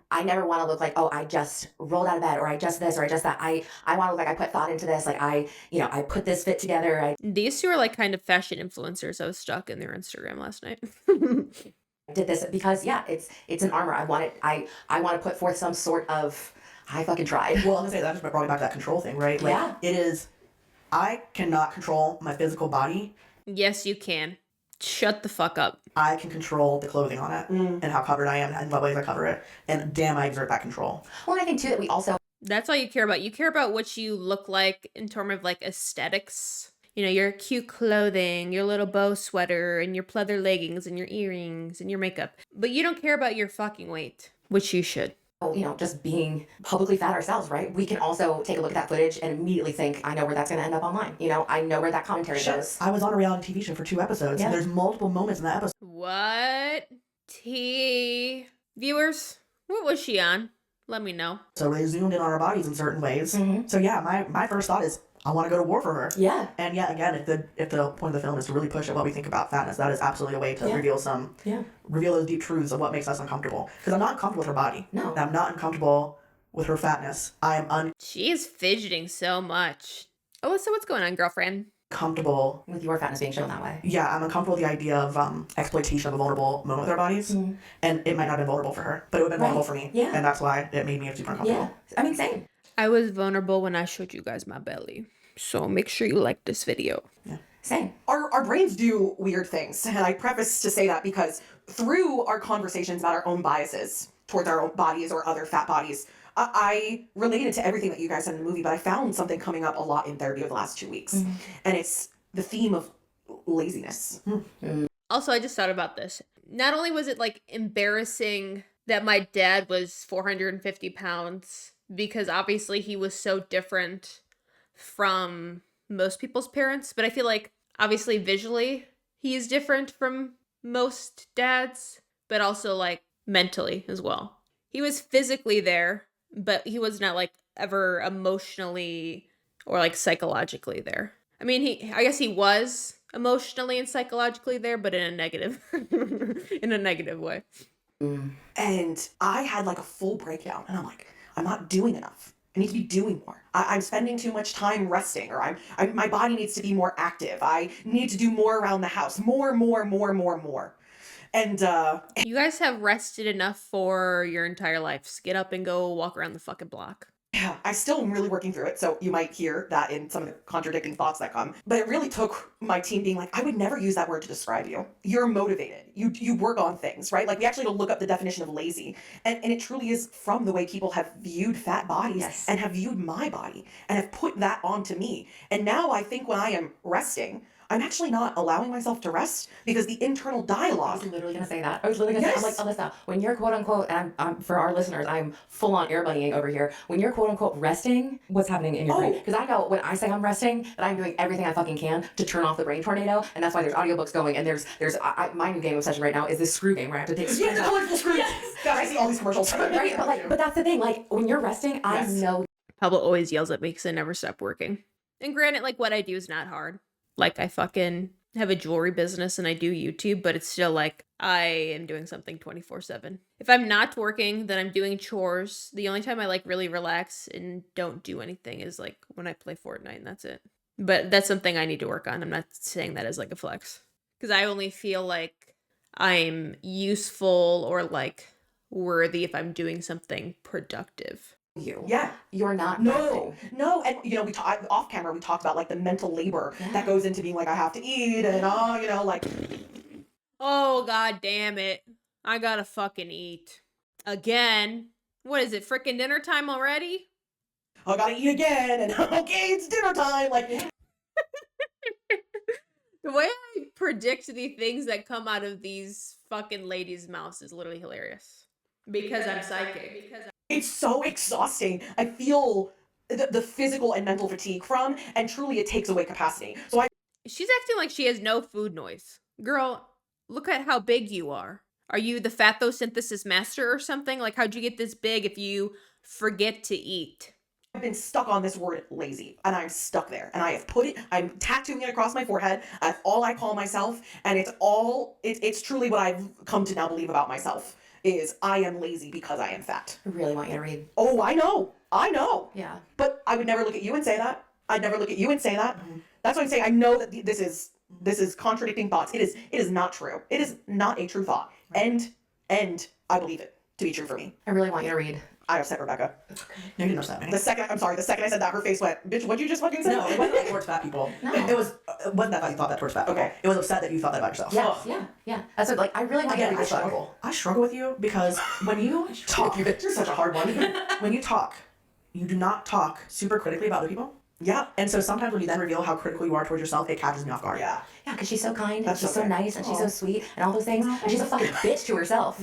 I never want to look like, oh, I just rolled out of bed, or I just this, or I just that. I want to look like I put thought into this. Like I put this fit together. These two are like kind of fashion influencers. I was stuck in their Instagram last night. Did this because it's an armor. I want to put forth some sort of, I fucking tried. Well, I'm gonna say that just brought me back to that control thing, right? Like, Yeah. it is, I cannot control my physical body. Yes, you can. Shut the fuck up. I can control the clothing on it and how covered I am and what ways I cover it. And damn, I exert that control. Well, and I think too that we also That's all you care about. You care about what you look like in terms of like aesthetics. You know, your cute clothing, your little bow sweater, and your pleather leggings, and your earrings, and your makeup. But you don't care about your fucking weight, which you should. just being publicly fat ourselves, right? We can also take a look at that footage and immediately think, I know where that's going to end up online. I know where that commentary goes. I was on a reality TV show for 2 episodes, Yeah. and there's multiple moments in that episode. What? Viewers, what was she on? Let me know. So they zoomed in on our bodies in certain ways. Mhm. So yeah, my first thought is, I want to go to war for her. Yeah. And yeah, again, if the point of the film is to really push at what we think about fatness, that is absolutely a way to Yeah. reveal those deep truths of what makes us uncomfortable. Because I'm not uncomfortable with her body. No. And I'm not uncomfortable with her fatness. I am She is fidgeting so much. Oh, so what's going on, girlfriend? uncomfortable. With your fatness being shown that way. Yeah, I'm uncomfortable with the idea of exploitation of a vulnerable moment with our bodies. Mhm. And it might not have been vulnerable for her, but it would have been vulnerable for me. Yeah. And that's why it made me super uncomfortable. Yeah. I mean, same. I was vulnerable when I showed you guys my belly. So make sure you like this video. Same. Our brains do weird things. And I preface to say that because through our conversations about our own biases towards our own bodies or other fat bodies, I related to everything that you guys said in the movie, but I found something coming up a lot in therapy over the last 2 weeks. Mm-hmm. And it's the theme of laziness. Also, I just thought about this. Not only was it like embarrassing that my dad was 450 pounds, because obviously he was so different from most people's parents, but I feel like obviously visually he is different from most dads, but also like mentally as well. He was physically there, but he was not like ever emotionally or like psychologically there. I mean, I guess he was emotionally and psychologically there, but in a negative, in a negative way. And I had like a full breakdown, and I'm like, I'm not doing enough. I need to be doing more. I'm spending too much time resting, or my body needs to be more active. I need to do more around the house, more. And You guys have rested enough for your entire lives. Get up and go walk around the fucking block. yeah, I still am really working through it. So you might hear that in some of the contradicting thoughts that come. But it really took my team being like, I would never use that word to describe you. You're motivated. You work on things, right? Like we actually had to look up the definition of lazy. And it truly is from the way people have viewed fat bodies and have viewed my body and have put that onto me. And now I think when I am resting, I'm actually not allowing myself to rest because the internal dialogue. I was literally gonna say that. I was literally gonna say, I'm like, Alyssa, when you're quote unquote, and I'm for our listeners, I'm full on air bunnying over here. When you're quote unquote resting, what's happening in your brain? Because I know when I say I'm resting, that I'm doing everything I fucking can to turn off the brain tornado, and that's why there's audiobooks going, and there's my new game obsession right now is this screw game where I have to take screws the out. colorful screws. God, I see all these commercials. Right, but that's the thing. Like when you're resting, I know. Pablo always yells at me because I never stop working. And granted, like what I do is not hard. Like I fucking have a jewelry business and I do YouTube, but it's still like I am doing something 24/7. If I'm not working, then I'm doing chores. The only time I like really relax and don't do anything is like when I play Fortnite, and that's it. But that's something I need to work on. I'm not saying that as like a flex, because I only feel like I'm useful or like worthy if I'm doing something productive. You're not No, and you know, off camera we talked about like the mental labor that goes into being like I have to eat and you know, like Oh god damn it. I gotta fucking eat. Again. What is it, frickin' dinner time already? I gotta eat again and okay, it's dinner time. Like The way I predict the things that come out of these fucking ladies' mouths is literally hilarious. Because I'm psychic. it's so exhausting. I feel the physical and mental fatigue from, and truly it takes away capacity. So She's acting like she has no food noise. Girl, look at how big you are. Are you the photosynthesis master or something? Like, how'd you get this big if you forget to eat? I've been stuck on this word lazy, and I'm stuck there, and I have I'm tattooing it across my forehead. That's all I call myself, and it's truly what I've come to now believe about myself is I am lazy because I am fat. I really want you to read. Oh, I know. Yeah. But I would never look at you and say that. I'd never look at you and say that. That's what I'm saying. I know that this is contradicting thoughts. It is not true. It is not a true thought. And I believe it to be true for me. I really want you to read. I upset Rebecca. No, you didn't upset me. The second I said that, her face went, bitch, what'd you just fucking say? No, it wasn't like towards fat people. No. It wasn't that you thought that towards fat people. Okay. It was upset that you thought that about yourself. Yeah. That's what, like, I really want you to Again, read I this book. struggle. I struggle with you because when you talk, You're such a hard one. when you talk, you do not talk super critically about other people. Yeah. And so sometimes when you then reveal how critical you are towards yourself, it catches me off guard. Yeah. Yeah, because she's so kind, That's and she's so okay. nice, and she's so sweet, and all those things, and she's a fucking bitch to herself.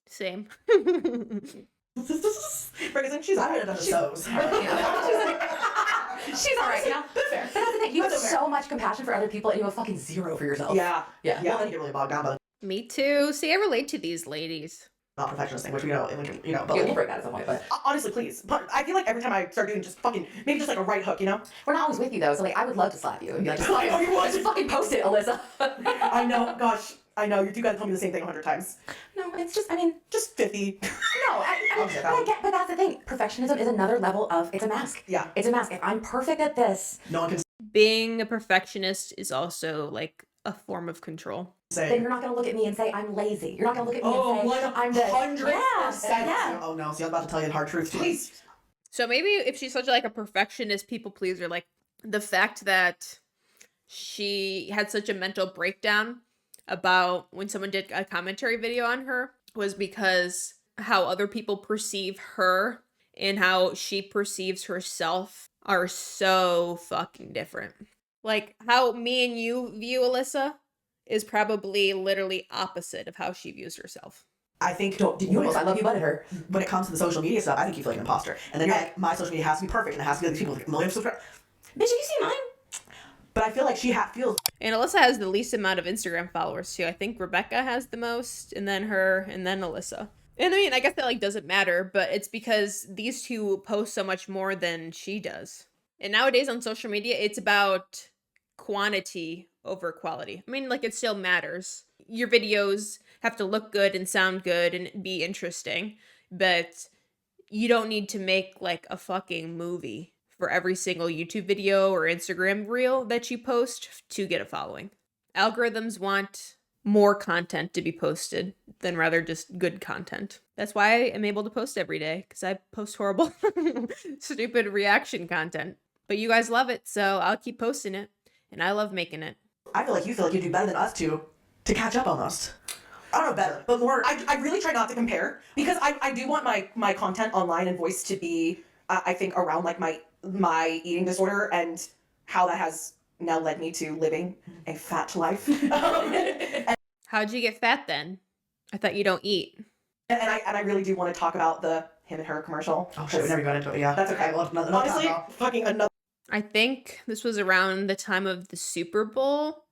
Same. Ferguson, she's I would have done the so's. She's alright, you know? That's fair. But that's the thing, you have That's so much compassion for other people, and you have fucking zero for yourself. Yeah. Yeah. Well, then you get really bogged down by the Me too. See, I relate to these ladies. not perfectionist thing, which we know, but We'll break that at some point, but Honestly, please. But I feel like every time I start doing just fucking, maybe just like a right hook, you know? we're not always with you, though, so, like, I would love to slap you and be like, just I know you would. just fucking post it, Alyssa. I know, gosh. I know, you guys tell me the same thing 100 times. No, it's just, I mean, Just 50. no, but that's the thing. Perfectionism is another level of, it's a mask. Yeah. It's a mask. If I'm perfect at this, no one can Being a perfectionist is also like a form of control. then say, you're not gonna look at me and say I'm lazy. You're not gonna look at me and say I'm this. 100%. Yeah. oh no, see, I was about to tell you the hard truth too. Please. So maybe if she's such like a perfectionist people pleaser, like the fact that she had such a mental breakdown about when someone did a commentary video on her was because how other people perceive her and how she perceives herself are so fucking different. Like how me and you view Alyssa is probably literally opposite of how she views herself. I think You almost, I love you, butted her. when it comes to the social media stuff, I think you feel like an imposter. And then like, my social media has to be perfect and it has to be like these people with millions of subscribers. Bitch, have you seen mine? But I feel like she feels And Alyssa has the least amount of Instagram followers too. I think Rebecca has the most, and then her, and then Alyssa. And I mean, I guess that like doesn't matter, but it's because these two post so much more than she does. And nowadays on social media, it's about quantity over quality. I mean, like it still matters. Your videos have to look good and sound good and be interesting, but you don't need to make like a fucking movie for every single YouTube video or Instagram reel that you post to get a following. Algorithms want more content to be posted than rather just good content. That's why I am able to post every day, because I post horrible, stupid reaction content. But you guys love it, so I'll keep posting it, and I love making it. I feel like you do better than us to catch up almost. I don't know better, but more. I really try not to compare because I do want my content online and voice to be, I think, around like my eating disorder and how that has now led me to living a fat life. How'd you get fat then? I thought you don't eat. And I really do want to talk about the him and her commercial. Oh shit, we never got into it. Yeah, That's okay. Well, Honestly, fucking another. I think this was around the time of the Super Bowl,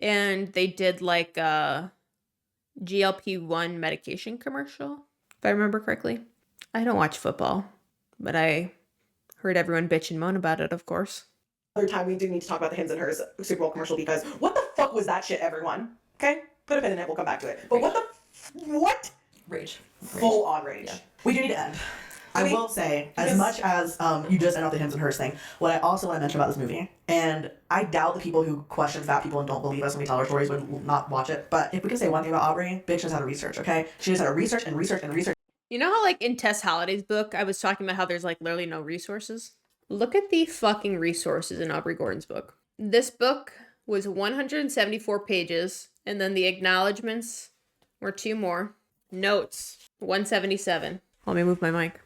and they did like a GLP-1 medication commercial, if I remember correctly. I don't watch football, but I heard everyone bitch and moan about it, of course. Other time we do need to talk about the Hims and Hers Super Bowl commercial because what the fuck was that shit, everyone? Okay, put a pin in it. We'll come back to it. But what? Rage. Full on rage. Yeah. we do need to end. I will say, as much as you just end off the Hims and Hers thing, what I also want to mention about this movie, and I doubt the people who question fat people and don't believe us when we tell our stories would not watch it, but if we can say one thing about Aubrey, bitch knows how to research, okay? She knows how to research and research and research. You know how like in Tess Holliday's book, I was talking about how there's like literally no resources? Look at the fucking resources in Aubrey Gordon's book. This book was 174 pages, and then the acknowledgments were 2 more. Notes, 177. Let me move my mic.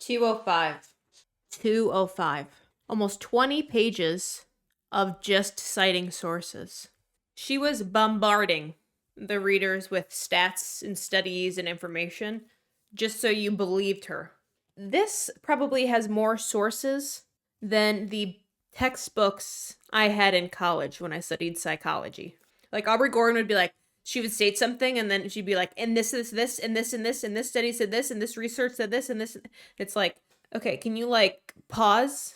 $205. Almost 20 pages of just citing sources. She was bombarding the readers with stats and studies and information just so you believed her. This probably has more sources than the textbooks I had in college when I studied psychology. Like Aubrey Gordon would be like, she would state something and then she'd be like, and this, and this, and this study said this, and this research said this, and this. It's like, okay, can you like pause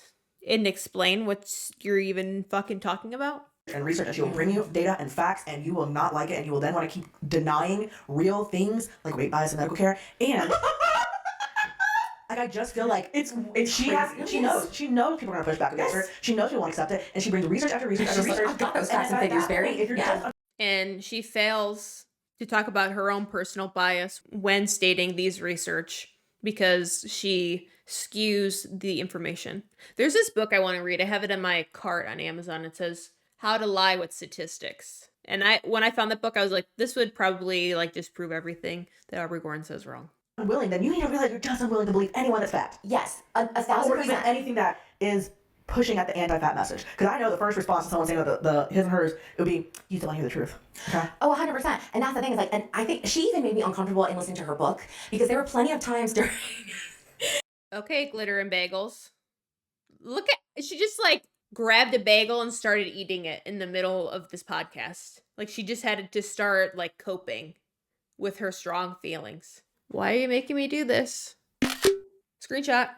and explain what you're even fucking talking about? And research, and she will bring you data and facts, and you will not like it, and you will then want to keep denying real things like weight bias and medical care. And like I just feel like she knows people are gonna push back against her. She knows people won't accept it, and she brings research after research after research. I've got those facts and figures, Barry. If you're just And she fails to talk about her own personal bias when stating these research because she skews the information. There's this book I want to read. I have it in my cart on Amazon. It says How to Lie with Statistics. And when I found that book, I was like, this would probably like disprove everything that Aubrey Gordon says wrong. unwilling, then you need to realize you're just unwilling to believe anyone that's fat. Yes, a Or even 1,000%. anything that is pushing at the anti-fat message. Because I know the first response to someone saying the his and hers, it would be, you still want to hear the truth. Okay? Oh, 100%. And that's the thing is like, and I think she even made me uncomfortable in listening to her book because there were plenty of times during. Okay, glitter and bagels. Look at, she just like grabbed a bagel and started eating it in the middle of this podcast. Like she just had to start like coping with her strong feelings. Why are you making me do this? Screenshot.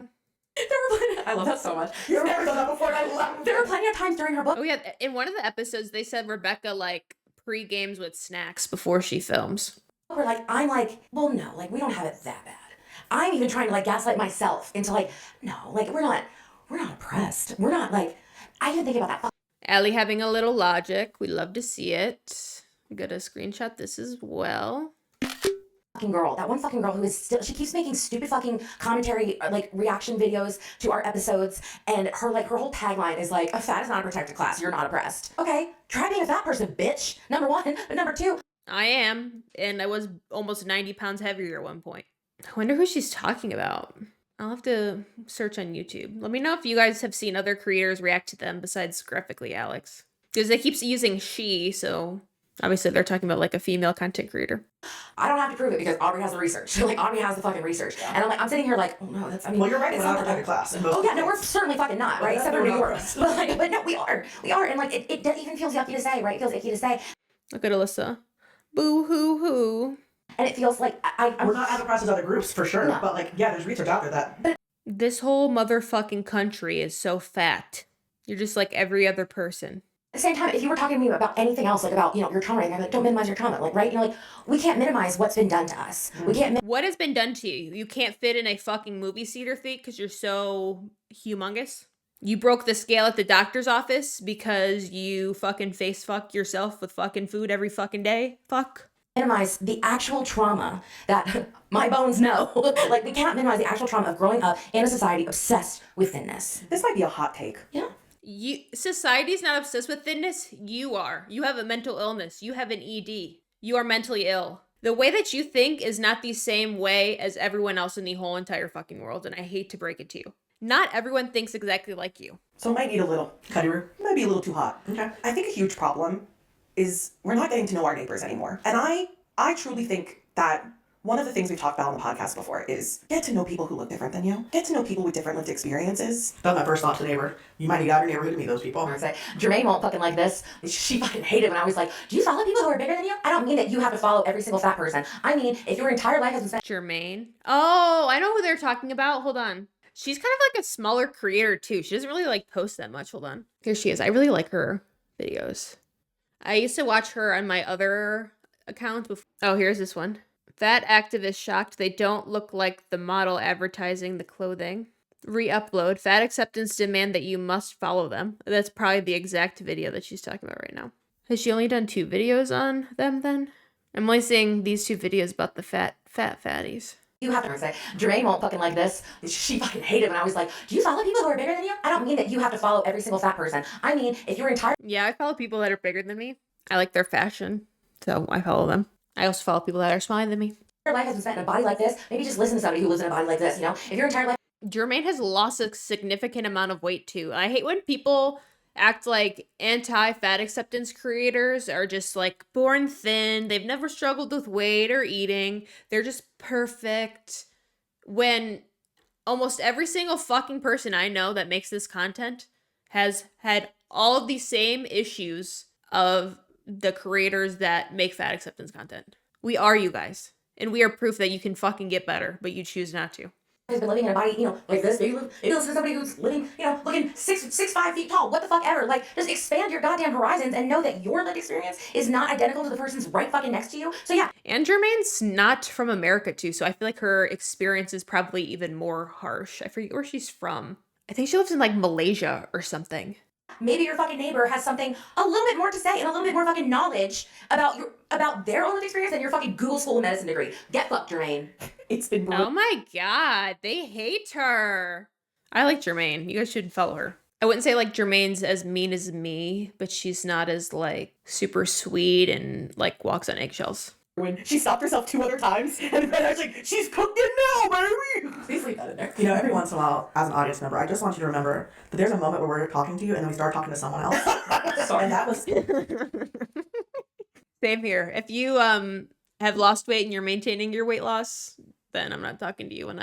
I love that so much. You've never done that before, and I love it. There were plenty of times during her book. Oh yeah, in one of the episodes they said Rebecca like pre-games with snacks before she films. Where like I'm like, well, no, like we don't have it that bad. I'm even trying to like gaslight myself into like, no, like we're not oppressed. We're not like, I even think about that. Allie having a little logic. We'd love to see it. I'm gonna screenshot this as well. Fucking girl, that one fucking girl who is still, she keeps making stupid fucking commentary, like reaction videos to our episodes, and her whole tagline is like, a fat is not a protected class, you're not oppressed. Okay, try being a fat person, bitch. Number one, but number two. I am, and I was almost 90 pounds heavier at one point. I wonder who she's talking about. I'll have to search on YouTube. Let me know if you guys have seen other creators react to them besides graphically Alex. Because they keep using she, so Obviously, they're talking about like a female content creator. I don't have to prove it because Aubrey has the research. Like, Aubrey has the fucking research. And I'm sitting here like, oh no, that's, I mean. Well, you're right, it's we're not not a private class. Oh yeah, no, we're certainly fucking not, right? Except for New York. But no, we are. And like, it even feels yucky to say, right? It feels icky to say. Look at Alyssa. Boo hoo hoo. And it feels like we're not as oppressed as other groups for sure, No. but like, yeah, there's research out there that. This whole motherfucking country is so fat. You're just like every other person. At the same time, if you were talking to me about anything else, like about, your trauma, I'm like, don't minimize your trauma, like, right? Like, we can't minimize what's been done to us. We can't. What has been done to you? You can't fit in a fucking movie theater seat because you're so humongous? You broke the scale at the doctor's office because you fucking face fuck yourself with fucking food every fucking day? Fuck. Minimize the actual trauma that my bones know. Like, we cannot minimize the actual trauma of growing up in a society obsessed with thinness. This might be a hot take. Yeah. Society's not obsessed with thinness. You are. You have a mental illness. You have an ED. You are mentally ill. The way that you think is not the same way as everyone else in the whole entire fucking world, and I hate to break it to you. Not everyone thinks exactly like you. So it might need a little. 𝓁 Might be a little too hot. Okay. I think a huge problem is we're not getting to know our neighbors anymore. And I truly think that one of the things we've talked about on the podcast before is get to know people who look different than you. Get to know people with different lived experiences. That was my first thought to the neighbor. You might need out of your neighborhood to meet those people. I would say, 𝒻𝑜𝓁𝓁𝓁𝑔 won't fucking like this. She fucking hated when I was like, do you follow people who are bigger than you? I don't mean that you have to follow every single fat person. I mean, if your entire life has been spent. 𝒻𝑜𝓁. Oh, I know who they're talking about. Hold on. She's kind of like a smaller creator too. She doesn't really like post that much. Hold on. Here she is. I really like her videos. I used to watch her on my other account before. Oh, here's this one. Fat activists shocked they don't look like the model advertising the clothing. Re-upload. Fat acceptance demand that you must follow them. That's probably the exact video that she's talking about right now. Has she only done 2 videos on them then? I'm only seeing these 2 videos about the fat fatties. You have to say, 𝒻𝑜𝓁𝓁 won't fucking like this. She fucking hated when I was like, do you follow people who are bigger than you? I don't mean that you have to follow every single fat person. I mean, if your entire. Yeah, I follow people that are bigger than me. I like their fashion, so I follow them. I also follow people that are smaller than me. Your life has been spent in a body like this. Maybe just listen to somebody who lives in a body like this, If your entire life. 𝒻𝑜𝓁 has lost a significant amount of weight too. I hate when people act like anti-fat acceptance creators are just like born thin. They've never struggled with weight or eating. They're just perfect. When almost every single fucking person I know that makes this content has had all of the same issues of the creators that make fat acceptance content. We are you guys. And we are proof that you can fucking get better, but you choose not to. Has been living in a body, like this. Maybe listen to somebody who's living, looking 6'5" feet tall. What the fuck ever? Like, just expand your goddamn horizons and know that your lived experience is not identical to the person's right fucking next to you. So yeah. And 𝒻𝑜𝓁's not from America too, so I feel like her experience is probably even more harsh. I forget where she's from. I think she lives in like Malaysia or something. Maybe your fucking neighbor has something a little bit more to say and a little bit more fucking knowledge about their own lived experience than your fucking Google School of Medicine degree. Get fucked, 𝒻𝑜𝓁. It's been Oh my god, they hate her. I like 𝒻𝑜𝓁. You guys should follow her. I wouldn't say like 𝒻𝑜𝓁's as mean as me, but she's not as like super sweet and like walks on eggshells. when she stopped herself 2 other times, and then I was like, she's cooking now, baby! Please leave that in there. Every once in a while, as an audience member, I just want you to remember that there's a moment where we're talking to you and then we start talking to someone else. Sorry. And that was... Same here. If you have lost weight and you're maintaining your weight loss, then I'm not talking to you when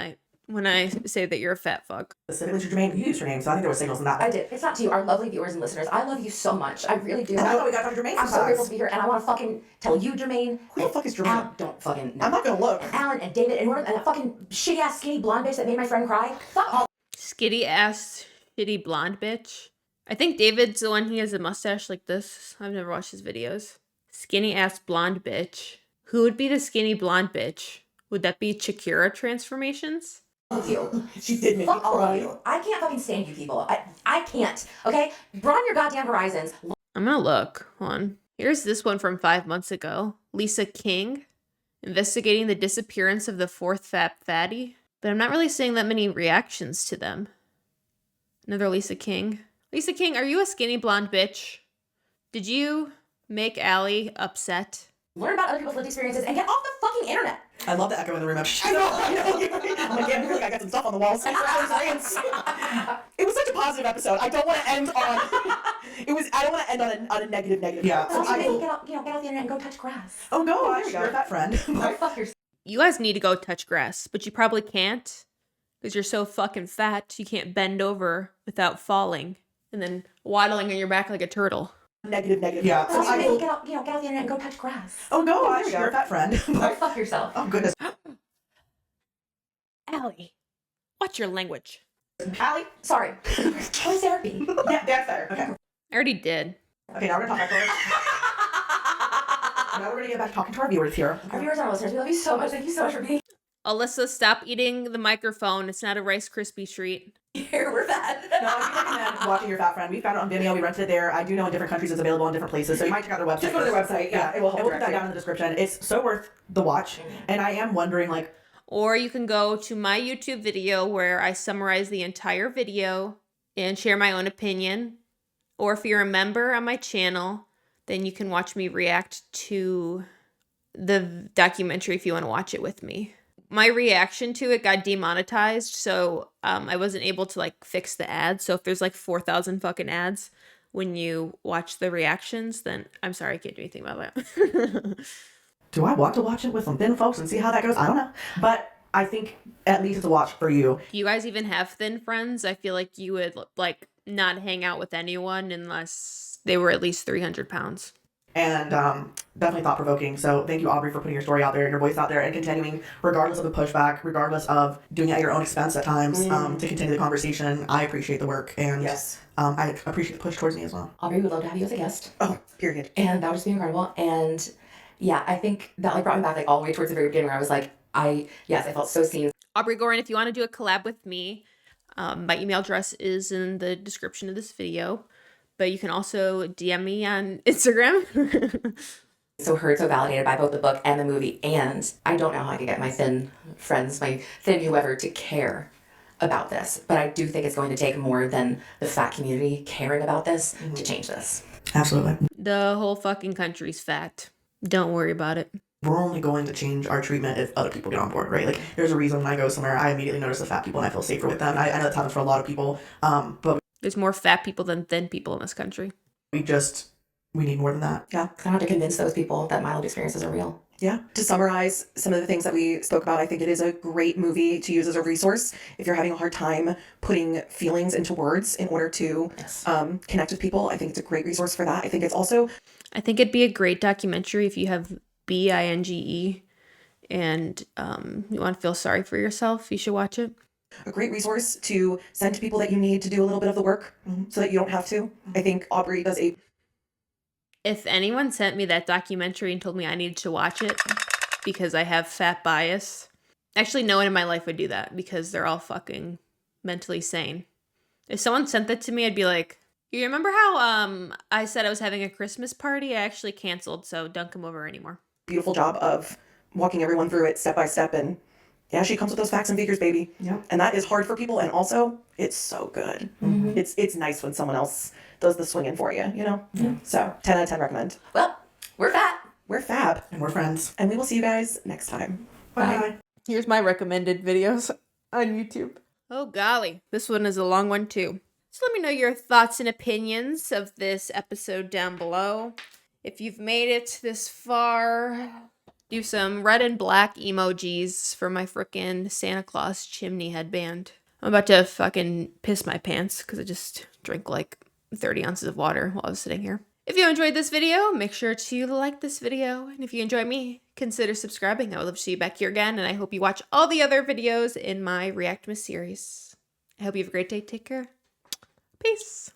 I say that you're a fat fuck. Specifically to Jermaine, you used her name, so I think there were signals in that one. I did. It's not to you, our lovely viewers and listeners. I love you so much. I really do. And I thought we got Dr. Jermaine I'm so sometimes. grateful to be here, and I want to fucking tell you, Jermaine. Who the fuck is Jermaine? Alan, don't fucking. I'm not gonna look. Alan and David and a fucking shitty ass skinny blonde bitch that made my friend cry. Fuck all. Skitty ass shitty blonde bitch. I think David's the one. He has a mustache like this. I've never watched his videos. Skinny ass blonde bitch. Who would be the skinny blonde bitch? Would that be 𝒾𝓃𝓃 transformations? Of you. She did make me Fuck all of cry. you. I can't fucking stand you people. I can't. Okay? Broaden your goddamn horizons. I'm gonna look. Hold on. Here's this one from 5 months ago. Lisa King, investigating the disappearance of the 4th Fab Fatty. But I'm not really seeing that many reactions to them. Another Lisa King. Lisa King, are you a skinny blonde bitch? Did you make Allie upset? Learn about other people's lived experiences and get off the fucking internet. I love the echo in the room. I know. I'm like, yeah, I feel like I got some stuff on the walls. It was such a positive episode. I don't want to end on. It was. I don't want to end on a negative. Yeah. note. So maybe get off the internet and go touch grass. Oh, go there watch we go. Yur Fat Friend. Go fuck yourself. You guys need to go touch grass, but you probably can't because you're so fucking fat you can't bend over without falling and then waddling on your back like a turtle. Negative. Yeah. note. So maybe get off the internet and go touch grass. Oh, go watch there we go. Yur Fat Friend. Go fuck yourself. Oh, goodness. Allie, watch your language. Allie? Sorry. Choice therapy. Yeah, that's fair. Okay. I already did. Okay, now we're gonna talk back to our... Now we're gonna get back to talking to our viewers here. Our viewers and our listeners, we love you so much. Thank you so much for being Alyssa, stop eating the microphone. It's not a Rice Krispie treat. here. We're fat. No, I do recommend watching Yur Fat Friend. We found it on Vimeo. We rented it there. I do know in different countries it's available in different places, so you might check out their website. Just go to their first. website. Yeah, it will help. And we'll put that direct you. down in the description. It's so worth the watch. And I am wondering, like, Or you can go to my YouTube video where I summarize the entire video and share my own opinion. Or if you're a member on my channel, then you can watch me react to the documentary if you want to watch it with me. My reaction to it got demonetized, so I wasn't able to like fix the ads. So if there's like 4,000 fucking ads when you watch the reactions, then I'm sorry, I can't do anything about that. do I want to watch it with some thin folks and see how that goes? I don't know. But I think at least it's a watch for you. Do you guys even have thin friends? I feel like you would like not hang out with anyone unless they were at least 300 pounds. And definitely thought-provoking. So thank you, Aubrey, for putting your story out there, your voice out there, and continuing, regardless of the pushback, regardless of doing it at your own expense at times, to continue the conversation. I appreciate the work, and Yes. I appreciate the push towards me as well. Aubrey, we'd love to have you as a guest. Oh, period. And that would just be incredible. And yeah, I think that like brought me back like all the way towards the very beginning where I was like, I felt so seen. Aubrey Gordon, if you want to do a collab with me, my email address is in the description of this video. But you can also DM me on Instagram. So heard, so validated by both the book and the movie. And I don't know how I can get my thin friends, my thin whoever to care about this. But I do think it's going to take more than the fat community caring about this to change this. Absolutely. The whole fucking country's fat. Don't worry about it. We're only going to change our treatment if other people get on board, right? Like, there's a reason when I go somewhere, I immediately notice the fat people and I feel safer with them. I know that's happened for a lot of people, but There's more fat people than thin people in this country. we need more than that. Yeah. I want to convince those people that mild experiences are real. Yeah. To summarize some of the things that we spoke about, I think it is a great movie to use as a resource if you're having a hard time putting feelings into words in order to connect with people. I think it's a great resource for that. I think it's also I think it'd be a great documentary if you have binge and you want to feel sorry for yourself. You should watch it. a great resource to send to people that you need to do a little bit of the work so that you don't have to. I think Aubrey does a... If anyone sent me that documentary and told me I needed to watch it because I have fat bias, actually no one in my life would do that because they're all fucking mentally sane. If someone sent that to me, I'd be like, you remember how I said I was having a Christmas party? I actually canceled, so don't come over anymore. beautiful job of walking everyone through it step by step. And yeah, she comes with those facts and figures, baby. Yeah. And that is hard for people. And also, it's so good. Mm-hmm. It's nice when someone else does the swinging for you, you know? Yeah. So 10 out of 10 recommend. Well, we're fat. We're fab. And we're friends. And we will see you guys next time. Bye. Here's my recommended videos on YouTube. Oh golly, this one is a long one too. So let me know your thoughts and opinions of this episode down below. If you've made it this far, do some red and black emojis for my frickin' Santa Claus chimney headband. I'm about to fucking piss my pants because I just drank like 30 ounces of water while I was sitting here. If you enjoyed this video, make sure to like this video. And if you enjoy me, consider subscribing. I would love to see you back here again. And I hope you watch all the other videos in my Reactmas series. I hope you have a great day. Take care. Peace.